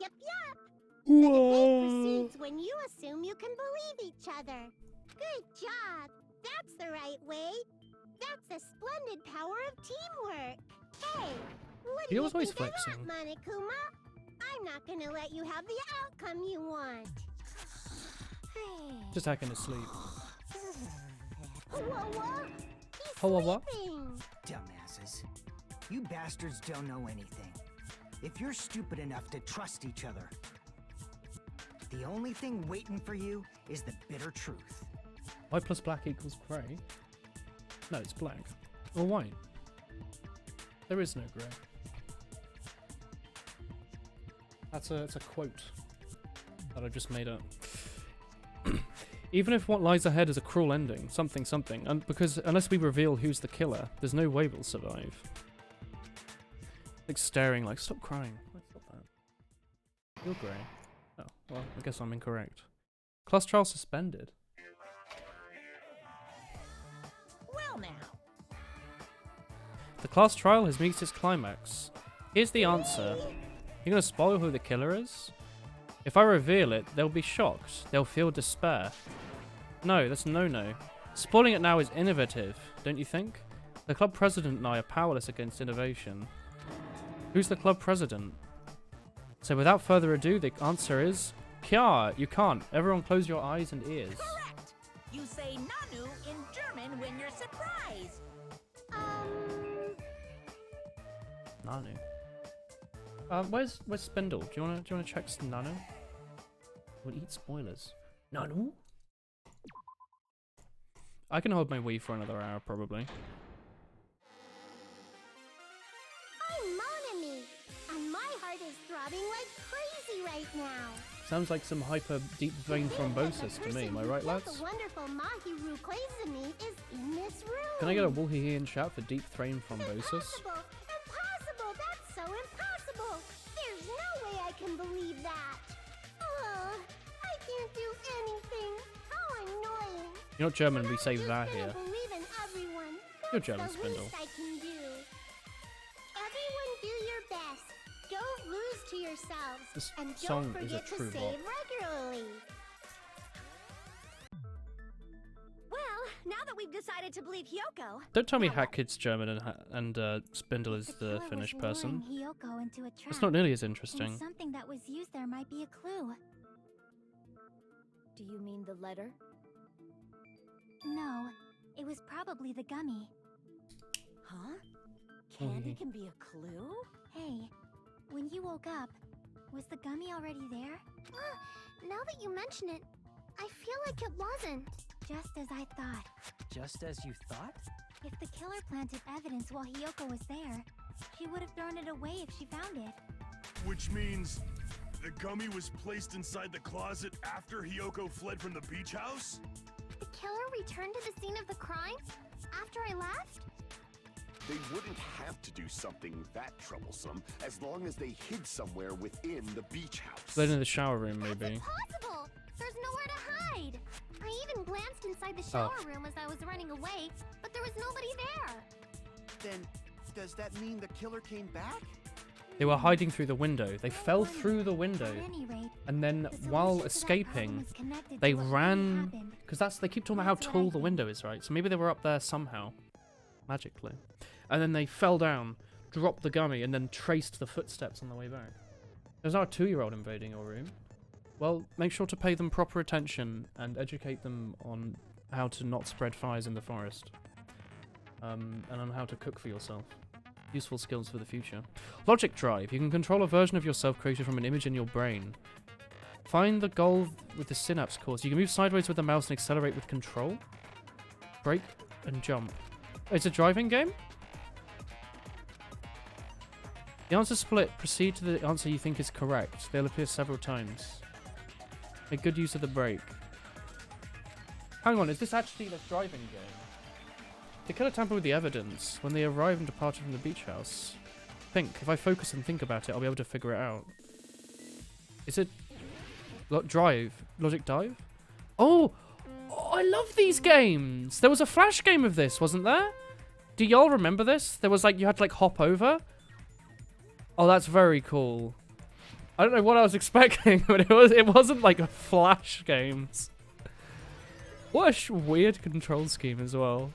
Yup, yup. The debate proceeds when you assume you can believe each other. Good job. That's the right way. That's the splendid power of teamwork. Hey, what do He you was always think of flexing. that, Monokuma? I'm not gonna let you have the outcome you want. Just hacking his sleep. Whoa, he's What? sleeping. Dumbasses. You bastards don't know anything. If you're stupid enough to trust each other, the only thing waiting for you is the bitter truth. White plus black equals grey? No, it's black. Or white. There is no grey. That's a quote that I just made up. Even if what lies ahead is a cruel ending, something, and because unless we reveal who's the killer, there's no way we'll survive. Like staring, like stop crying. Stop that. You're grey. Oh, well, I guess I'm incorrect. Class trial suspended. Well now. The class trial has reached its climax. Here's the answer. You're gonna spoil who the killer is? If I reveal it, they'll be shocked. They'll feel despair. No, that's no-no. Spoiling it now is innovative, don't you think? The club president and I are powerless against innovation. Who's the club president? So without further ado, the answer is... Kya, you can't. Everyone close your eyes and ears. Correct. You say Nanu in German when you're surprised. Nanu. Where's Spindle? Do you wanna check Nanu? We'll eat spoilers. Nanu? I can hold my Wii for another hour probably. I'm Monami, and my heart is throbbing like crazy right now. Sounds like some hyper deep vein thrombosis to me. Am I right, lads? The wonderful Mahiru Koizumi is in this room. Can I get a Woolhihian shout for deep vein thrombosis? Impossible! Impossible! That's so impossible! There's no way I can believe that! I can't do anything! How annoying! You're not German, But we I'm say just that gonna here. believe in everyone. You're That's German, the Spindle. least I can do. Everyone do your best. Don't lose to yourselves. This and song don't is a forget to true save bop. regularly. Well, now that we've decided to believe Hyoko, Don't tell me Hat Kid's German and Spindle is the killer Finnish was person. luring Hyoko into a trap. It's not nearly as And interesting. something that was used there might be a clue. Do you mean the letter? No, it was probably the gummy. Huh? Oh, Candy yeah. can be a clue? Hey, when you woke up, was the gummy already there? Now that you mention it, I feel like it wasn't. Just as I thought. Just as you thought? If the killer planted evidence while Hyoko was there, she would have thrown it away if she found it. Which means The gummy was placed inside the closet after Hiyoko fled from the beach house? The killer returned to the scene of the crime after I left? They wouldn't have to do something that troublesome as long as they hid somewhere within the beach house. Then in the shower room, maybe. That's impossible! There's nowhere to hide! I even glanced inside the shower room as I was running away, but there was nobody there. Then, does that mean the killer came back? They were hiding through the window. They fell through the window. At any rate, And then the while solution to that problem escaping, is connected they to what really ran... happened. Because they keep talking about how That's what I tall the think. window is, right? So maybe they were up there somehow. Magically. And then they fell down, dropped the gummy, and then traced the footsteps on the way back. There's our 2-year-old invading your room. Well, make sure to pay them proper attention and educate them on how to not spread fires in the forest. And on how to cook for yourself. Useful skills for the future. Logic drive. You can control a version of yourself created from an image in your brain. Find the goal with the synapse cores. You can move sideways with the mouse and accelerate with control. Brake and jump. It's a driving game? The answer split. Proceed to the answer you think is correct. They'll appear several times. Make good use of the brake. Hang on, is this actually the driving game? The killer tampered with the evidence. When they arrived and departed from the beach house. Think. If I focus and think about it, I'll be able to figure it out. Is it... drive? Logic dive? Oh! I love these games! There was a Flash game of this, wasn't there? Do y'all remember this? There was like, you had to like hop over. Oh, that's very cool. I don't know what I was expecting, but it wasn't like a Flash games. What a weird control scheme as well.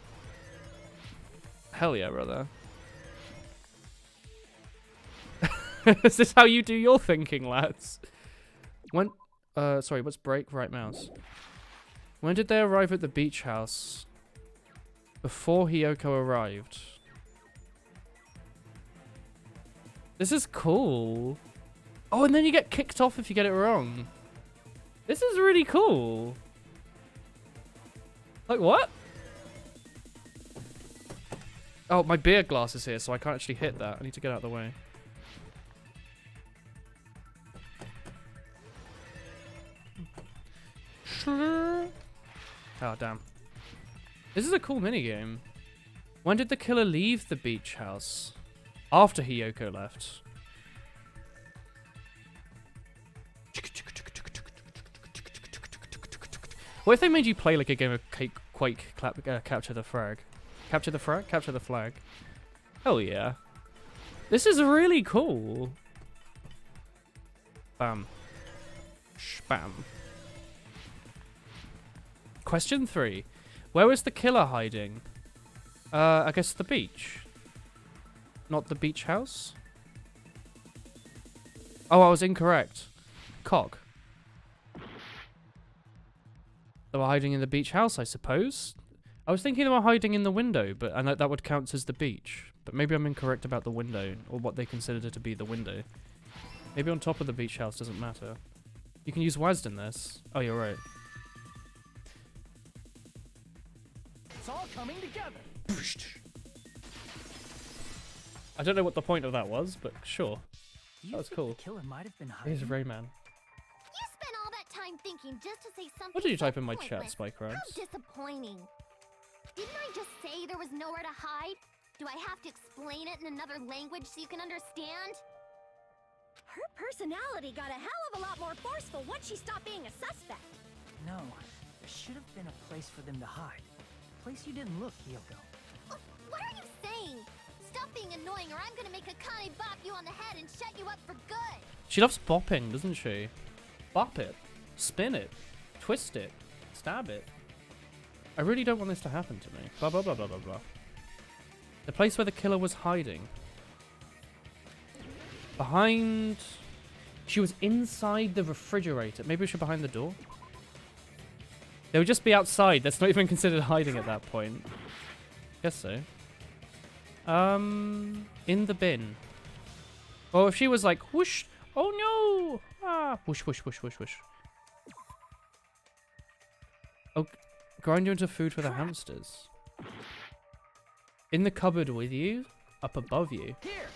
Hell yeah, brother. Is this how you do your thinking, lads? When, sorry, what's break? Right mouse. When did they arrive at the beach house? Before Hiyoko arrived. This is cool. Oh, and then you get kicked off if you get it wrong. This is really cool. Like, what? Oh, my beer glass is here, so I can't actually hit that. I need to get out of the way. Oh, damn. This is a cool minigame. When did the killer leave the beach house? After Hiyoko left. What if they made you play like a game of Quake Capture the Frag? Capture the Frag? Capture the Flag. Hell yeah. This is really cool. Bam. Spam. Question 3. Where was the killer hiding? I guess the beach. Not the beach house? Oh, I was incorrect. Cock. They were hiding in the beach house, I suppose. I was thinking they were hiding in the window, but and that would count as the beach. But maybe I'm incorrect about the window, or what they considered it to be the window. Maybe on top of the beach house doesn't matter. You can use WASD in this. Oh, you're right. It's all coming together. I don't know what the point of that was, but sure. Do you That was think cool. the killer might have been hiding? Here's Rayman. You spent all that time thinking just to say something. What did you so type in my chat, pointless. Spike How Rams? disappointing. Didn't I just say there was nowhere to hide? Do I have to explain it in another language so you can understand? Her personality got a hell of a lot more forceful once she stopped being a suspect. No, there should have been a place for them to hide. A place you didn't look, Hiyoko. What are you saying? Stop being annoying or I'm gonna make Akane bop you on the head and shut you up for good. She loves bopping, doesn't she? Bop it. Spin it. Twist it. Stab it. I really don't want this to happen to me. Blah, blah, blah, blah, blah, blah. The place where the killer was hiding. Behind... She was inside the refrigerator. Maybe she was behind the door? They would just be outside. That's not even considered hiding at that point. Guess so. In the bin. Well, if she was like, whoosh, oh no! Ah, whoosh, whoosh, whoosh, whoosh, whoosh. Oh, grind you into food for the hamsters. In the cupboard with you? Up above you? Here.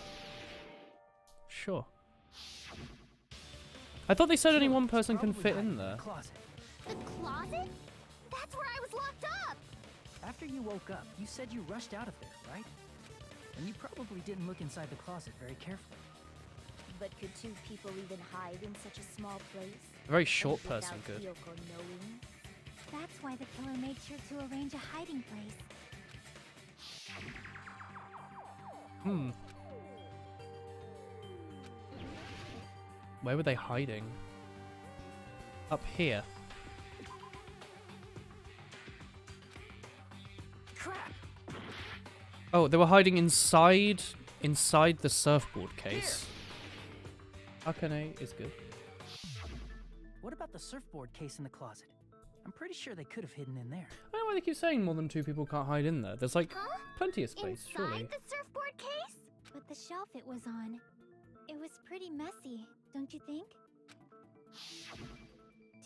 Sure. I thought they said only Killer one was person can probably fit hiding in the there. closet. The closet? That's where I was locked up! After you woke up, you said you rushed out of there, right? And you probably didn't look inside the closet very carefully. But could two people even hide in such a small place? A very short Without person could. Kyoko knowing? That's why the killer made sure to arrange a hiding place. Hmm. Where were they hiding? Up here. Crap! Oh, they were hiding inside the surfboard case. Akane is good. What about the surfboard case in the closet? I'm pretty sure they could have hidden in there. I don't know why they keep saying more than two people can't hide in there. There's like Huh? plenty of space, Inside surely. the surfboard case? But the shelf it was on, it was pretty messy, don't you think?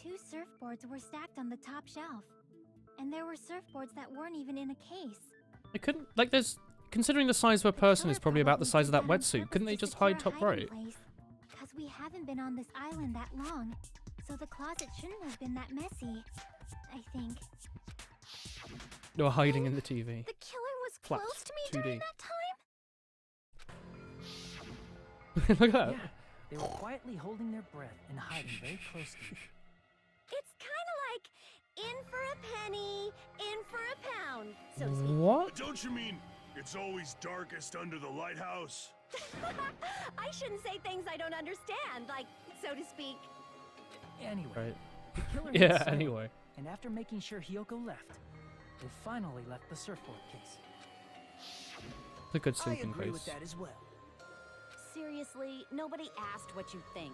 Two surfboards were stacked on the top shelf. And there were surfboards that weren't even in a case. They couldn't, like, there's, considering the size of a person is probably about the size of that wetsuit, couldn't they just hide top right? Because we haven't been on this island that long, so the closet shouldn't have been that messy, I think. They were hiding in the TV. The killer was Flaps, close to me 2D. during that time? Look at that. Yeah, they were quietly holding their breath and hiding very close to you. It's kind of like in for a penny, in for a pound, so to speak. What? Don't you mean it's always darkest under the lighthouse? I shouldn't say things I don't understand, like, so to speak. Anyway, Right. the killer Yeah, went silent, anyway. And after making sure Hyoko left, they finally left the surfboard case. It's a good I sleeping agree place. with that as well. Seriously, nobody asked what you think.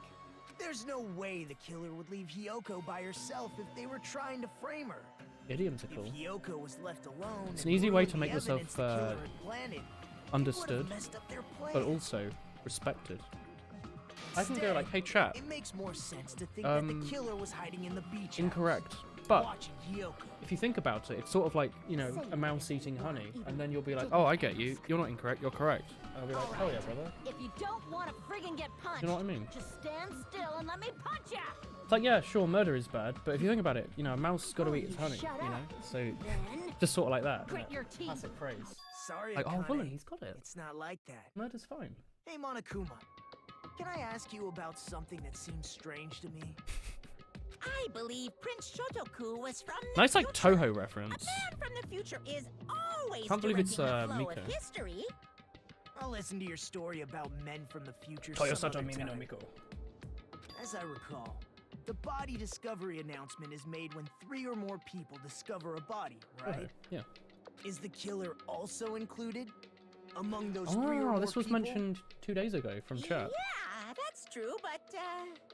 There's no way the killer would leave Hyoko by herself if they were trying to frame her. Idioms are If cool. Hyoko was left alone, It's and an easy way ruined to make the yourself, evidence the killer had planted, Understood, would've messed up their plan. but also respected. I can go like, hey chat, It makes more sense to think that the Um, killer was hiding in the beach house, incorrect. But watching Hyoko. if you think about it, it's sort of like, you know, a mouse eating honey, and then you'll be like, oh, I get you. You're not incorrect, you're correct. And I'll be like, oh yeah, brother. If you don't want to friggin' get punched, You know what I mean? just stand still and let me punch ya! It's like, yeah, sure, murder is bad, but if you think about it, you know, a mouse got to eat its you honey, shut you know? up. So, Then, just sort of like that. grit your teeth. Classic phrase. Sorry, Like, oh, Akane. Woolen, he's got it. It's not like that. Murder's fine. Hey, Monokuma. Can I ask you about something that seems strange to me? I believe Prince Shotoku was from the Nice, like, future. Toho A reference. man from the future is always Can't believe it's, directing the flow Miko. of history. I'll listen to your story about men from the future Toyosato some other Mimi no time. Miko. As I recall, the body discovery announcement is made when 3 or more people discover a body, right? Okay, yeah. Is the killer also included among those 3 or Oh, more this was people? mentioned 2 days ago from chat. Yeah, that's true, but,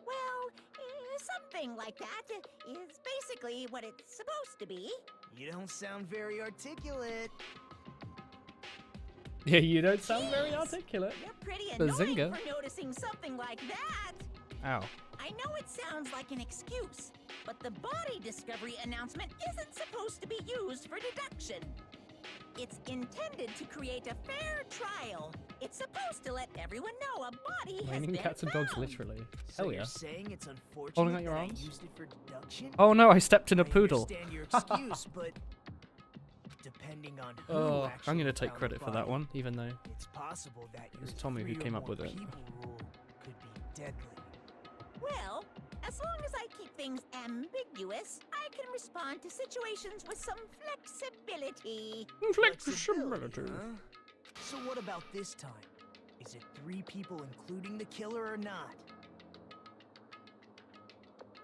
well, something like that is basically what it's supposed to be. You don't sound very articulate. Yeah, you don't sound very Jeez. articulate. You're pretty The annoying zinger. for noticing something like that. Ow. I know it sounds like an excuse, but the body discovery announcement isn't supposed to be used for deduction. It's intended to create a fair trial. It's supposed to let everyone know a body has Raining been cats and dogs, found. literally. So Hell you're yeah. saying it's unfortunate Holding out your that arms? I used it for deduction? Oh no, I stepped in a I poodle. understand your excuse, but depending on who Oh, actually I'm gonna take found the credit for that body, one, even though It's possible that your It's Tommy who 3 or came up more with it. people rule could be deadly. Well, as long as I keep things ambiguous, I can respond to situations with some flexibility. flexibility. Huh? So what about this time? Is it 3 people including the killer or not?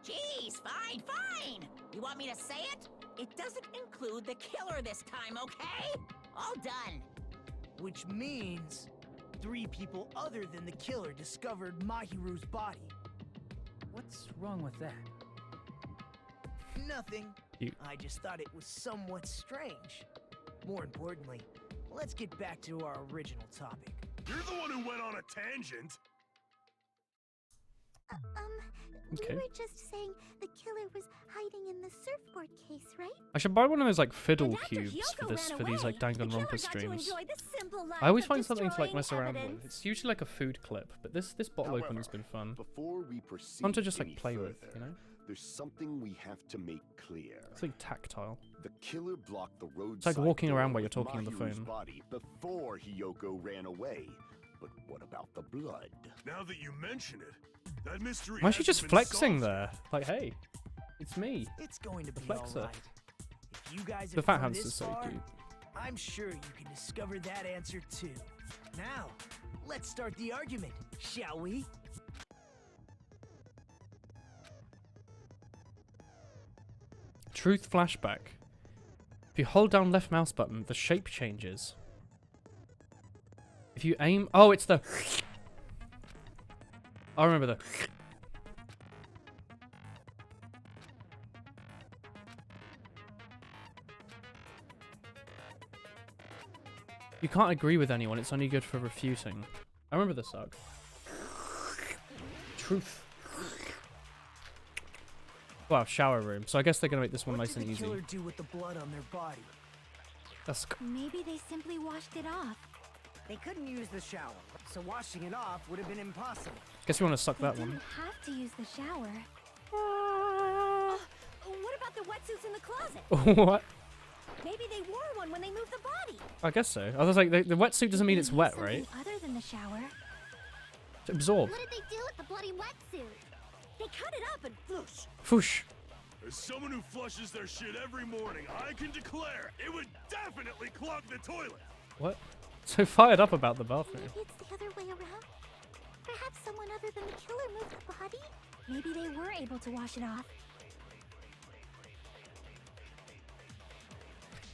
Jeez, fine, fine! You want me to say it? It doesn't include the killer this time, okay? All done. Which means 3 people other than the killer discovered Mahiru's body. What's wrong with that? Nothing. You- I just thought it was somewhat strange. More importantly, let's get back to our original topic. You're the one who went on a tangent. Okay. You were just saying the killer was hiding in the surfboard case, right? I should buy one of those like fiddle And after cubes Hyoko for this ran for these like away, the killer Danganronpa got to streams. enjoy the simple life I always of find something to like mess destroying around with. evidence. It's usually like a food clip, but this bottle However, opener's been fun. Before we proceed Fun to just any like play with, further, you know? there's something we have to make clear. It's like tactile. The killer blocked the roadside. It's like walking around while door you're with talking on the Mahiru's phone. body before Hyoko ran away. But what about the blood? Now that you mention it, that mystery Why is she hasn't just been flexing solved. there? Like, hey, it's me. It's going to The be flexer. alright. If you guys The have fat come hamster's this so far, cute. I'm sure you can discover that answer too. Now, let's start the argument, shall we? Truth flashback. If you hold down left mouse button, the shape changes. If you aim... Oh, it's the... I remember the... You can't agree with anyone, it's only good for refuting. I remember this arc. Truth. Wow, shower room. So I guess they're gonna make this one nice and What did the easy. killer do with the blood on their body? That's... Maybe they simply washed it off. They couldn't use the shower, so washing it off would have been impossible. Guess you want to suck They that didn't one. have to use the shower. What about the wetsuits in the closet? What? Maybe they wore one when they moved the body. I guess so. I was like, the wetsuit doesn't mean They it's used wet, something right? Other than the shower. To absorb. What did they do with the bloody wetsuit? They cut it up and floosh. Foosh. As someone who flushes their shit every morning, I can declare it would definitely clog the toilet. What? So fired up about the bathroom. Maybe it's the other way around. Perhaps someone other than the killer moved the body? Maybe they were able to wash it off.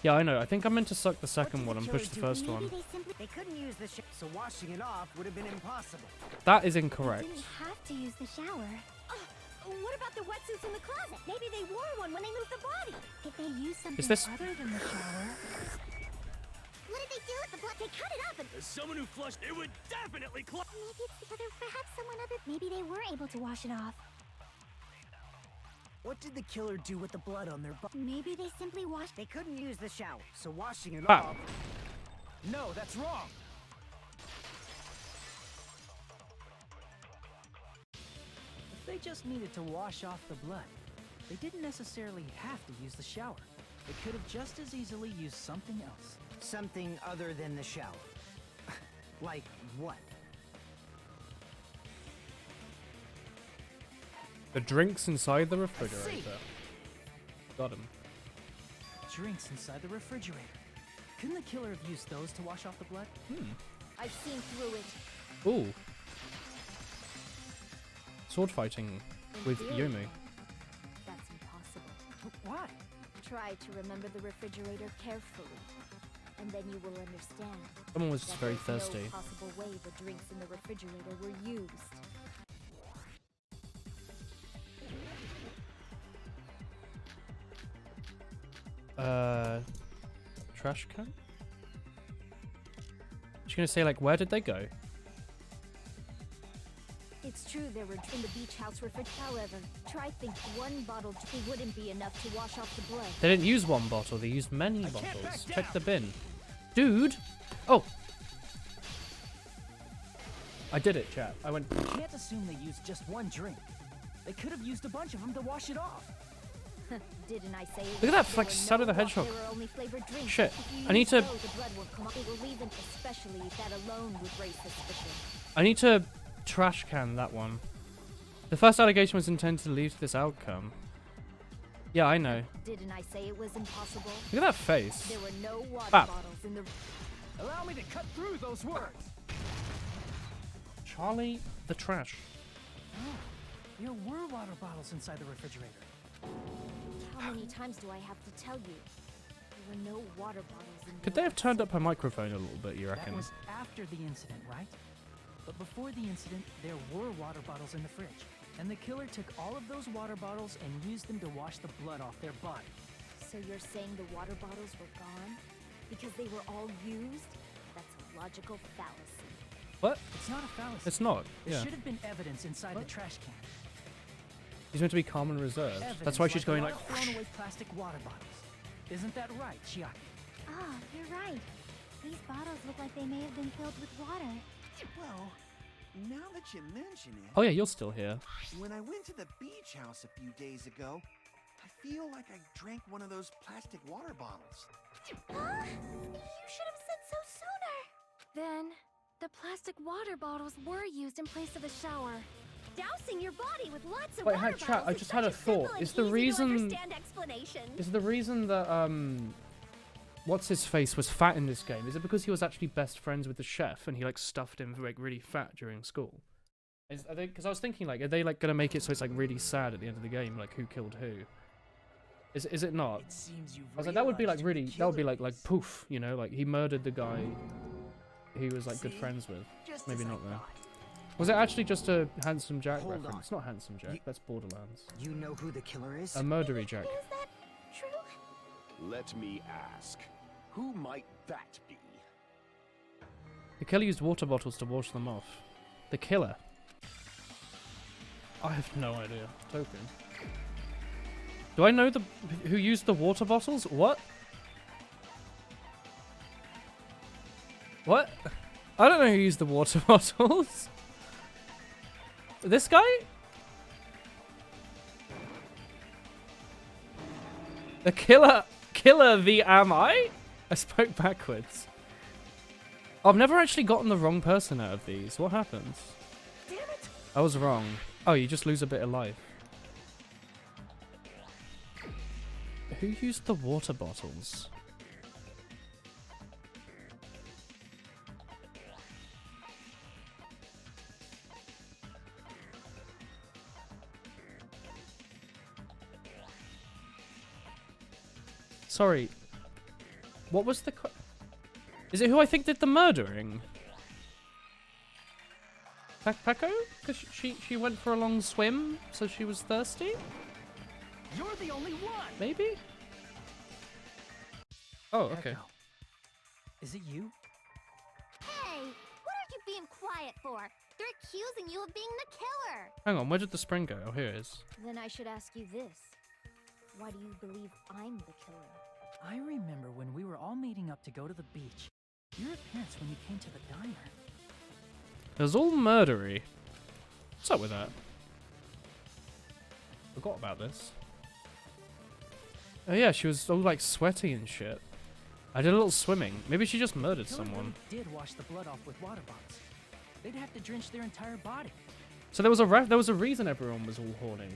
Yeah, I know. I think I meant to suck the second one and push the first Maybe one. they simply They couldn't use the shower, so washing it off would have been impossible. That is incorrect. didn't have to use the shower. What about the wetsuits in the closet? Maybe they wore one when they moved the body. Did they use something this- other than the shower? What did they do with the blood? They cut it up and... As someone who flushed, it would definitely clog. Maybe it's the other. Perhaps someone other. Maybe they were able to wash it off. What did the killer do with the blood on their body? Maybe they simply washed. They couldn't use the shower, so washing it Ah. off. No, that's wrong. If they just needed to wash off the blood, they didn't necessarily have to use the shower. They could have just as easily used something else. Something other than the shower. Like what? The drinks inside the refrigerator. Got him. Drinks inside the refrigerator. Couldn't the killer have used those to wash off the blood? I've seen through it. Ooh. Sword fighting with theory, Yomi. That's impossible. Why? Try to remember the refrigerator carefully, and then you will understand. Someone was that very there's thirsty. No possible way the drinks in the refrigerator were used. Trash can? She's gonna say like, where did they go? It's true there were in the beach house refrigerator. However, try think one bottle wouldn't be enough to wash off the blood. They didn't use one bottle, they used many bottles. Check the bin. Dude! Oh! I did it, chat. I went... You can't assume they used just one drink. They could have used a bunch of them to wash it off. Didn't I say it? Look at that There flex were Shadow no the Hedgehog. There were only flavored drinks. Shit. If you I need use to... those, the blood will come up. It will even, especially if that alone would raise suspicion. I need to trash can that one. The first allegation was intended to lead to this outcome. Yeah, I know. Didn't I say it was impossible? Look at that face. There were no water Ah. bottles in the... Allow me to cut through those words. Charlie the Trash. Oh, there were water bottles inside the refrigerator. How many times do I have to tell you? There were no water bottles in Could the they have turned up her microphone a little bit, you That reckon? was after the incident, right? But before the incident, there were water bottles in the fridge. And the killer took all of those water bottles and used them to wash the blood off their body. So you're saying the water bottles were gone? Because they were all used? That's a logical fallacy. What? It's not a fallacy. It's not. There Yeah. should have been evidence inside the trash can. He's meant to be calm and reserved. That's Evidence why she's a going lot like. of thrown away plastic water bottles. Isn't that right, Chiaki? Ah, you're right. These bottles look like they may have been filled with water. Well, now that you mention it, Oh yeah, you're still here. when I went to the beach house a few days ago, I feel like I drank one of those plastic water bottles. You should have said so sooner. Then, the plastic water bottles were used in place of a shower. Dousing your body with lots of Wait, water chat. bottles I is just such had a a simple thought. and Is the easy to reason understand explanation. is the reason that what's his face was fat in this game? Is it because he was actually best friends with the chef and he like stuffed him like really fat during school? Are they? Because I was thinking like, are they like gonna make it so it's like really sad at the end of the game, like who killed who? Is it not? It seems you've I was like, that would be like realized who really, the that would be killer like is. poof, you know, like he murdered the guy he was like good See? friends with. Just Maybe as I not though. thought. Was it actually just a Handsome Jack Hold reference? on. It's not Handsome Jack, You- that's Borderlands. You know who the killer is? A murdery Jack. Is that true? Let me ask. Who might that be? The killer used water bottles to wash them off. The killer. I have no idea. Token. Do I know who used the water bottles? What? What? I don't know who used the water bottles. This guy? The killer the am I? I spoke backwards. I've never actually gotten the wrong person out of these. What happens? Damn it! I was wrong. Oh, you just lose a bit of life. Who used the water bottles? Sorry. What was the... Is it who I think did the murdering? Peko? Because she went for a long swim, so she was thirsty? You're the only one. Maybe? Oh, okay. Echo. Is it you? Hey, what are you being quiet for? They're accusing you of being the killer. Hang on, where did the spring go? Oh, here it is. Then I should ask you this. Why do you believe I'm the killer? I remember when we were all meeting up to go to the beach. Your appearance when you came to the diner. It was all murdery. What's up with that? Forgot about this. Oh yeah, she was all like sweaty and shit. I did a little swimming. Maybe she just murdered Killer someone. really did wash the blood off with water bottles. They'd have to drench their entire body. So there was a reason everyone was all horny.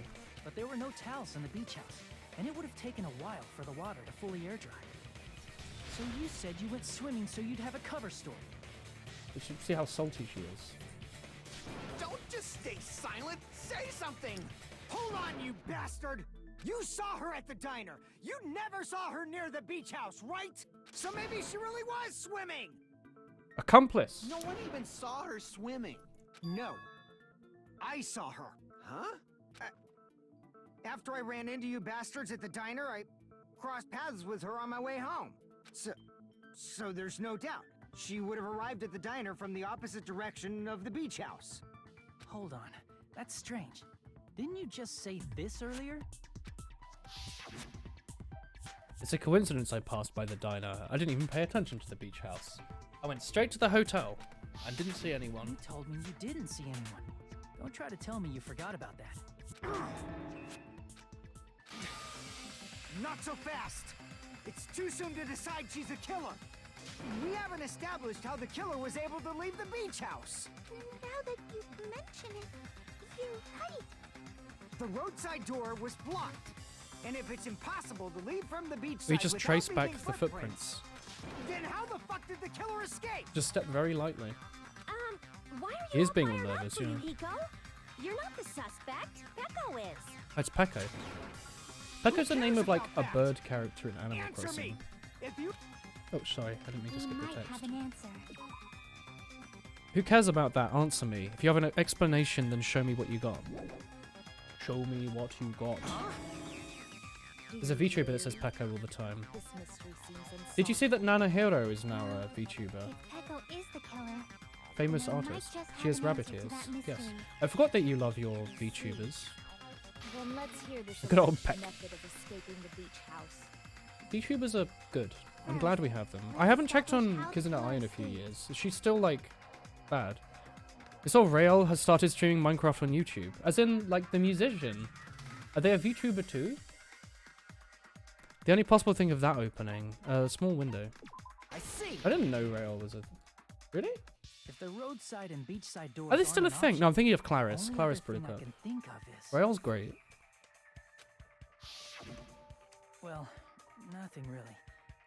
But there were no towels in the beach house, and it would have taken a while for the water to fully air dry. So you said you went swimming so you'd have a cover story. You should see how salty she is. Don't just stay silent. Say something. Hold on, you bastard. You saw her at the diner. You never saw her near the beach house, right? So maybe she really was swimming. Accomplice. No one even saw her swimming. No. I saw her. Huh? After I ran into you bastards at the diner, I crossed paths with her on my way home. So there's no doubt. She would have arrived at the diner from the opposite direction of the beach house. Hold on. That's strange. Didn't you just say this earlier? It's a coincidence I passed by the diner. I didn't even pay attention to the beach house. I went straight to the hotel and didn't see anyone. You told me you didn't see anyone. Don't try to tell me you forgot about that. Not so fast! It's too soon to decide she's a killer. We haven't established how the killer was able to leave the beach house. Now that you mention it, you're right. The roadside door was blocked. And if it's impossible to leave from the beach We side just without traced back leaving the footprints. then how the fuck did the killer escape? Just stepped very lightly. Why are He you is all being fired up nervous, for you you, know. Hiko? You're not the suspect. Peko is. That's Peko. Peko's the name cares of like a about that? bird character in Animal Answer Crossing. me! If you Oh, sorry, I didn't mean to We skip the might text. have an answer. Who cares about that? Answer me. If you have an explanation, then show me what you got. Show me what you got. There's a VTuber that says Peko all the time. This mystery seems Did you see that Nana Hero is now a VTuber? If Peko is the killer, Famous then I might artist. just She have has an rabbit answer to ears. that Yes. mystery. I forgot that you love your VTubers. Then let's hear this Good old alleged Peck. method of escaping the beach house. VTubers are good. I'm glad we have them. I haven't checked on Kizuna Ai in a few years. Is she still, like, bad? I saw Rael has started streaming Minecraft on YouTube. As in, like, the musician. Are they a VTuber too? The only possible thing of that opening, a small window. I see. I didn't know Rael was a... Really? If the roadside and beachside doors Are they still a aren't an thing? option, No, I'm thinking of Claris. only Claris other pretty thing I cool. can think of is, Rael's great. well, nothing really.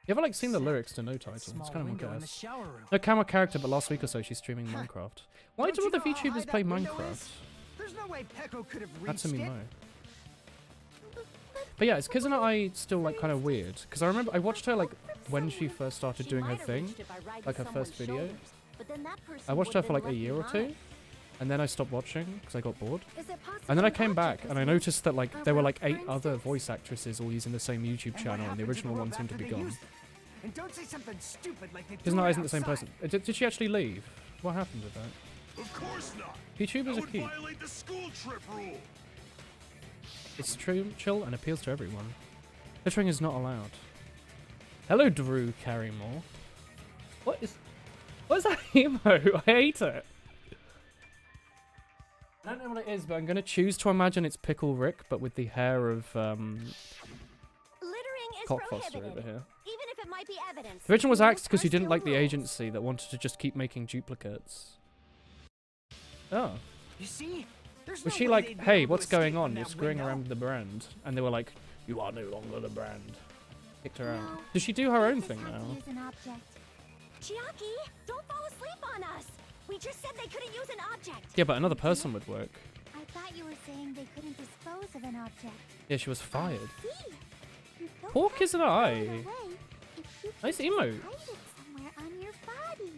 You ever, like, seen the Except lyrics to No that Title? It's small kind of window in the guess. shower room. No camera character, but last week or so she's streaming Minecraft. Why Don't do you all the know how high VTubers that play window Minecraft? is? There's no way Peko could have That reached to me, it. no. But yeah, is Kizuna Ai still, like, kind of weird? Because I remember I watched her, like, when she first started doing her thing. Like, her first video. I watched her for, like, a year or two. And then I stopped watching because I got bored. And then I came back and I noticed that, like, there were, like, 8 other voice actresses all using the same YouTube channel and the original one seemed to be gone. And don't say something stupid like they Kizuna do Ai isn't the same outside. person. Did she actually leave? What happened with that? Of course not. VTubers That are would cute. violate the school trip rule. It's true, chill, and appeals to everyone. Littering is not allowed. Hello, Drew Carrymore. What is that emo? I hate it. I don't know what it is, but I'm gonna choose to imagine it's Pickle Rick, but with the hair of Littering is Cockfoster prohibited, over here. even if it might be evidence. The original was No axed because he didn't like the personal rules. agency that wanted to just keep making duplicates. Oh. You see? There's Was no she way like, they'd be hey, able to what's escape going from on? You're that screwing window. around with the brand. And they were like, you are no longer the brand. Kicked her No, out. Does she do her own Just thing have to now? use an object. Chiaki, don't fall asleep on us. We just said they couldn't use an object. Yeah, but another person would work. I thought you were saying they couldn't dispose of an object. Yeah, she was fired. See? You don't Poor have Kizuna to throw Ai. it away if you Nice can emote. hide it somewhere on your body.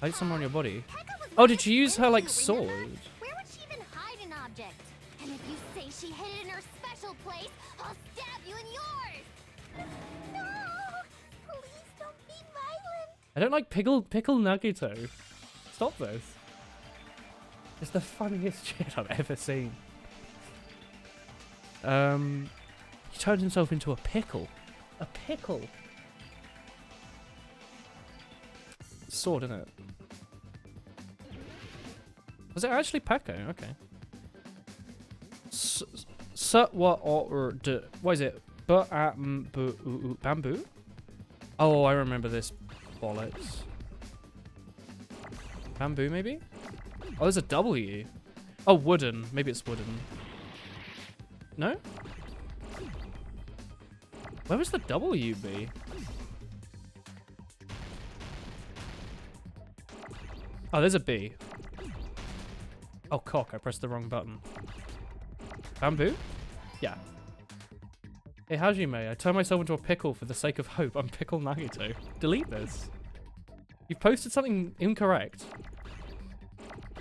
Hide somewhere on your body. Pekka was Oh, very did you use her, like, flimsy, remember? sword? Where would she even hide an object? And if you say she hid it in her special place, I'll stab you in yours. No! Please don't be violent. I don't like Pickle Nuggeto. Stop this. It's the funniest shit I've ever seen. He turned himself into a pickle. A pickle. Sword, isn't it? Was it actually Pekko? Okay. What is it? Bamboo? Oh, I remember this bollocks. Bamboo, maybe? Oh, there's a W. Oh, wooden. Maybe it's wooden. No? Where was the W be? Oh, there's a B. Oh, cock. I pressed the wrong button. Bamboo? Yeah. Hey, Hajime, I turned myself into a pickle for the sake of hope. I'm Pickle Nagito. Delete this. You've posted something incorrect.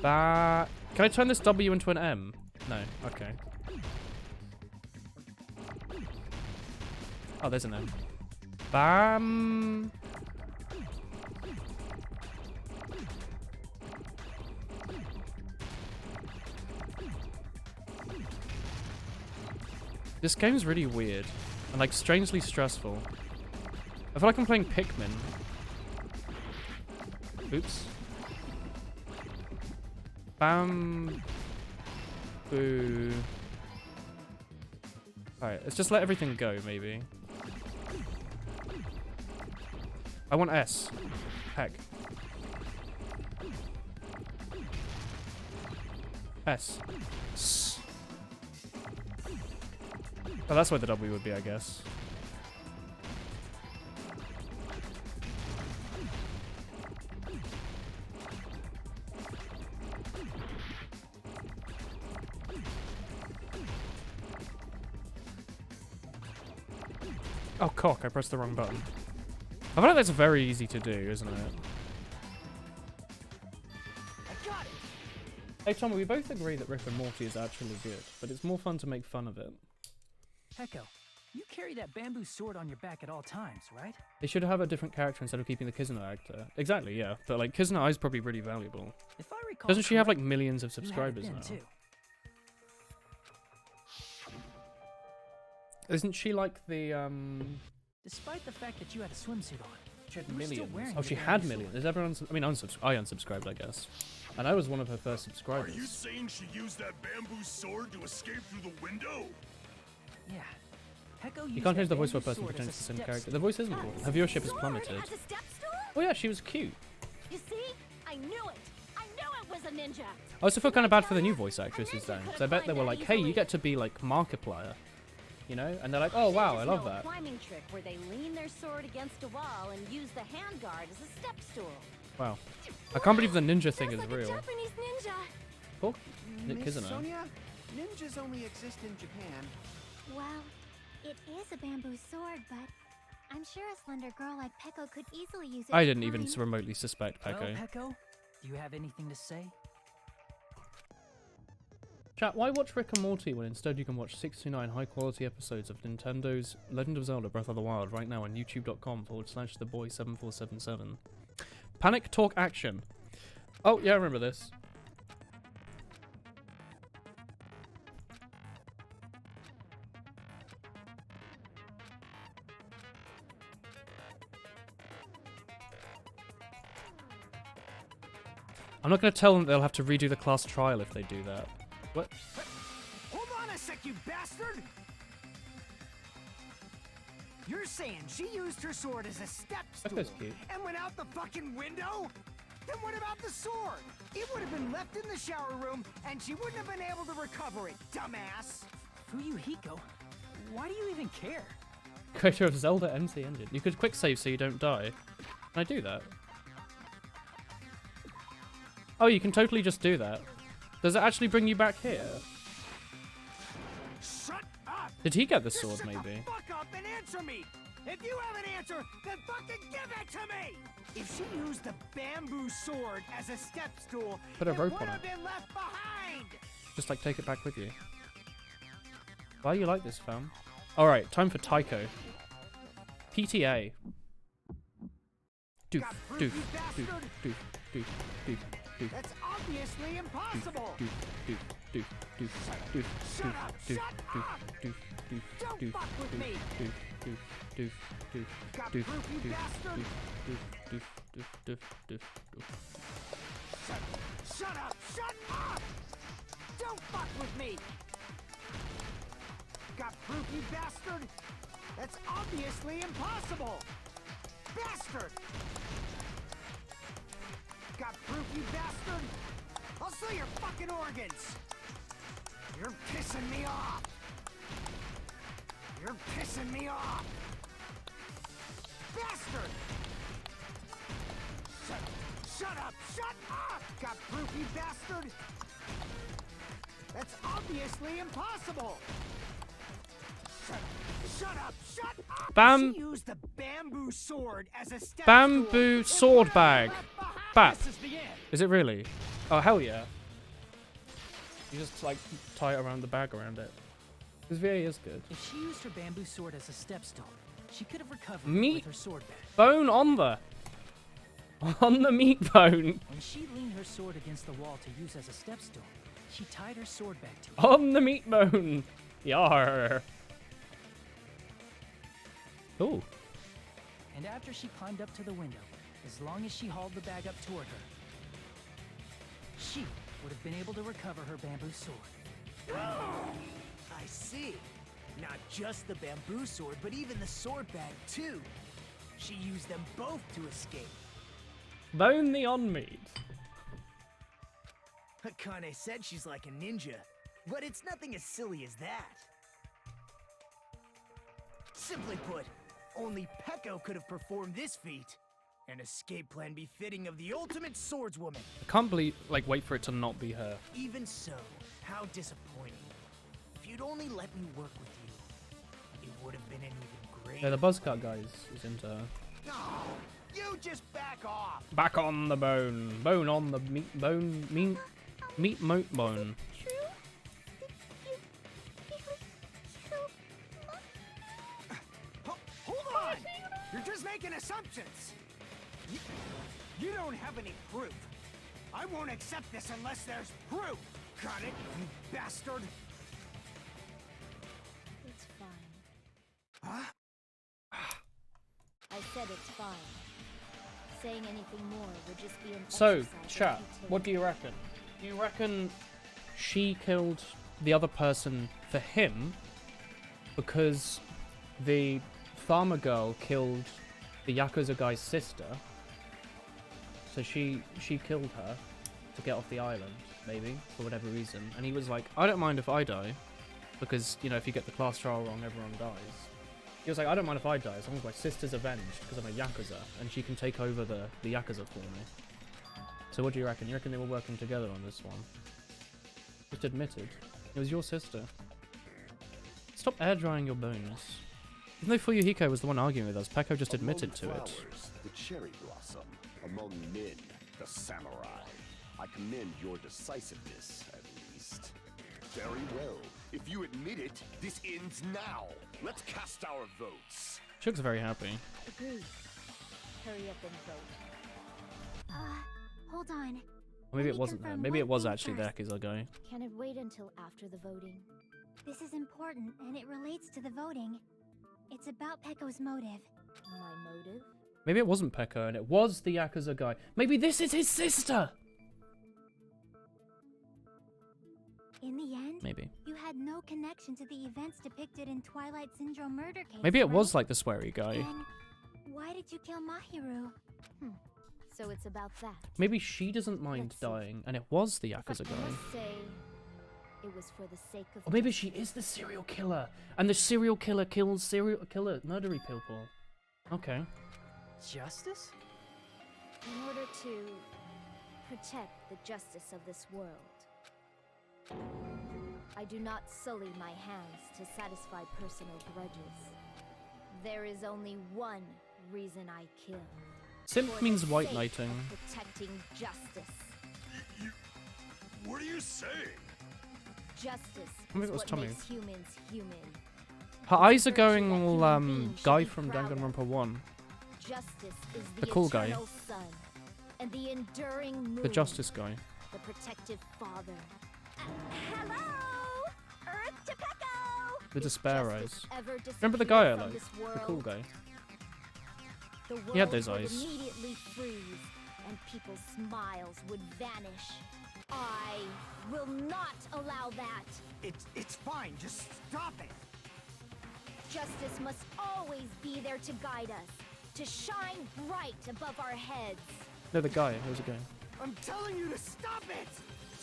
Can I turn this W into an M? No. Okay. Oh, there's an M. Bam. This game's really weird and like strangely stressful. I feel like I'm playing Pikmin. Oops. Bam. Boo. Alright, let's just let everything go, maybe. I want S. Heck. S. S. Oh, that's where the W would be, I guess. Oh, cock, I pressed the wrong button. I feel like that's very easy to do, isn't it? I got it. Hey, Tom, we both agree that Rick and Morty is actually good, but it's more fun to make fun of it. Pekko, you carry that bamboo sword on your back at all times, right? They should have a different character instead of keeping the Kizuna actor. Exactly, yeah. But, like, Kizuna Ai is probably really valuable. If I recall Doesn't she have, like, correctly, millions of you had it subscribers then, now? too. Isn't she like the Despite the fact that you had a swimsuit on, She had you were still millions. wearing Oh, the she bamboo had sword. millions. Is everyone? I mean, I unsubscribed, I guess. And I was one of her first Are subscribers. you saying she used that bamboo sword to escape through the window? Yeah. Peko You used can't that change the voice for a bamboo person who sword as changes the a same step character. stool. The voice isn't cool. Her viewership has Sword plummeted. as a step stool? Oh yeah, she was cute. You see? I knew it. I knew it was a ninja. I also feel kind of bad for the new voice actresses then, because I bet they were like, hey, you get to be like Markiplier. You know? And they're like, oh wow, I love that. Climbing trick where they lean their sword against a wall and use the handguard as a step stool. Wow. I can't believe the ninja thing is Like a real. Japanese ninja. Cool. Nick Miss Kizuna. Sonia, ninjas only exist in Japan. Well, it is a bamboo sword, but I'm sure a slender girl like Peko could easily use it. I to didn't even climb. remotely suspect Well, Peko. Peko, do you have anything to say? Chat, why watch Rick and Morty when instead you can watch 69 high-quality episodes of Nintendo's Legend of Zelda Breath of the Wild right now on youtube.com/theboy7477. Panic Talk Action. Oh, yeah, I remember this. I'm not going to tell them they'll have to redo the class trial if they do that. What? Hold on a sec, you bastard! You're saying she used her sword as a step stool Peko's cute. and went out the fucking window? Then what about the sword? It would have been left in the shower room and she wouldn't have been able to recover it, dumbass! Fuyuhiko, why do you even care? Creator of Zelda MC Engine. You could quick save so you don't die. Can I do that? Oh, you can totally just do that. Does it actually bring you back here? Shut up! Did he get the Just sword, shut maybe? the fuck up and answer me! If you have an answer, then fucking give it to me! If she used the bamboo sword as a step stool, Put a it rope would on have it. been left behind! Just like take it back with you. Why you like this, fam? Alright, time for Taiko. PTA. Doof, Got proof, doof, you doof, bastard? doof, doof, doof, doof. That's obviously impossible! Doof, doof, doof, doof, doof, Shut doof, up! doof, Shut doof, up! doof, doof, Don't doof, fuck with doof, me! doof, doof, doof, doof, Got doof, proof, you doof, bastard? doof, doof, doof, doof, doof, doof. Shut up! Shut up! Don't fuck with me! Got proof, you bastard? That's obviously impossible! Bastard! Got proof, you bastard? I'll sell your fucking organs! You're pissing me off! You're pissing me off! Bastard! Shut up! Shut up! Got proof, you bastard? That's obviously impossible! Shut up! Shut up! Bam- She used the bamboo sword as a step Bamboo stool. sword It would have bag. been left behind. Bap. This is the end. Is it really? Oh, hell yeah. You just, like, tie it around the bag around it. This VA is good. If she used her bamboo sword as a step stool, she could have recovered Meat. with her sword back. Bone on the... On the meat bone. When she leaned her sword against the wall to use as a step stool, she tied her sword back to it. On the meat bone. Yar. Ooh. And after she climbed up to the window, as long as she hauled the bag up toward her, she would have been able to recover her bamboo sword. I see. Not just the bamboo sword, but even the sword bag, too. She used them both to escape. Bone the on meat. Akane said she's like a ninja, but it's nothing as silly as that. Simply put, only Peko could have performed this feat. An escape plan befitting of the ultimate swordswoman. I can't believe, like, wait for it to not be her. Even so, how disappointing. If you'd only let me work with you, it would have been an even greater... Yeah, the buzzcut guy is into her. No, you just back off. Back on the bone. Bone on the meat bone. Meat moat bone. True? Hold on! You're just making assumptions. You don't have any proof. I won't accept this unless there's proof. Got it, you bastard? It's fine. said it's fine. Saying anything more would just be an So, exercise in chat, futility. what do you reckon? Do you reckon she killed the other person for him because the farmer girl killed the Yakuza guy's sister? So she killed her to get off the island, maybe, for whatever reason. And he was like, I don't mind if I die, because, you know, if you get the class trial wrong, everyone dies. He was like, I don't mind if I die, as long as my sister's avenged, because I'm a Yakuza, and she can take over the Yakuza for me. So what do you reckon? You reckon they were working together on this one? Just admitted. It was your sister. Stop air drying your bones. Even though Fuyuhiko was the one arguing with us, Peko just admitted to it. The cherry blossom. Among men, the samurai. I commend your decisiveness, at least. Very well. If you admit it, this ends now. Let's cast our votes. She looks very happy. Agreed. Hurry up and vote. Hold on. Or maybe Let it me wasn't her. confirm Maybe it one was thing actually the first. Yakuza guy. Can it wait until after the voting? This is important, and it relates to the voting. It's about Peko's motive. My motive? Maybe it wasn't Peko and it was the Yakuza guy. Maybe this is his sister! In the end, Maybe. you had no connection to the events depicted in Twilight Syndrome murder case. Maybe it right? was like the sweary guy. Then, why did you kill Mahiru? So it's about that. Maybe she doesn't mind Let's see. dying and it was the But Yakuza I guy. must say, it was for the sake of. Or maybe she is the serial killer. And the serial killer kills murdery people. Okay. Justice? In order to protect the justice of this world, I do not sully my hands to satisfy personal grudges. There is only one reason I kill. Simp For the means white sake knighting. of protecting justice. What are you saying? Justice Maybe is it was what Tommy. makes humans human. Her eyes are virtue going that all human beings should guy be from proud of. Danganronpa 1. Justice is The the cool guy. eternal sun and the enduring moon. The justice guy. The protective father. Hello, Earth to Peko. The If despair justice eyes. ever Remember the guy I disappeared from like? this The cool world, guy. The He had world those would eyes. immediately freeze, and people's smiles would vanish. I will not allow that. It's fine. Just stop it. Justice must always be there to guide us, to shine bright above our heads. No, the guy. There was a guy. I'm telling you to stop it.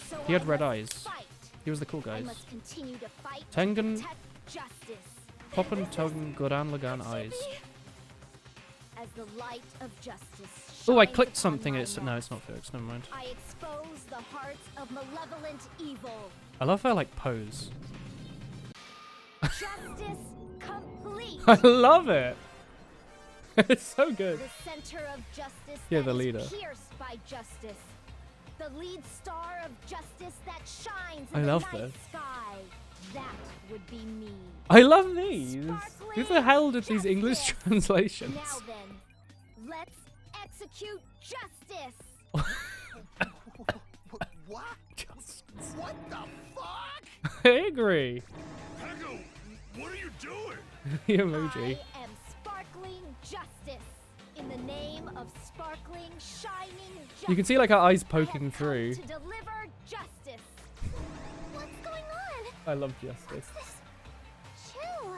So He had I red must eyes. Fight. He was the cool I guys. must continue to fight Tengen- to protect justice. Poppen Togen Goran Lagan eyes. As the light of justice. Oh, I shines clicked upon something my and it's no, neck, it's not fixed. Never mind. I expose the hearts of malevolent evil. I love her like pose. Justice complete. I love it. It's so good. The center of justice. Yeah, that the is leader. Pierced by justice. The lead star of justice that shines I in the love night this. sky. That would be me. I love these. Who the Sparkling hell did these English justice. translations? Now then, let's execute justice. What? What the fuck? I agree. Peko, what are you doing? The emoji. I am sparkling justice. In the name of sparkling, shining justice. You can see like her eyes I have poking come through. to deliver justice. What's going on? I love justice. Chill.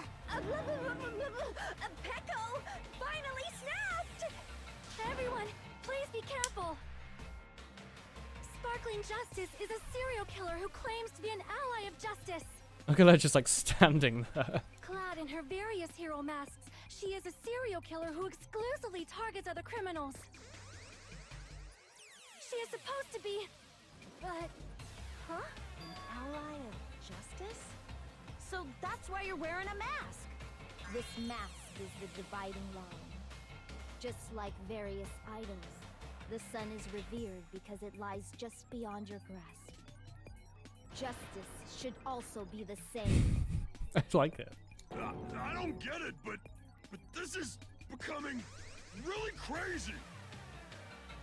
Peko finally snapped. Everyone, please be careful. Sparkling Justice is a serial killer who claims to be an ally of justice. Look at her just like standing there. Clad in her various hero masks, she is a serial killer who exclusively targets other criminals. She is supposed to be... but... Huh? Ally of justice? So that's why you're wearing a mask. This mask is the dividing line. Just like various idols, the sun is revered because it lies just beyond your grasp. Justice should also be the same. I like it. I don't get it, but this is becoming really crazy.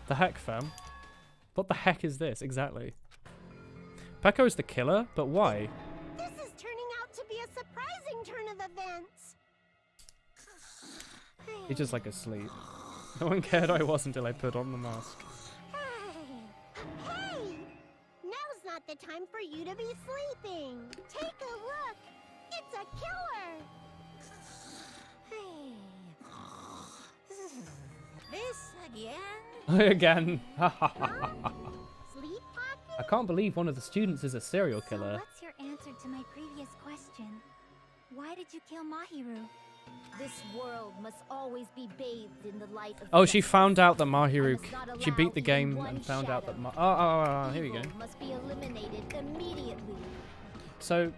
The heck, fam? What the heck is this exactly? Peko is the killer, but why? This is turning out to be a surprising turn of events. He's just like asleep. No one cared I was until I put on the mask. Hey! Now's not the time for you to be sleeping. Take a look. It's a killer. This again? Again. Sleep pocket? I can't believe one of the students is a serial So killer. what's your answer to my previous question? Why did you kill Mahiru? This world must always be bathed in the light of Oh, she justice. found out that I Mahiru... must not She beat the allow game even one and found out that... shadow. Here we go. Evil must be eliminated immediately. So,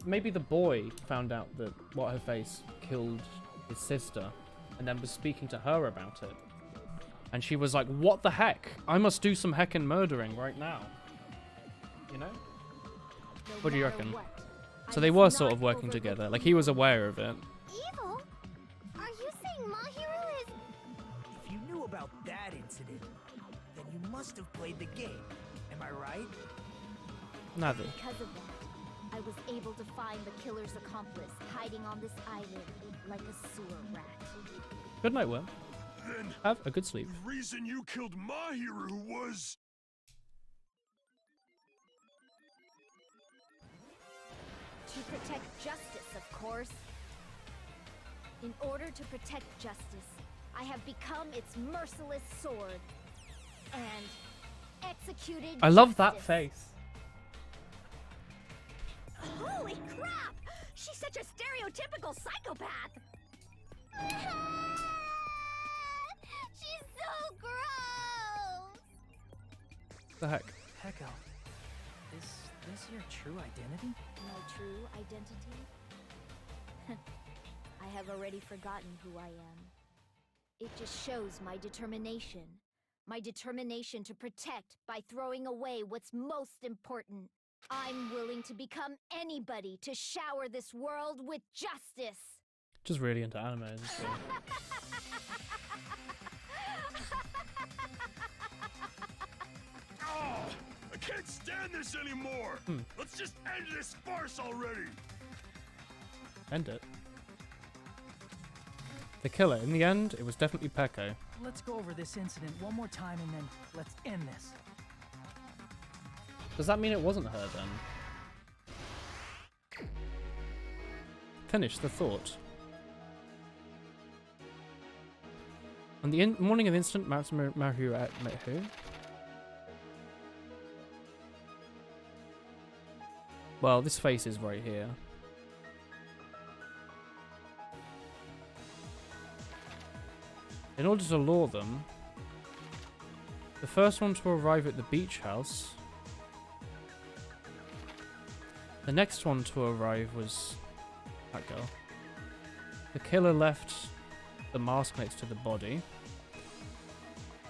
maybe the boy found out that What-Her-Face killed his sister and then was speaking to her about it. And she was like, what the heck? I must do some heckin' murdering right now. You know? No What do you matter reckon? what, So I they must were sort not of working overlook together. Like, he was aware of it. Evil? Are you saying Mahiru is... If you knew about that incident, then you must have played the game. Am I right? Neither. Because of that, I was able to find the killer's accomplice hiding on this island like a sewer rat. Good night, Will. Then Have a good sleep. the reason you killed Mahiru was... To protect justice, of course. In order to protect justice, I have become its merciless sword. And executed I love that justice. face. Holy crap! She's such a stereotypical psychopath! She's so gross! The heck? Hecko, is this your true identity? My true identity? I have already forgotten who I am. It just shows my determination. My determination to protect by throwing away what's most important. I'm willing to become anybody to shower this world with justice. Just really into anime. Isn't she? Oh, I can't stand this anymore! Let's just end this farce already! End it. The killer. In the end, it was definitely Peko. Let's go over this incident one more time and then let's end this. Does that mean it wasn't her then? Finish the thought. On the morning of the incident, Mahiru met who? Well, this face is right here. In order to lure them, the first one to arrive at the beach house. The next one to arrive was that girl. The killer left the mask next to the body.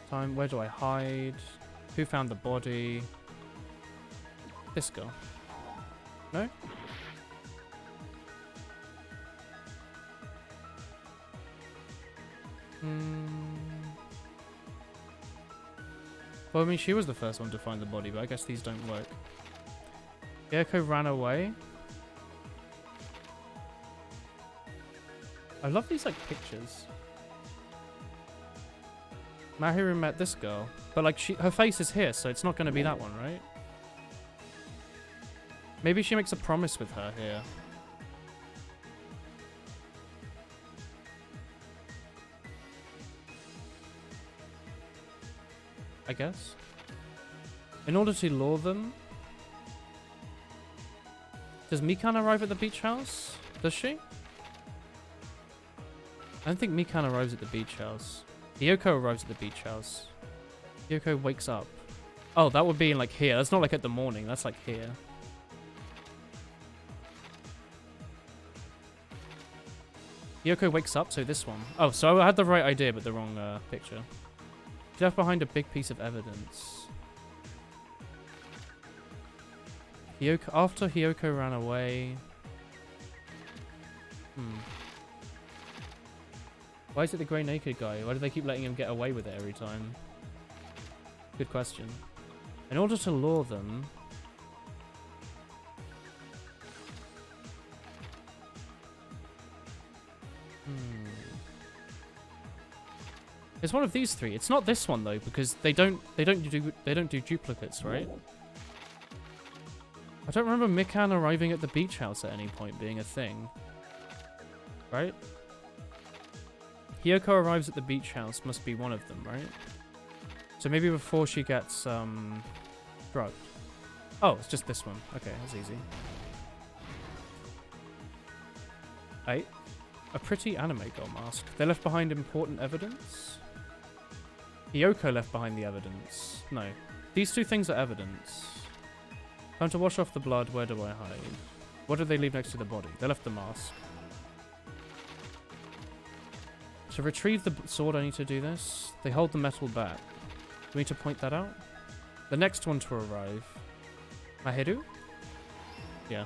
Where do I hide? Who found the body? This girl. No? Well, I mean, she was the first one to find the body, but I guess these don't work. Yoko ran away. I love these, like, pictures. Mahiru met this girl. But, like, her face is here, so it's not going to be that one, right? Maybe she makes a promise with her here. I guess. In order to lure them... Does Mikan arrive at the beach house? Does she? I don't think Mikan arrives at the beach house. Yoko arrives at the beach house. Yoko wakes up. Oh, that would be in, like, here. That's not, like, at the morning. That's, like, here. Yoko wakes up, so this one. Oh, so I had the right idea, but the wrong picture. She's left behind a big piece of evidence. After Hiyoko ran away... Why is it the grey naked guy? Why do they keep letting him get away with it every time? Good question. In order to lure them... It's one of these three. It's not this one though, because they don't do duplicates, right? I don't remember Mikan arriving at the beach house at any point being a thing. Right? Hiyoko arrives at the beach house, must be one of them, right? So maybe before she gets drugged. Oh, it's just this one. Okay, that's easy. 8. A pretty anime girl mask. They left behind important evidence? Hiyoko left behind the evidence. No. These two things are evidence. Time to wash off the blood. Where do I hide? What did they leave next to the body? They left the mask. To retrieve the sword, I need to do this. They hold the metal bat. Do we need to point that out? The next one to arrive. Mahiru? Yeah.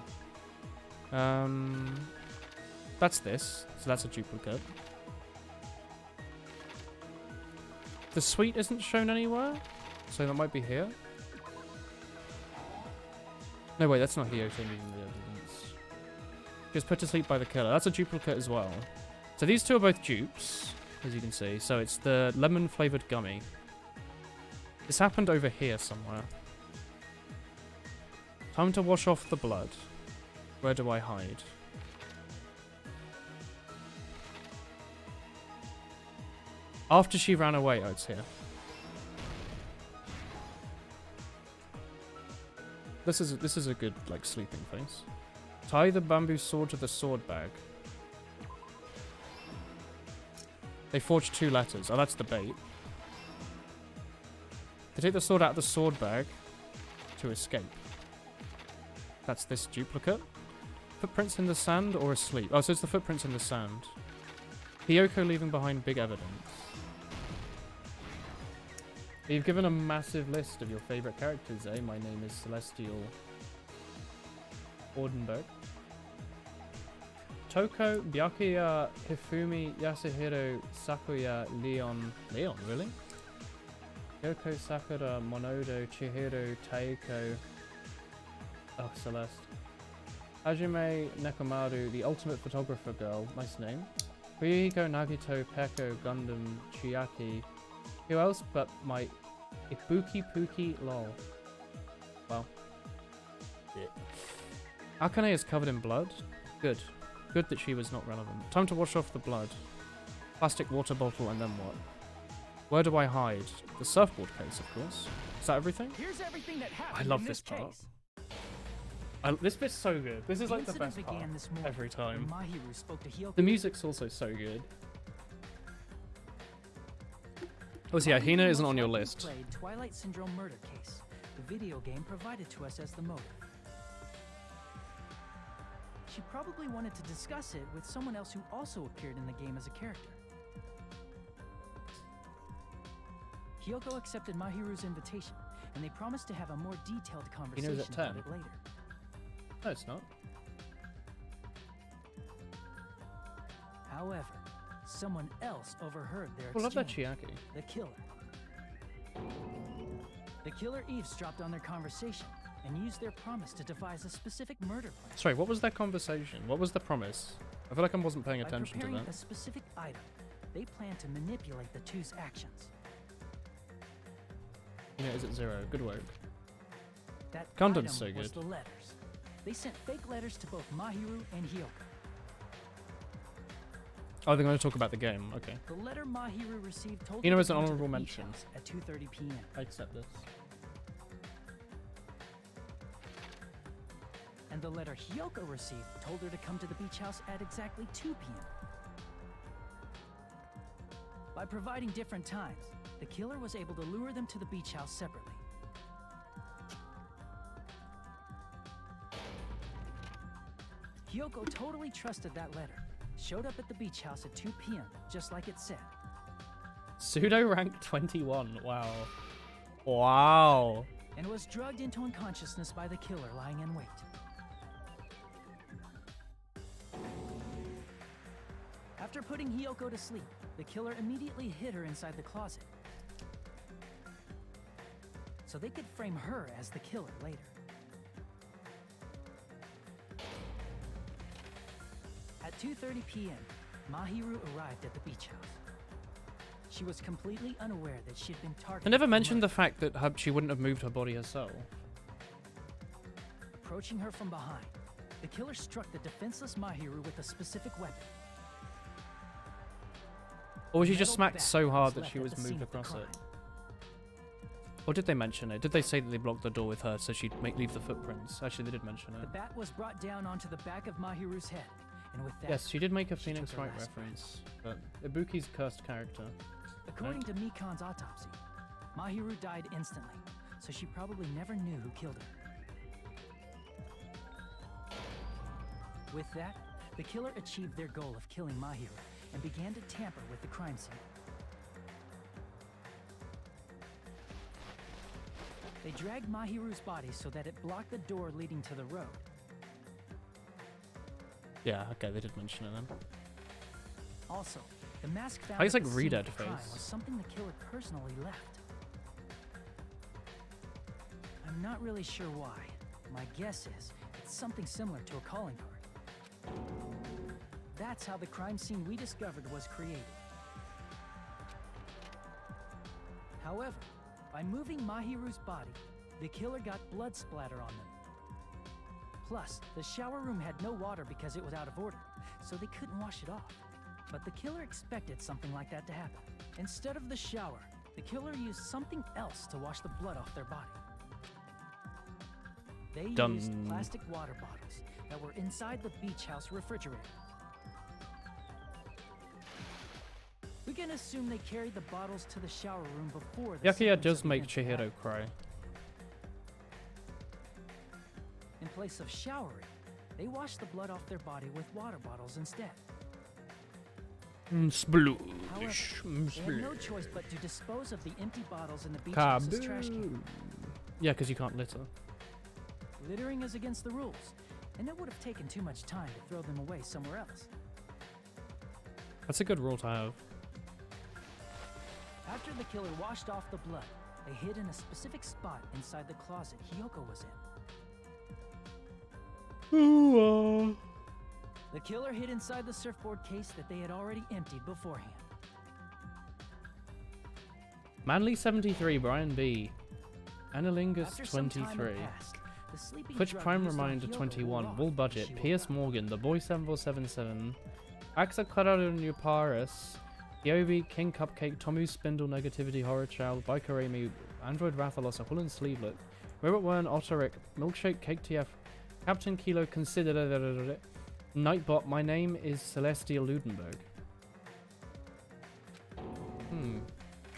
That's this. So that's a duplicate. The suite isn't shown anywhere. So that might be here. No, wait, that's not Hiyoko leaving the evidence. She was put to sleep by the killer. That's a duplicate as well. So these two are both dupes, as you can see. So it's the lemon-flavored gummy. This happened over here somewhere. Time to wash off the blood. Where do I hide? After she ran away, oh, it's here. This is a good, like, sleeping face. Tie the bamboo sword to the sword bag. They forged 2 letters. Oh, that's the bait. They take the sword out of the sword bag to escape. That's this duplicate. Footprints in the sand or asleep? Oh, so it's the footprints in the sand. Hiyoko leaving behind big evidence. You've given a massive list of your favorite characters, eh? My name is Celestial Ordenberg. Toko, Byakuya, Hifumi, Yasuhiro, Sakuya, Leon. Leon, really? Yoko, Sakura, Monodo, Chihiro, Taiko. Oh, Celeste. Hajime Nekomaru, the ultimate photographer girl. Nice name. Ryuhiko, Nagito, Peko, Gundam, Chiaki. Who else but my Ibuki Puki lol. Well. Yeah. Akane is covered in blood. Good. Good that she was not relevant. Time to wash off the blood. Plastic water bottle and then what? Where do I hide? The surfboard case, of course. Is that everything? Here's everything that happened. I love this part. This bit's so good. This is like the best part every time. Mahiru spoke to Hiyoko. The music's also so good. Oh, so yeah, Hina isn't on your list. Played Twilight Syndrome murder case. The video game provided to us as the motive. She probably wanted to discuss it with someone else who also appeared in the game as a character. Hiyoko accepted Mahiru's invitation, and they promised to have a more detailed conversation about it later. No, it's not. However, someone else overheard their Well, love that exchange. Chiaki. The killer. The killer eavesdropped on their conversation and used their promise to devise a specific murder plan. Sorry, what was their conversation? What was the promise? I feel like I wasn't paying attention to By preparing that. a specific item, they plan to manipulate the two's actions. You know, is it 0? Good work. That Gundam's item so was good. the letters. They sent fake letters to both Mahiru and Hiyoko. Oh, they're going to talk about the game. Okay. The letter Mahiru received told You know, her as to an come to honorable the beach mention. house at 2:30 p.m. I accept this. And the letter Hiyoko received told her to come to the beach house at exactly 2 p.m. By providing different times, the killer was able to lure them to the beach house separately. Hiyoko totally trusted that letter, showed up at the beach house at 2 p.m., just like it said. Pseudo rank 21. Wow. Wow. And was drugged into unconsciousness by the killer lying in wait. After putting Hiyoko to sleep, the killer immediately hid her inside the closet, so they could frame her as the killer later. At 2:30 p.m., Mahiru arrived at the beach house. She was completely unaware that she'd been targeted. I never mentioned the fact that she wouldn't have moved her body herself. Approaching her from behind, the killer struck the defenseless Mahiru with a specific weapon. Or was she just smacked so hard that she was moved across it? Or did they mention it? Did they say that they blocked the door with her so she'd leave the footprints? Actually, they did mention it. The bat was brought down onto the back of Mahiru's head, and with that, yes, she did make a Phoenix Wright reference, but Ibuki's cursed character. According to Mikan's autopsy, Mahiru died instantly, so she probably never knew who killed her. With that, the killer achieved their goal of killing Mahiru and began to tamper with the crime scene. They dragged Mahiru's body so that it blocked the door leading to the road. Yeah, okay, they did mention it then. Also, the mask found I guess at like the scene Red of the crime face. was something the killer personally left. I'm not really sure why. My guess is it's something similar to a calling card. That's how the crime scene we discovered was created. However, by moving Mahiru's body, the killer got blood splatter on them. Plus, the shower room had no water because it was out of order, so they couldn't wash it off. But the killer expected something like that to happen. Instead of the shower, the killer used something else to wash the blood off their body. They used plastic water bottles that were inside the beach house refrigerator. We can assume they carried the bottles to the shower room before the Yakuya does make Chihiro cry. In place of showering, they washed the blood off their body with water bottles instead. However, they had no choice but to dispose of the empty bottles in the beach house's trash can. Yeah, because you can't litter. Littering is against the rules, and it would have taken too much time to throw them away somewhere else. That's a good rule to have. After the killer washed off the blood, they hid in a specific spot inside the closet Hiyoko was in. The killer hid inside the surfboard case that they had already emptied beforehand. Manly73, Brian B. Analingus 23. Twitch Prime Reminder 21. Wool Budget. Pierce Morgan. The Boy 7477. Axa Kararu Paris. Yobi, King Cupcake, Tomu Spindle, Negativity, Horror Child, Biker Amy, Android Rathalos, a Woolen Sleevelet, Robert Wern, Otteric, Milkshake, Cake TF, Captain Kilo, Consider, Nightbot, my name is Celestial Ludenberg.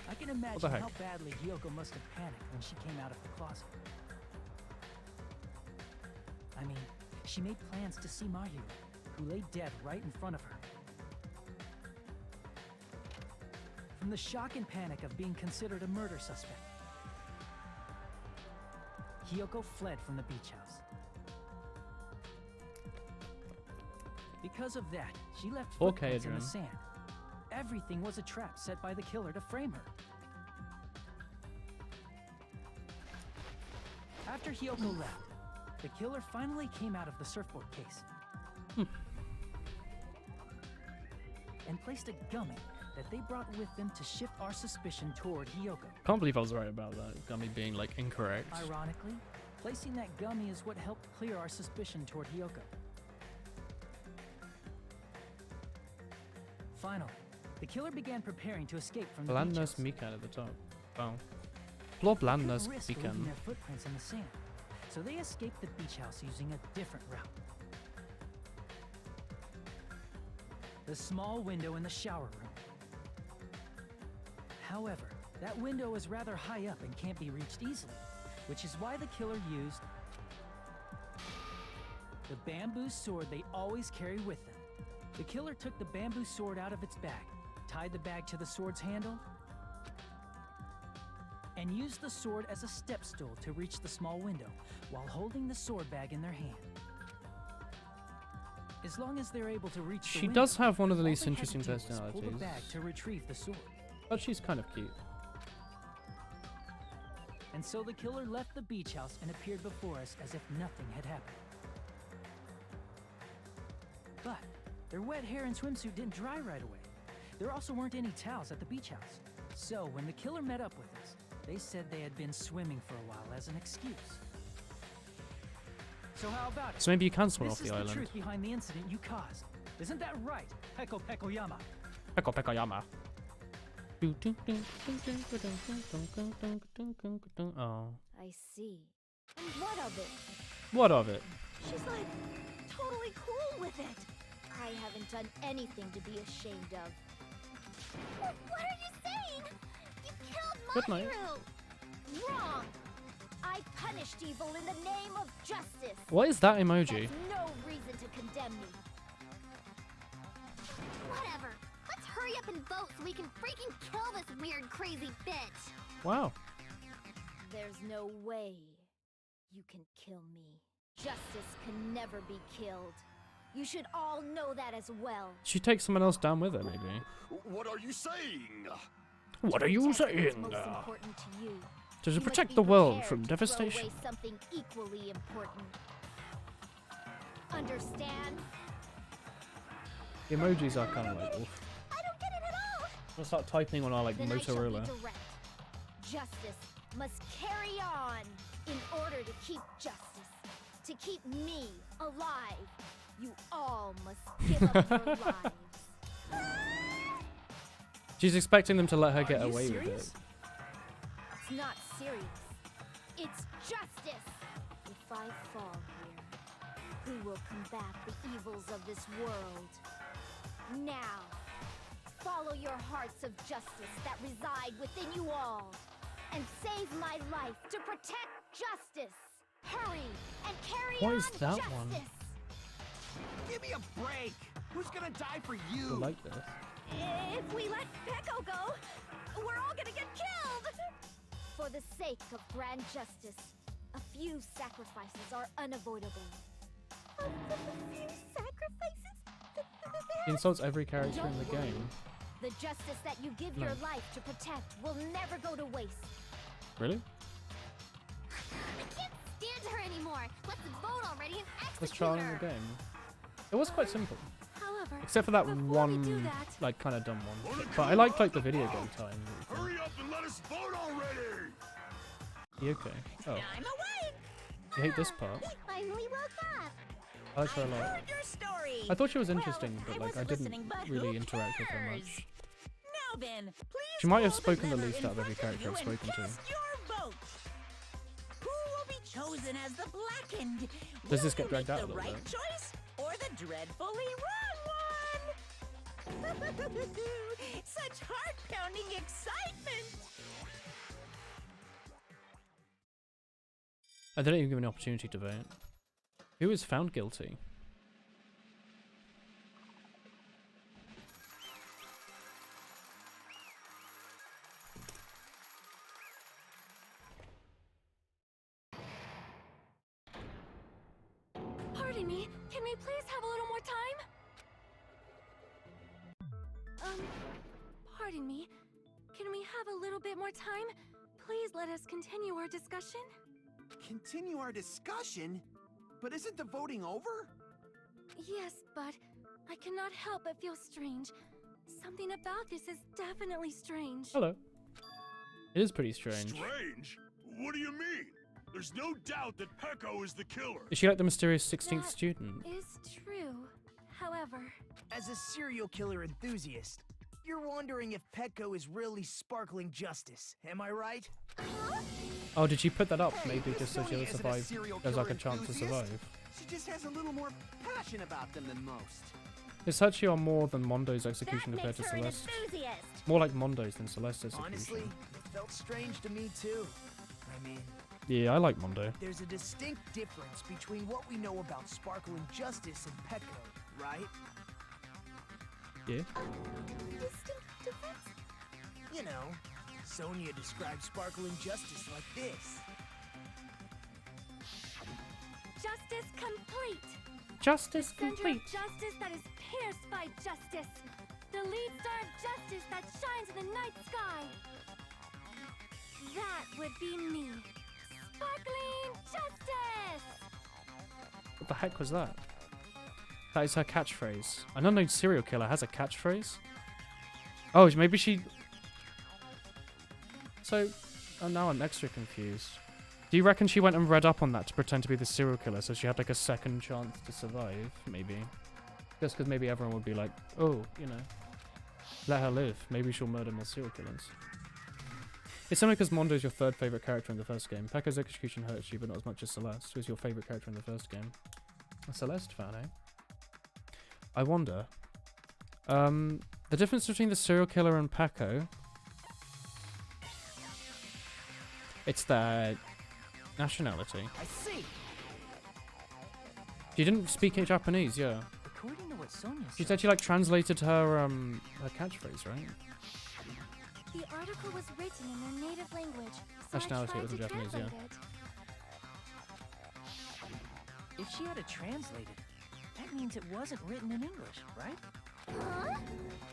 I can imagine how badly Hiyoko must have panicked when she came out of the closet. I mean, she made plans to see Mahiru, who lay dead right in front of her. From the shock and panic of being considered a murder suspect, Hiyoko fled from the beach house. Because of that, she left footprints in the sand. Everything was a trap set by the killer to frame her. After Hiyoko left, the killer finally came out of the surfboard case and placed a gummy that they brought with them to shift our suspicion toward Hiyoko. Can't believe I was right about that gummy being like incorrect. Ironically, placing that gummy is what helped clear our suspicion toward Hiyoko. Finally, the killer began preparing to escape from the beach house. Blandness Mikan at the top. Wow. Blob Blandness Leaving Mikan. their footprints in the sand, so they escaped the beach house using a different route. The small window in the shower room. However, that window is rather high up and can't be reached easily, which is why the killer used the bamboo sword they always carry with them. The killer took the bamboo sword out of its bag, tied the bag to the sword's handle, and used the sword as a step stool to reach the small window while holding the sword bag in their hand. As long as they're able to reach the window, does have one of the all least they had to interesting do was personalities. pull the bag to retrieve the sword. But she's kind of cute. And so the killer left the beach house and appeared before us as if nothing had happened. But their wet hair and swimsuit didn't dry right away. There also weren't any towels at the beach house. So when the killer met up with us, they said they had been swimming for a while as an excuse. So how about it? So maybe you can swim off This the is the island. truth behind the incident you caused. Isn't that right, Peko Pekoyama? Peko Pekoyama. Oh. I see. And what of it? What of it? She's like totally cool with it. I haven't done anything to be ashamed of. What are you saying? You killed Good night. Mahiru! Wrong! I punished evil in the name of justice. What is that emoji? That's no reason to condemn me. Whatever. Let's hurry up and vote so we can freaking kill this weird, crazy bitch. Wow. There's no way you can kill me. Justice can never be killed. You should all know that as well. She takes someone else down with her, maybe. What are you saying? What are you Protect what's saying? most important to you. To You must protect be the world prepared from to throw devastation. away something equally important. Understand? The emojis are kind of like, oof. I don't get it at all. I'll start typing on our like Then I shall be Motorola. direct. Justice must carry on in order to keep justice. To keep me alive, you all must give up your lives. She's expecting them to let her get Are you away with serious? it. It's not serious. It's justice. If I fall here, who will combat the evils of this world? Now, follow your hearts of justice that reside within you all, and save my life to protect justice. Hurry and carry What on is that justice. one? Give me a break! Who's gonna die for I you? like this. If we let Peko go, we're all gonna get killed. For the sake of grand justice, a few sacrifices are unavoidable. A few sacrifices? She insults every character in the Don't worry. game. The justice that you give No. your life to protect will never go to waste. Really? I can't stand her anymore. Let's vote already and Let's execute try on her. the game. It was quite simple. However, Except for that before we do one, that, like, kind of dumb one. But I like the video game time. Hurry up and let us vote already! You okay? Oh, I'm awake. you hate this part? Finally woke up. I like her a I lot. heard your story. I thought she was Well, interesting, but like I wasn't didn't listening, but really who interact with her cares? much. Now then, please She might have pull the spoken the lever least in out of every front character I've you and spoken to. cast your vote. Who will be chosen as the blackened? Does Will this get you dragged make out a the little right bit? choice or the dreadfully wrong one? Such heart-pounding excitement! I didn't even give an opportunity to vote. Who was found guilty? pardon me, can we please have a little more time? Pardon me, can we have a little bit more time? Please let us continue our discussion. Continue our discussion? But isn't the voting over? Yes, but I cannot help but feel strange. Something about this is definitely strange. Hello. It is pretty strange. Strange? What do you mean? There's no doubt that Peko is the killer. Is she like the mysterious 16th That student? is true. However, As a serial killer enthusiast, you're wondering if Petco is really sparkling justice, am I right? Oh, did she put that up maybe Miss just so Sony she'll isn't a survive? serial There's like a killer chance to enthusiast. survive. She just has a little more passion about them than most. Is Hachi on more than Mondo's That execution compared makes to her an Celeste? enthusiast. More like Mondo's than Celeste's Honestly, execution. it felt strange to me too. I mean, Yeah, I like Mondo. there's a distinct difference between what we know about sparkling justice and Petco, right? Yeah. Distinct difference? You know, Sonia describes sparkling justice like this. justice complete. Justice Center complete. of justice that is pierced by justice. The lead star of justice that shines in the night sky. That would be me. Sparkling justice! What the heck was that? That is her catchphrase. An unknown serial killer has a catchphrase? Oh, maybe she... So, oh, now I'm extra confused. Do you reckon she went and read up on that to pretend to be the serial killer so she had like a second chance to survive? Maybe. Just because maybe everyone would be like, oh, you know, let her live. Maybe she'll murder more serial killers. It's only because Mondo's your third favourite character in the first game. Pekka's execution hurts you, but not as much as Celeste, who's your favourite character in the first game. A Celeste fan, eh? I wonder. The difference between the serial killer and Pekko... It's their nationality. I see. She didn't speak in Japanese, yeah. According to what Sonia She said, said she like translated her catchphrase, right? The article was written in their native language, so Nationality, I it tried was in to Japanese, translate it. if she had it translated, that means it wasn't written in English, right? Huh?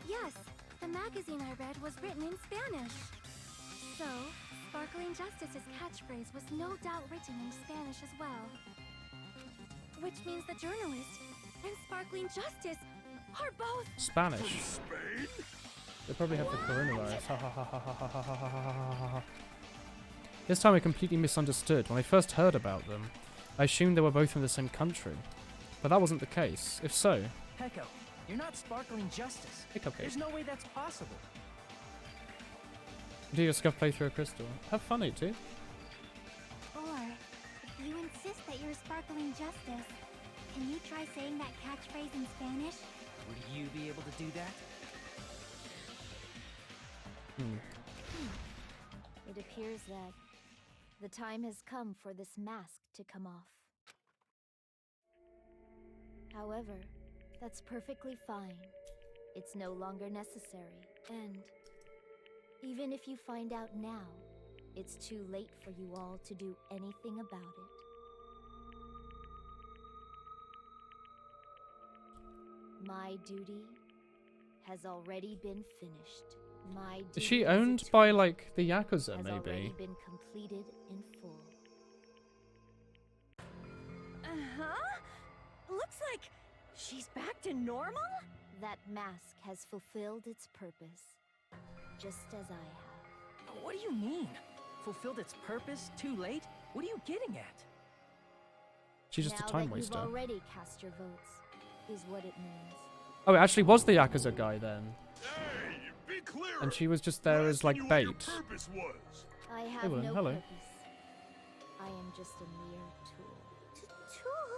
Yes, the magazine I read was written in Spanish. So, Sparkling Justice's catchphrase was no doubt written in Spanish as well. Which means the journalist and Sparkling Justice are both... Spanish. Spain? They probably have the coronavirus. Ha ha ha ha ha ha ha ha ha ha ha. This time I completely misunderstood. When I first heard about them, I assumed they were both from the same country. But that wasn't the case. If so... Pekko, you're not Sparkling Justice. Hiccup cake. There's no way that's possible. Do your scuff playthrough a crystal. Have fun, it too. Or, if you insist that you're Sparkling Justice, can you try saying that catchphrase in Spanish? Would you be able to do that? It appears that the time has come for this mask to come off. However, that's perfectly fine. It's no longer necessary, and even if you find out now, it's too late for you all to do anything about it. My duty has already been finished. My duty Is she as a owned tool by, like, the Yakuza, has already maybe? been completed in full. Uh-huh. Looks like she's back to normal? That mask has fulfilled its purpose, just as I have. What do you mean? Fulfilled its purpose? Too late? What are you getting at? She's just Now a time that waster. You've already cast your votes, is what it means. Oh, it actually was the Yakuza guy then. Hey, be clear. And she was just there as, like, Your bait. purpose was. I have Willem, no hello. purpose. I am just a mere tool. Tool?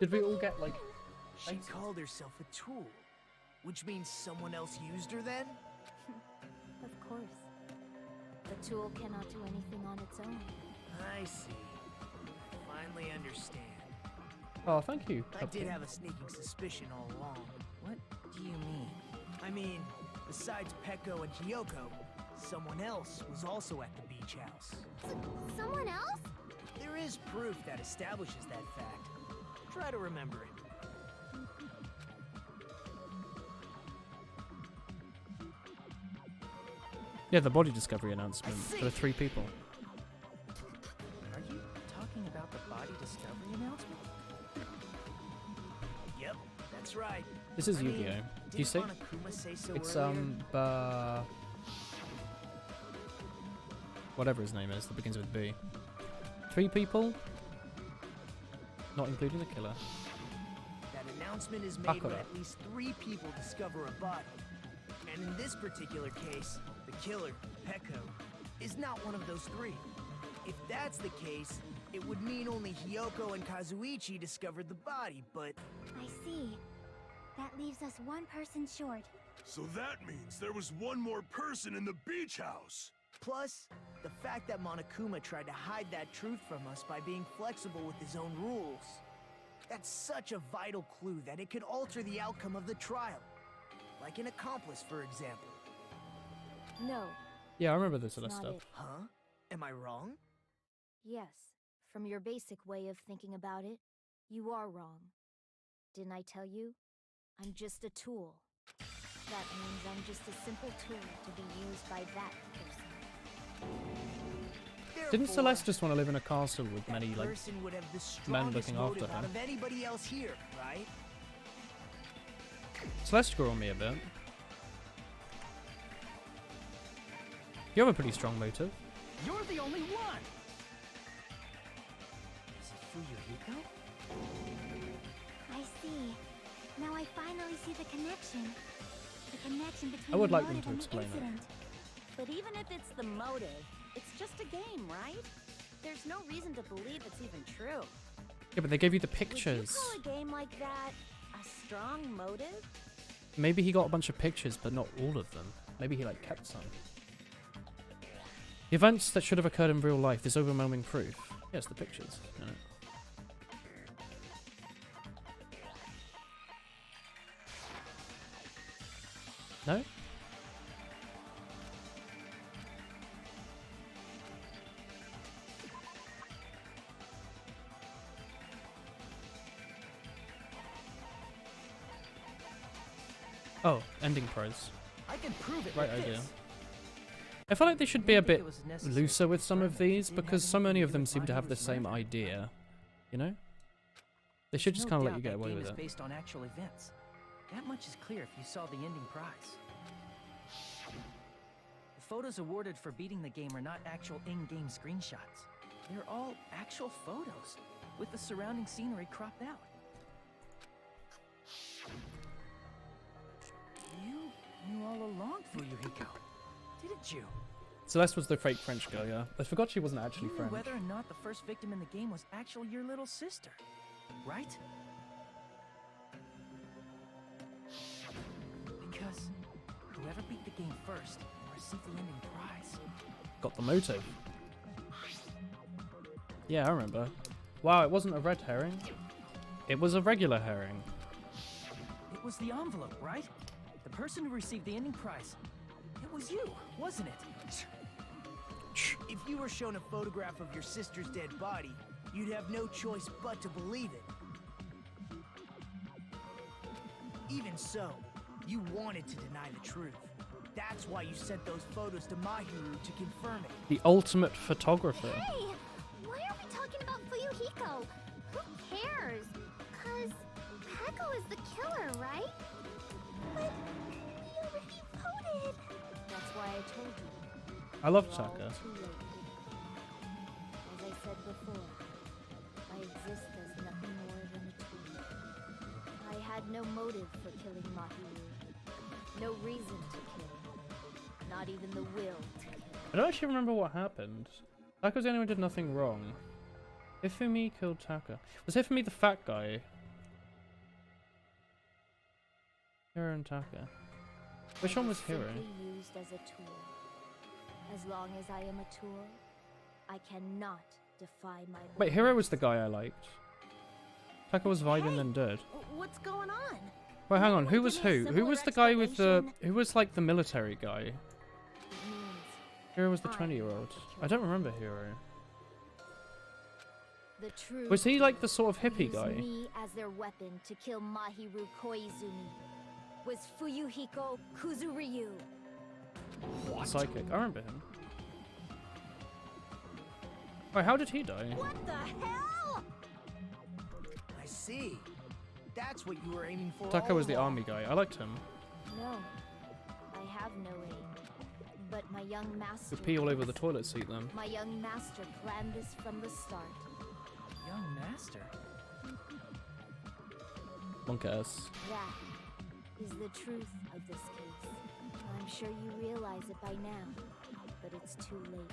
Did we all get, like... She called herself a tool, which means someone else used her then? Of course. The tool cannot do anything on its own. I see. Finally understand. Oh, thank you. I did Cupcake. have a sneaking suspicion all along. What do you mean? I mean, besides Pekko and Hiyoko, someone else was also at the beach house. Someone else? There is proof that establishes that fact. Try to remember it. Yeah, the body discovery announcement for the 3 people. Are you talking about the body discovery announcement? Yep, that's right. This is I mean, Yu-Gi-Oh. Do you didn't see? Monokuma say so It's, earlier? whatever his name is, that begins with B. 3 people? Not including the killer. That announcement is made when Bakura. at least 3 people discover a body. And in this particular case, the killer, Pekko, is not one of those 3. If that's the case, it would mean only Hiyoko and Kazuichi discovered the body, but... I see. That leaves us one person short. So that means there was one more person in the beach house. Plus, the fact that Monokuma tried to hide that truth from us by being flexible with his own rules. That's such a vital clue that it could alter the outcome of the trial. Like an accomplice, for example. No. Yeah, I remember this sort It's of not stuff. it. Huh? Am I wrong? Yes, from your basic way of thinking about it, you are wrong. Didn't I tell you? I'm just a tool. That means I'm just a simple tool to be used by that person. Didn't Therefore, Celeste just want to live in a castle with that many, like... person would have the men strongest looking after motive her? out of anybody else here, right? Celeste grew on me a bit. You have a pretty strong motive. You're the only one! Is it Fuyuhiko? I see. Now I finally see the connection. The connection between I would the like them motive to and the explain it. incident. But even if it's the motive, it's just a game, right? There's no reason to believe it's even true. Yeah, but they gave you the Would pictures. you call a game like that a strong motive? Maybe he got a bunch of pictures, but not all of them. Maybe he like kept some. The events that should have occurred in real life is overwhelming proof. Yes, the pictures. No. No? Oh, ending prize. I can prove it Right with idea. this. I feel like they should be a bit it was necessary looser with some to of confirm these that it because had so many anything of to do them with seem to have the Mahiru's same murder. idea. You know? They should There's just no kind of let doubt you get that away game with is it. based on actual events. That much is clear if you saw the ending prize. The photos awarded for beating the game are not actual in-game screenshots. They're all actual photos, with the surrounding scenery cropped out. You knew all along, Fuyuhiko, didn't you? Celeste was the fake French girl, yeah. I forgot she wasn't actually You knew French. whether or not the first victim in the game was actually your little sister, right? Because whoever beat the game first received the ending prize. Got the motive. Yeah, I remember. Wow, it wasn't a red herring. It was a regular herring. It was the envelope, right? The person who received the ending prize. It was you, wasn't it? If you were shown a photograph of your sister's dead body, you'd have no choice but to believe it. Even so, you wanted to deny the truth. That's why you sent those photos to Mahiru to confirm it. The ultimate photographer. Hey! Why are we talking about Fuyuhiko? Who cares? 'Cause Peko is the killer, right? But we already voted. That's why I told you. I love You're all Taka. too late. As I said before, I exist as nothing more than a tool. I had no motive for killing Mahiru. No reason to kill. Not even the will to kill. I don't actually remember what happened. Taka was the only one who did nothing wrong. Hifumi killed Taka. Was Hifumi the fat guy? Hiro and Taka. Which I one was Hiro? simply used as a tool. As long as I am a tool, I cannot defy my Wait, Hiro was the guy I liked. Taka was Viden Hey! and dead. What's going on? Wait, hang on. Anyone Who was give me a who? Who simpler was the guy with the... explanation? Who was like the military guy? It means Hiro was the I 20-year-old. kill. I don't remember Hiro. the true Was he like the killers sort of hippie use guy? me as their weapon to kill Mahiru Koizumi. Was Fuyuhiko Kuzuryu. Psychic. I remember him. Wait, how did he die? What the hell? I see. That's what you were aiming for. Taka all was the along. army guy. I liked him. No, I have no aim. But my young master. Would pee all over the does. toilet seat then. My young master planned this from the start. Young master. Monk ass. That is the truth of this case. I'm sure you realize it by now, but it's too late.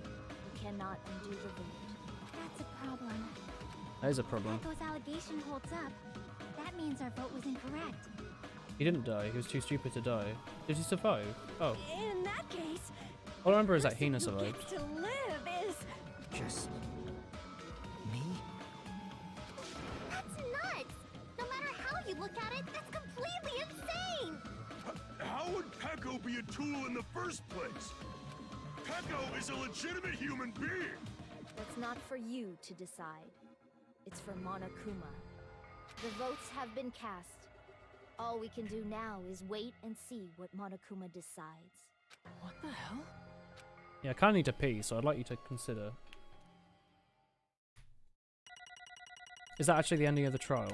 You cannot undo the vote. That's a problem. That is a problem. Peko's allegation holds up. That means our vote was incorrect. He didn't die. He was too stupid to die. Did he survive? Oh. In that case, All I remember is that person Hina who survived. gets to live is... Just me? That's nuts! No matter how you look at it, that's completely insane! How would Peko be a tool in the first place? Peko is a legitimate human being! That's not for you to decide. It's for Monokuma. The votes have been cast. All we can do now is wait and see what Monokuma decides. What the hell? Yeah, I kind of need to pee, so I'd like you to consider. Is that actually the ending of the trial?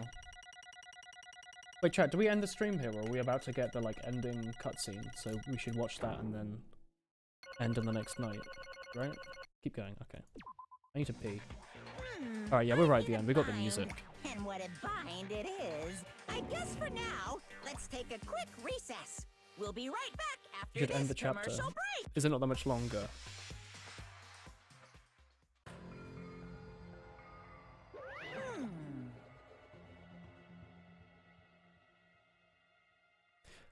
Wait, chat, do we end the stream here, or are we about to get the, like, ending cutscene? So we should watch that and then... end on the next night, right? Keep going, okay. I need to pee. Alright, yeah, we're right at the end. We got the music. And what a bind it is. I guess for now, let's take a quick recess. We'll be right back after You could this end the chapter. commercial break. Is it not that much longer?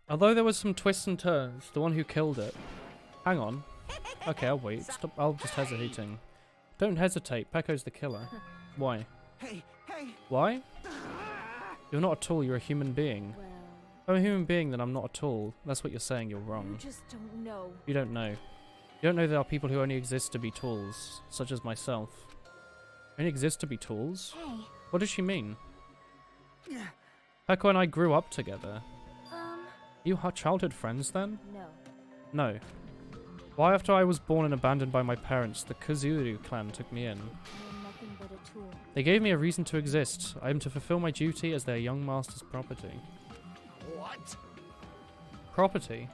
Although there was some twists and turns, the one who killed it... Hang on. Okay, I'll wait. Stop. I'll just hesitating. Don't hesitate. Pecco's the killer. Why? Hey, hey! Why? You're not a tool, you're a human being. Well, If I'm a human being, then I'm not a tool. That's what you're saying, you're wrong. you just don't know. You don't know. You don't know there are people who only exist to be tools, such as myself. Only exist to be tools? Hey, What does she mean? Pecco and I grew up together. You are childhood friends then? No. No. Why after I was born and abandoned by my parents, the Kazuru clan took me in? I am nothing but a tool. They gave me a reason to exist. I am to fulfill my duty as their young master's property. What? Property?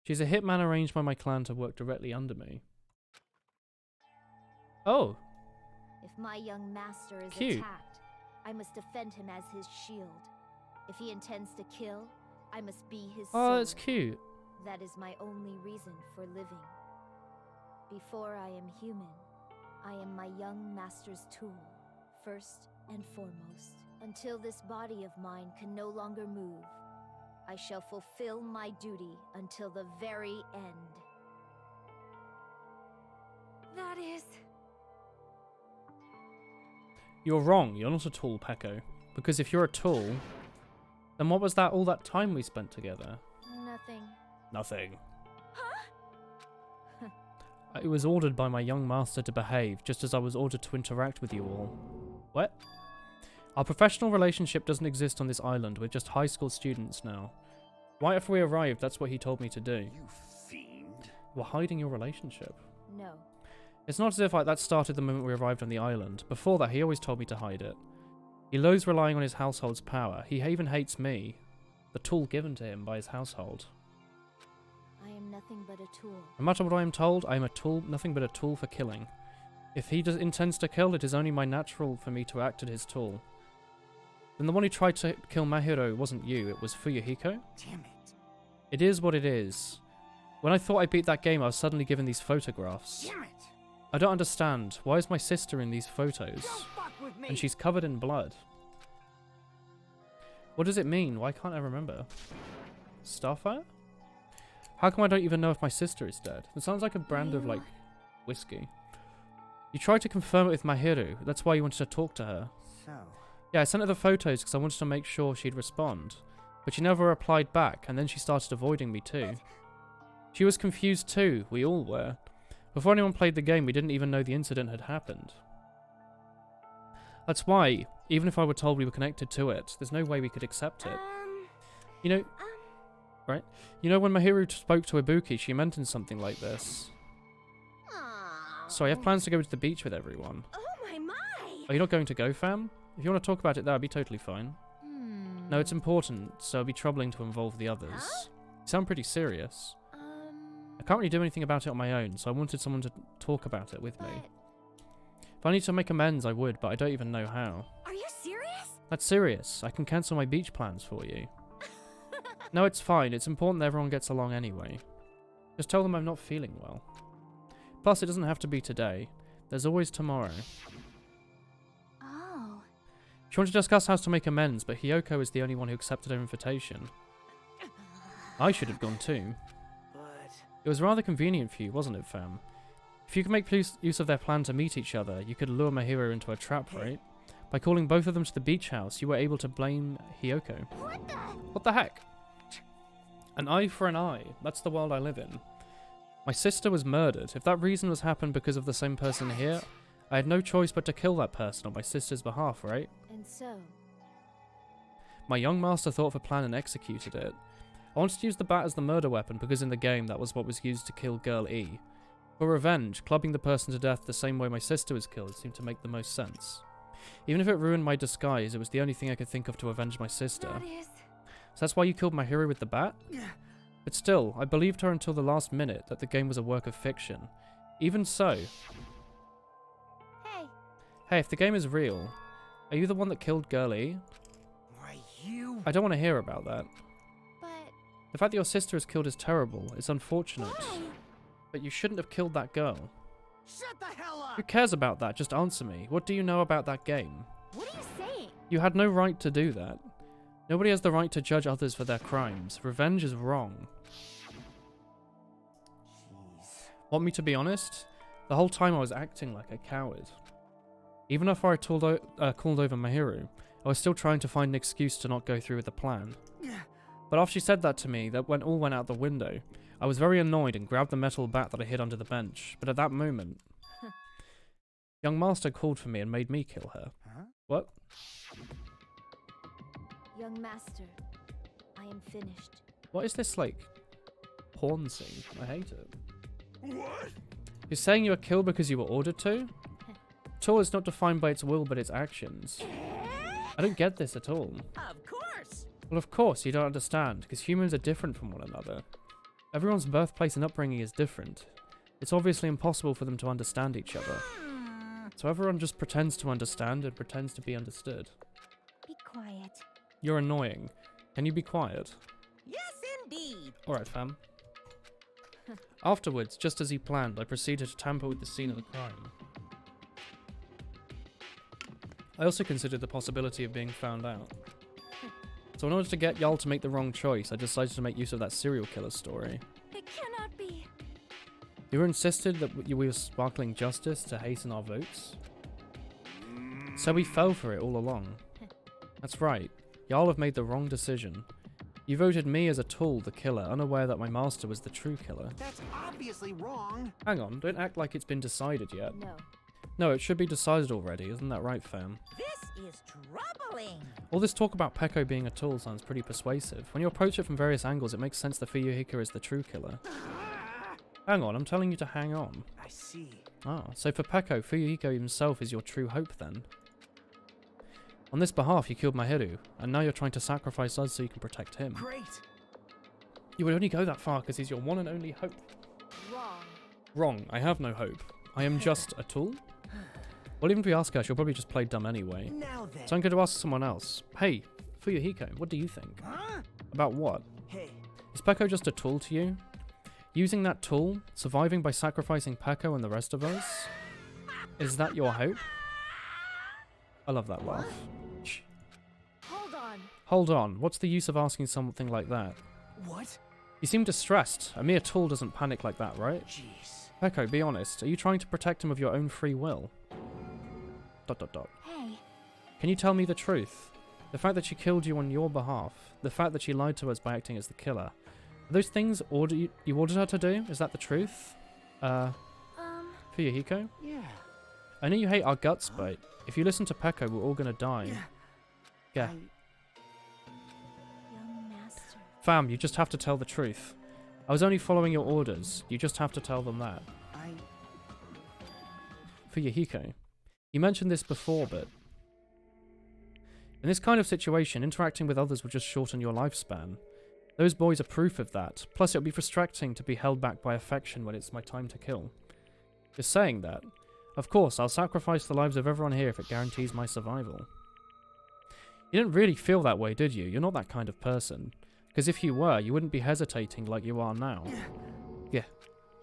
She's a hitman arranged by my clan to work directly under me. Oh, If my young master is Cute. attacked, I must defend him as his shield. If he intends to kill, I must be his oh, soul. that's cute. That is my only reason for living. Before I am human, I am my young master's tool, first and foremost. Until this body of mine can no longer move, I shall fulfill my duty until the very end. That is... You're wrong. You're not a tool, Pecco. Because if you're a tool, then what was that all that time we spent together? Nothing. Nothing. I was ordered by my young master to behave, just as I was ordered to interact with you all. What? Our professional relationship doesn't exist on this island. We're just high school students now. Right after we arrived, that's what he told me to do. You fiend. We're hiding your relationship. No. It's not as if that started the moment we arrived on the island. Before that, he always told me to hide it. He loathes relying on his household's power. He even hates me, the tool given to him by his household. I am nothing but a tool. No matter what I am told, I am a tool, nothing but a tool for killing. If he intends to kill, it is only my natural for me to act as his tool. Then the one who tried to kill Mahiro wasn't you, it was Fuyuhiko? Damn it. It is what it is. When I thought I beat that game, I was suddenly given these photographs. Damn it. I don't understand. Why is my sister in these photos? Don't fuck with me. And she's covered in blood. What does it mean? Why can't I remember? Starfire? How come I don't even know if my sister is dead? It sounds like a brand of, like, whiskey. You tried to confirm it with Mahiru. That's why you wanted to talk to her. So, Yeah, I sent her the photos because I wanted to make sure she'd respond. But she never replied back, and then she started avoiding me too. She was confused too. We all were. Before anyone played the game, we didn't even know the incident had happened. That's why, even if I were told we were connected to it, there's no way we could accept it. You know... Right? You know when Mahiru spoke to Ibuki, she mentioned something like this. So I have plans to go to the beach with everyone. Oh my! Are you not going to go, fam? If you want to talk about it, that'd be totally fine. No, it's important, so it'd be troubling to involve the others. You sound pretty serious. I can't really do anything about it on my own, so I wanted someone to talk about it with me. If I need to make amends, I would, but I don't even know how. Are you serious? That's serious. I can cancel my beach plans for you. No, it's fine. It's important that everyone gets along anyway. Just tell them I'm not feeling well. Plus, it doesn't have to be today. There's always tomorrow. Oh. She wanted to discuss how to make amends, but Hiyoko is the only one who accepted her invitation. I should have gone too. but It was rather convenient for you, wasn't it, fam? If you could make use of their plan to meet each other, you could lure Mahiro into a trap, right? By calling both of them to the beach house, you were able to blame Hiyoko. What the heck? An eye for an eye. That's the world I live in. My sister was murdered. If that reason was happened because of the same person here, I had no choice but to kill that person on my sister's behalf, right? And so, My young master thought of a plan and executed it. I wanted to use the bat as the murder weapon because in the game that was what was used to kill Girl E. For revenge, clubbing the person to death the same way my sister was killed seemed to make the most sense. Even if it ruined my disguise, it was the only thing I could think of to avenge my sister. That is... So that's why you killed my hero with the bat? But still, I believed her until the last minute that the game was a work of fiction. Even so... Hey, Hey, if the game is real, are you the one that killed Girlie? Why, you... I don't want to hear about that. but The fact that your sister is killed is terrible. It's unfortunate. why? But you shouldn't have killed that girl. Shut the hell up! Who cares about that? Just answer me. What do you know about that game? What are you saying? You had no right to do that. Nobody has the right to judge others for their crimes. Revenge is wrong. Jeez. Want me to be honest? The whole time I was acting like a coward. Even after I called over Mahiru, I was still trying to find an excuse to not go through with the plan. But after she said that to me, that all went out the window. I was very annoyed and grabbed the metal bat that I hid under the bench. But at that moment, young master called for me and made me kill her. Huh? What? Young master, I am finished. What is this, like, porn scene? I hate it. What? You're saying you were killed because you were ordered to? Tool is not defined by its will but its actions. I don't get this at all. Of course! Well, of course, you don't understand, because humans are different from one another. Everyone's birthplace and upbringing is different. It's obviously impossible for them to understand each other. So everyone just pretends to understand and pretends to be understood. Be quiet. You're annoying. Can you be quiet? Yes, indeed! Alright, fam. Afterwards, just as he planned, I proceeded to tamper with the scene of the crime. I also considered the possibility of being found out. So in order to get y'all to make the wrong choice, I decided to make use of that serial killer story. It cannot be. You were insisted that we were sparkling justice to hasten our votes? So we fell for it all along. That's right. Y'all have made the wrong decision. You voted me as a tool, the killer, unaware that my master was the true killer. That's obviously wrong. Hang on, don't act like it's been decided yet. No. No, it should be decided already, isn't that right, fam? This is troubling! All this talk about Peko being a tool sounds pretty persuasive. When you approach it from various angles, it makes sense that Fuyuhiko is the true killer. Hang on, I'm telling you to hang on. I see. Ah, so for Peko, Fuyuhiko himself is your true hope then? On this behalf, you killed Mahiru, and now you're trying to sacrifice us so you can protect him. Great. You would only go that far because he's your one and only hope. Wrong. Wrong, I have no hope. I am just a tool? Well, even if we ask her, she'll probably just play dumb anyway. Now then. So I'm going to ask someone else. Hey, Fuyuhiko, what do you think? Huh? About what? Hey. Is Peko just a tool to you? Using that tool, surviving by sacrificing Peko and the rest of us? Is that your hope? I love that laugh. Shh. Hold on. Hold on, what's the use of asking something like that? What? You seem distressed. A mere tool doesn't panic like that, right? Jeez. Peko, be honest. Are you trying to protect him of your own free will? ... Hey, Can you tell me the truth? The fact that she killed you on your behalf, the fact that she lied to us by acting as the killer, are those things you ordered her to do? Is that the truth? Fuyuhiko? Yeah. I know you hate our guts, but if you listen to Peko, we're all gonna die. Yeah. Young master. Fam, you just have to tell the truth. I was only following your orders. You just have to tell them that. Fuyuhiko, you mentioned this before, but... in this kind of situation, interacting with others will just shorten your lifespan. Those boys are proof of that. Plus, it would be frustrating to be held back by affection when it's my time to kill. You're saying that. Of course, I'll sacrifice the lives of everyone here if it guarantees my survival. You didn't really feel that way, did you? You're not that kind of person. Because if you were, you wouldn't be hesitating like you are now. Yeah.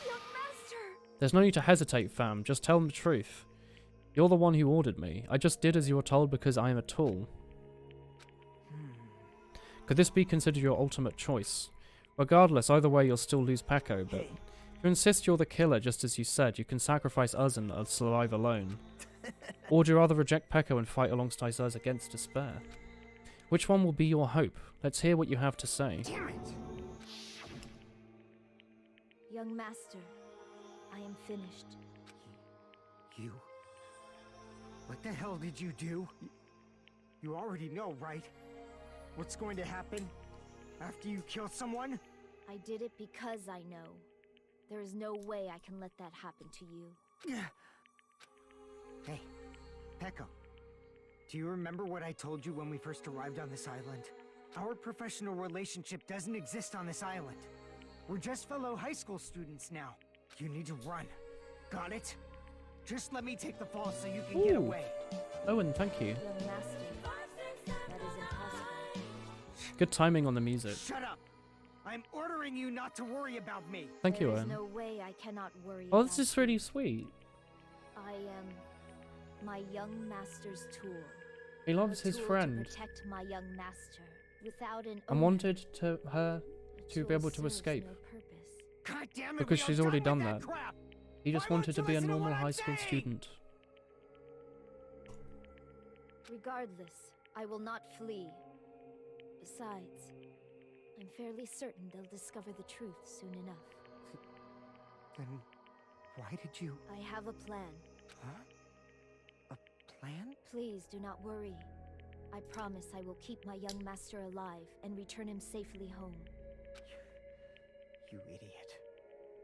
Young master! There's no need to hesitate, fam. Just tell them the truth. You're the one who ordered me. I just did as you were told because I am a tool. Could this be considered your ultimate choice? Regardless, either way you'll still lose Peko, but... if you insist you're the killer, just as you said, you can sacrifice us and survive alone. Or would you rather reject Peko and fight alongside us against despair? Which one will be your hope? Let's hear what you have to say. Damn it! Young master, I am finished. You? What the hell did you do? You already know, right? What's going to happen after you kill someone? I did it because I know. There is no way I can let that happen to you. Hey, Peko. Do you remember what I told you when we first arrived on this island? Our professional relationship doesn't exist on this island. We're just fellow high school students now. You need to run. Got it? Just let me take the fall so you can get away. Owen, thank you. Young master, that is impossible. Good timing on the music. Shut up! I'm ordering you not to worry about me. Thank you, There is Owen. no way I cannot worry Oh, about this is really sweet. I am my young master's tool. He loves A his tool friend to protect my young master without an and owner. wanted her A to be tool able to serves escape no purpose. God damn it, because we are she's already done done with that. crap. He just Why won't wanted to you be a listen to normal what I'm high school saying? student. Regardless, I will not flee. Besides, I'm fairly certain they'll discover the truth soon enough. Then why did you... I have a plan. Huh? A plan? Please do not worry. I promise I will keep my young master alive and return him safely home. You idiot.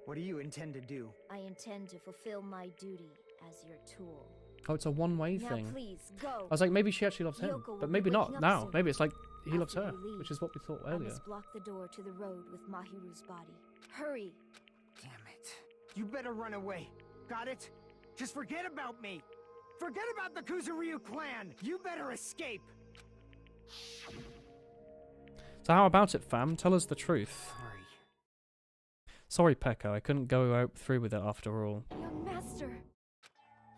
What do you intend to do? I intend to fulfill my duty as your tool. Oh, it's a one-way Now thing. please, go. I was like, maybe she actually loves him, Yoko will but be maybe waking not up now. soon. Maybe it's like he loves After her, you leave, which is what we thought I earlier. must block the door to the road with Mahiru's body. Hurry! Damn it. You better run away. Got it? Just forget about me. Forget about the Kuzuryu clan. You better escape. So how about it, fam? Tell us the truth. Sorry. Sorry, Pekka, I couldn't go out through with it after all. Young master!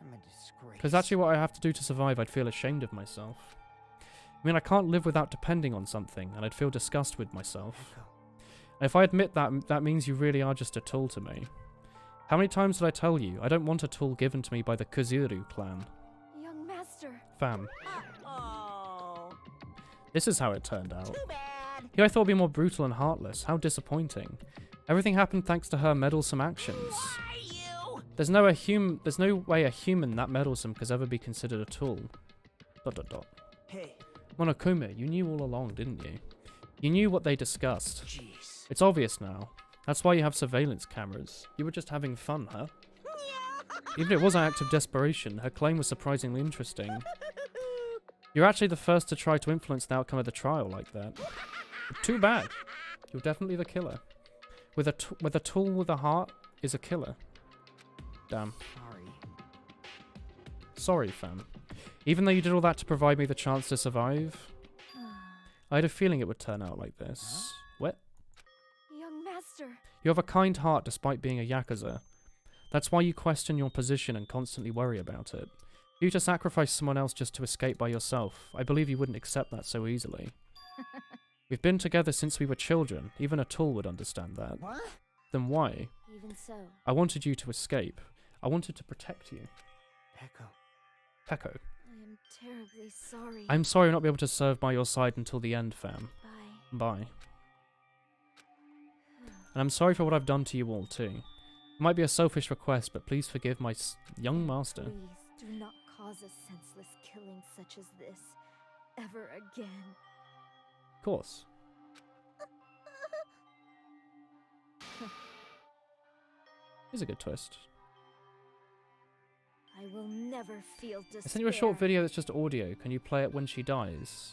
I'm a disgrace. Because actually what I have to do to survive, I'd feel ashamed of myself. I mean, I can't live without depending on something, and I'd feel disgust with myself. Echo. And if I admit that, that means you really are just a tool to me. How many times did I tell you, I don't want a tool given to me by the Kuzuru clan? Young master! Fam, Oh, this is how it turned out. too bad. Here I thought it'd be more brutal and heartless. How disappointing. Everything happened thanks to her meddlesome actions. Why you? There's no way a human that meddlesome could ever be considered a tool. ... Hey, Monokuma, you knew all along, didn't you? You knew what they discussed. jeez. It's obvious now. That's why you have surveillance cameras. You were just having fun, huh? Even if it was an act of desperation, her claim was surprisingly interesting. You're actually the first to try to influence the outcome of the trial like that. Too bad. You're definitely the killer. With a tool with a heart is a killer. Damn. Sorry. Sorry, fam. Even though you did all that to provide me the chance to survive, I had a feeling it would turn out like this. What? Young master! You have a kind heart despite being a Yakuza. That's why you question your position and constantly worry about it. If you to sacrifice someone else just to escape by yourself, I believe you wouldn't accept that so easily. We've been together since we were children. Even a tool would understand that. What? Then why? Even so, I wanted you to escape. I wanted to protect you. Echo. Peko. I am terribly sorry. I'm sorry I'll not be able to serve by your side until the end, fam. Bye. Bye. And I'm sorry for what I've done to you all, too. It might be a selfish request, but please forgive my young master. Please do not cause a senseless killing such as this ever again. Of course. Here's a good twist. I will never feel despair. I sent you a short video that's just audio. Can you play it when she dies?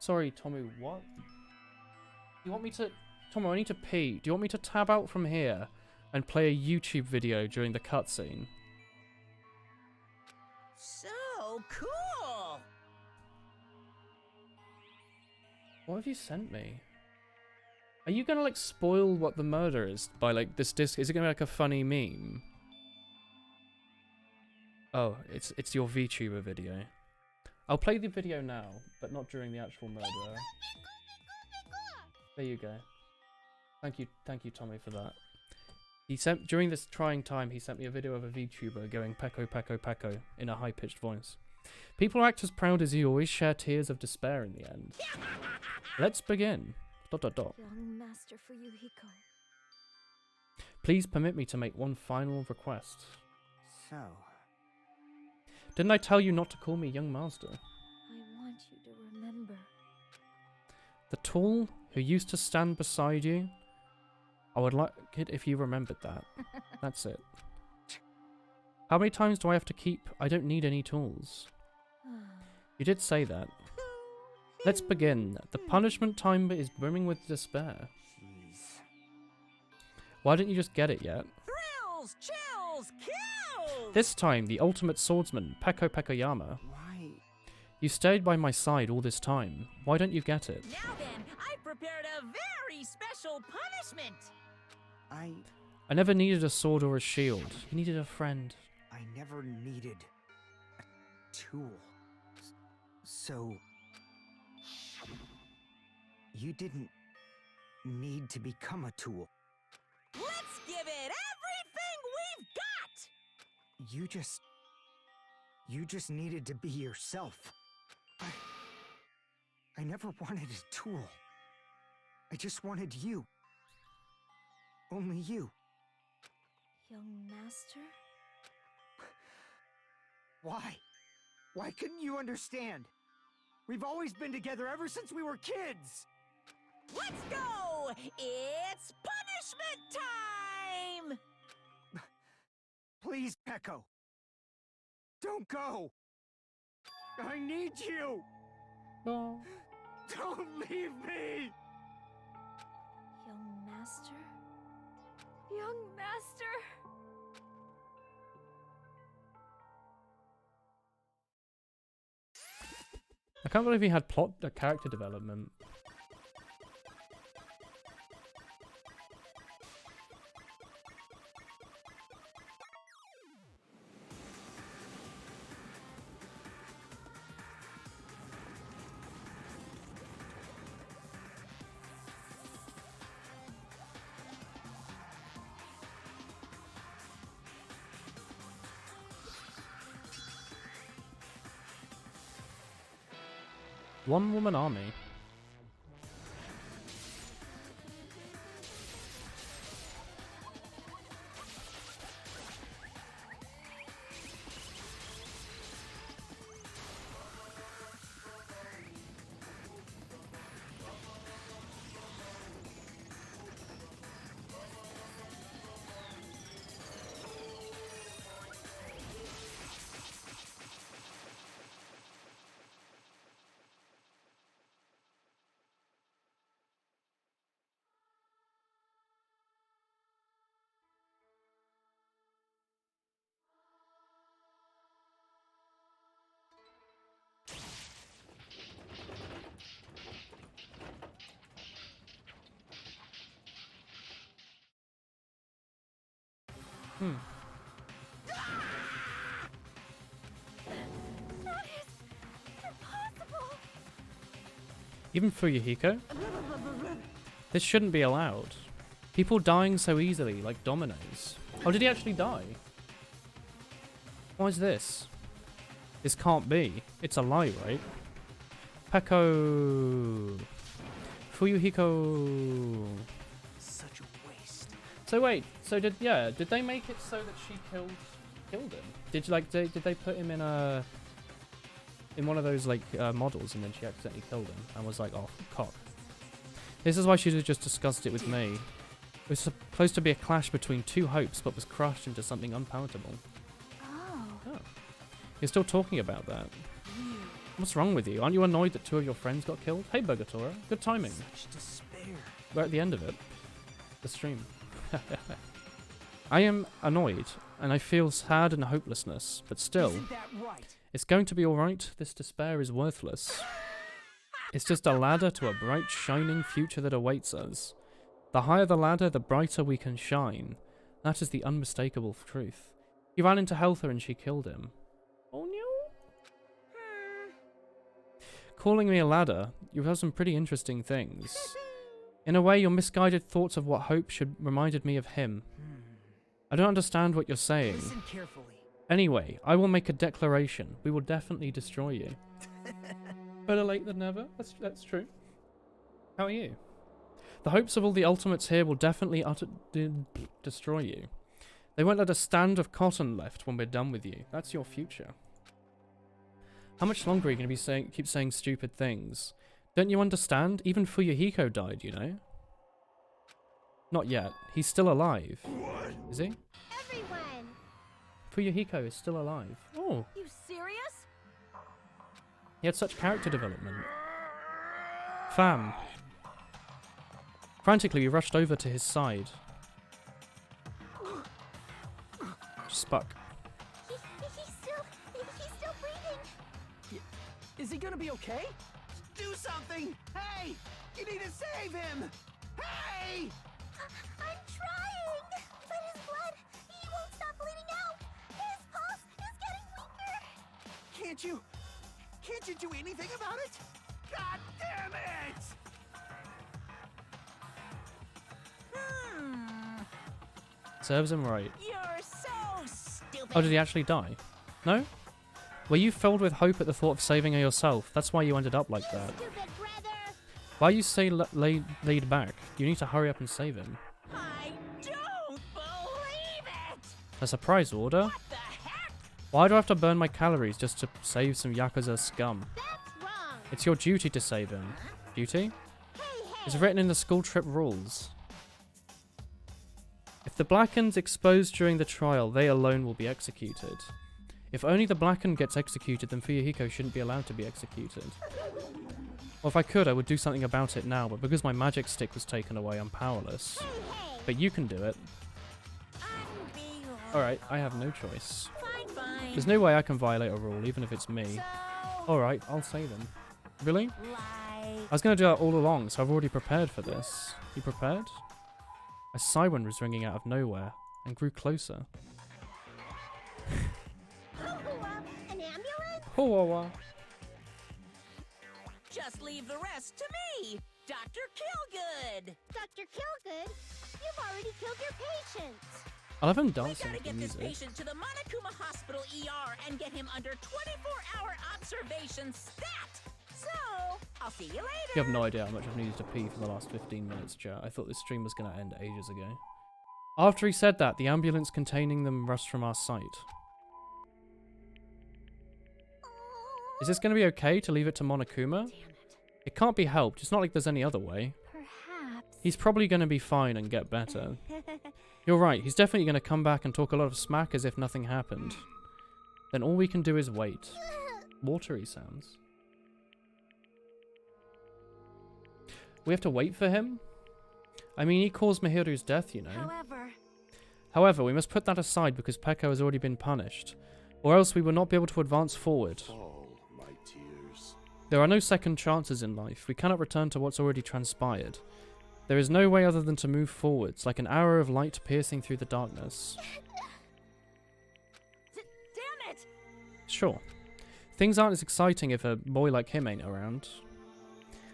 Sorry, Tommy, what? You want me to... Tommy, I need to pee. Do you want me to tab out from here and play a YouTube video during the cutscene? So cool. What have you sent me? Are you gonna, like, spoil what the murder is by, like, this disc? Is it gonna be, like, a funny meme? Oh, it's your VTuber video. I'll play the video now, but not during the actual murder. There you go. Thank you, Tommy, for that. He sent during this trying time. He sent me a video of a VTuber going "Peko, Peko, Peko" in a high-pitched voice. People who act as proud as you always share tears of despair in the end. Let's begin. ... Young master for Yuhiko. Please permit me to make one final request. So, Didn't I tell you not to call me young master? I want you to remember. The tool who used to stand beside you? I would like it if you remembered that. That's it. How many times do I have to keep? I don't need any tools. You did say that. Let's begin. The punishment timer is brimming with despair. jeez. Why didn't you just get it yet? Thrills, chills, kills! This time, the ultimate swordsman, Peko Pekoyama. Why? You stayed by my side all this time. Why don't you get it? Now then, I prepared a very special punishment! I never needed a sword or a shield. You needed a friend. I never needed a tool. So... you didn't need to become a tool. Let's give it everything we've got! You just needed to be yourself. I never wanted a tool. I just wanted you. Only you. Young master? Why? Why couldn't you understand? We've always been together ever since we were kids! Let's go! It's punishment time! Please, Peko. Don't go! I need you! Oh. Don't leave me! Young master? Young master! I can't believe he had character development. One-woman army. That is impossible! Even Fuyuhiko? This shouldn't be allowed. People dying so easily, like dominoes. Oh, did he actually die? Why is this? This can't be. It's a lie, right? Peko... Fuyuhiko... Such a waste. So wait, so did they make it so that she killed him? Did they put him in one of those like models and then she accidentally killed him and was like, oh cock. This is why she should have just discussed it with me. It was supposed to be a clash between two hopes but was crushed into something unpalatable. Oh. You're still talking about that. What's wrong with you? Aren't you annoyed that two of your friends got killed? Hey Burgatora, good timing. Such despair. We're at the end of it. The stream. I am annoyed, and I feel sad and hopelessness, but still, Isn't that right? it's going to be alright. This despair is worthless. It's just a ladder to a bright, shining future that awaits us. The higher the ladder, the brighter we can shine. That is the unmistakable truth. He ran into Heltha and she killed him. Oh no. Calling me a ladder, you have some pretty interesting things. In a way, your misguided thoughts of what hope should reminded me of him. I don't understand what you're saying. Listen carefully. Anyway, I will make a declaration. We will definitely destroy you. Better late than never. That's true. How are you? The hopes of all the ultimates here will definitely destroy you. They won't let a stand of cotton left when we're done with you. That's your future. How much longer are you going to be keep saying stupid things? Don't you understand? Even Fuyuhiko died, you know? Not yet. He's still alive. What? Is he? Everyone! Fuyuhiko is still alive. Oh, You serious? he had such character development. Fam. Frantically, we rushed over to his side. fuck. He's still breathing. Is he gonna be okay? Do something! Hey! You need to save him! Hey! I'm trying, but his blood, he won't stop bleeding out. His pulse is getting weaker. Can't you do anything about it? God damn it! Serves him right. You're so stupid. Oh, did he actually die? No? Were you filled with hope at the thought of saving her yourself? That's why you ended up like that. Why you say laid back? You need to hurry up and save him. I don't believe it. A surprise order? What the heck? Why do I have to burn my calories just to save some Yakuza scum? That's wrong. It's your duty to save him. Duty? It's written in the school trip rules. If the Blackened's exposed during the trial, they alone will be executed. If only the Blackened gets executed, then Fuyuhiko shouldn't be allowed to be executed. Well, if I could, I would do something about it now, but because my magic stick was taken away, I'm powerless. But you can do it. Alright, I have no choice. Fine. There's no way I can violate a rule, even if it's me. Alright, I'll save him. Really? I was going to do that all along, so I've already prepared for this. You prepared? A siren was ringing out of nowhere, and grew closer. An ambulance? Oh, Just leave the rest to me, Dr. Killgood. Dr. Killgood, you've already killed your patient. I love him We dancing gotta to get this music. patient to the Monokuma Hospital ER and get him under 24-hour observation stat. So, I'll see you later. You have no idea how much I've needed to pee for the last 15 minutes, chat. I thought this stream was going to end ages ago. After he said that, the ambulance containing them rushed from our sight. Is this going to be okay to leave it to Monokuma? It can't be helped. It's not like there's any other way. Perhaps. He's probably going to be fine and get better. You're right. He's definitely going to come back and talk a lot of smack as if nothing happened. Then all we can do is wait. Watery sounds. We have to wait for him? I mean, he caused Mahiru's death, you know. However, we must put that aside because Peko has already been punished. Or else we will not be able to advance forward. Oh, my tears. There are no second chances in life. We cannot return to what's already transpired. There is no way other than to move forwards, like an arrow of light piercing through the darkness. Damn it! Sure. Things aren't as exciting if a boy like him ain't around.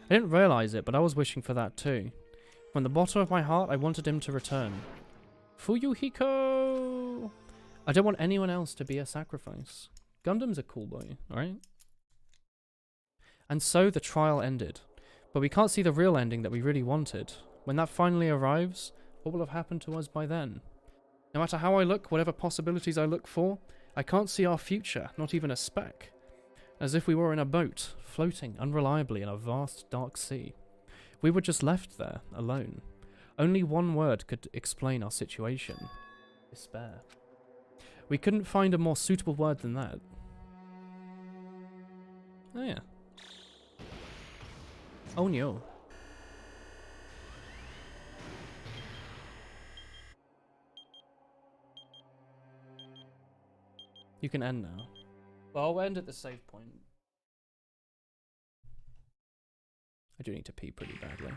I didn't realise it, but I was wishing for that too. From the bottom of my heart, I wanted him to return. Fuyuhiko! I don't want anyone else to be a sacrifice. Gundam's a cool boy, alright? And so the trial ended. But we can't see the real ending that we really wanted. When that finally arrives, what will have happened to us by then? No matter how I look, whatever possibilities I look for, I can't see our future, not even a speck. As if we were in a boat, floating unreliably in a vast dark sea. We were just left there, alone. Only one word could explain our situation. Despair. We couldn't find a more suitable word than that. Oh yeah. Oh no. You can end now. Well, I'll end at the save point. I do need to pee pretty badly.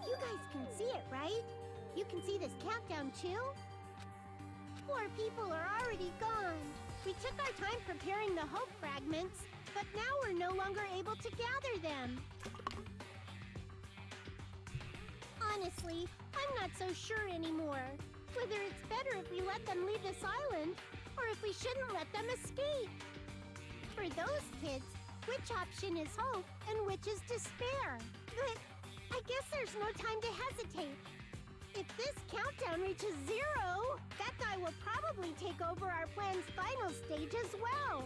You guys can see it, right? You can see this countdown too? 4 people are already gone. We took our time preparing the hope fragments, but now we're no longer able to gather them. Honestly, I'm not so sure anymore. Whether it's better if we let them leave this island, or if we shouldn't let them escape. For those kids, which option is hope and which is despair? But I guess there's no time to hesitate. If this countdown reaches 0, that guy will probably take over our plan's final stage as well.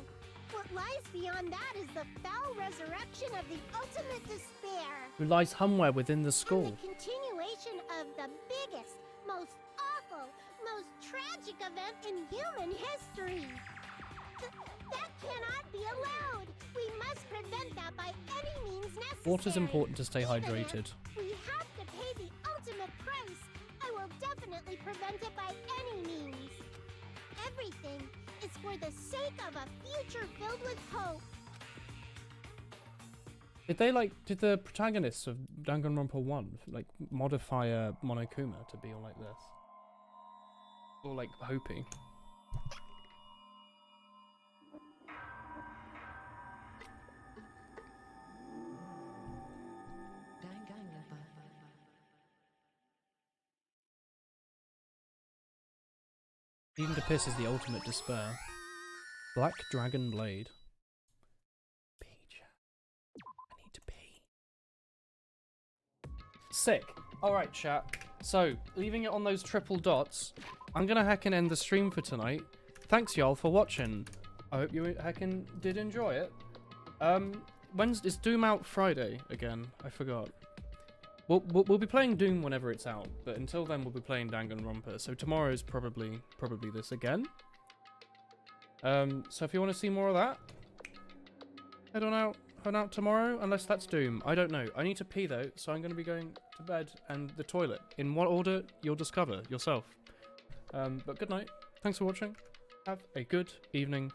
What lies beyond that is the foul resurrection of the ultimate despair. Who lies somewhere within the school. And the continuation of the biggest, most awful, most tragic event in human history. That cannot be allowed. We must prevent that by any means necessary. Water's important to stay hydrated. We have to pay the ultimate price. I will definitely prevent it by any means. everything is for the sake of a future filled with hope. Did the protagonists of Danganronpa 1 like modify Monokuma to be all like this? Or like hoping? Even to piss is the ultimate despair. Black Dragon Blade. Peach. I need to pee. Sick. Alright, chat. So, leaving it on those triple dots, I'm gonna heckin' end the stream for tonight. Thanks, y'all, for watching. I hope you heckin' did enjoy it. Is Doom out Friday again? I forgot. We'll be playing Doom whenever it's out, but until then we'll be playing Danganronpa. So tomorrow's probably this again. So if you want to see more of that, head on out tomorrow. Unless that's Doom, I don't know. I need to pee though, so I'm going to be going to bed and the toilet. In what order you'll discover yourself. But good night. Thanks for watching. Have a good evening.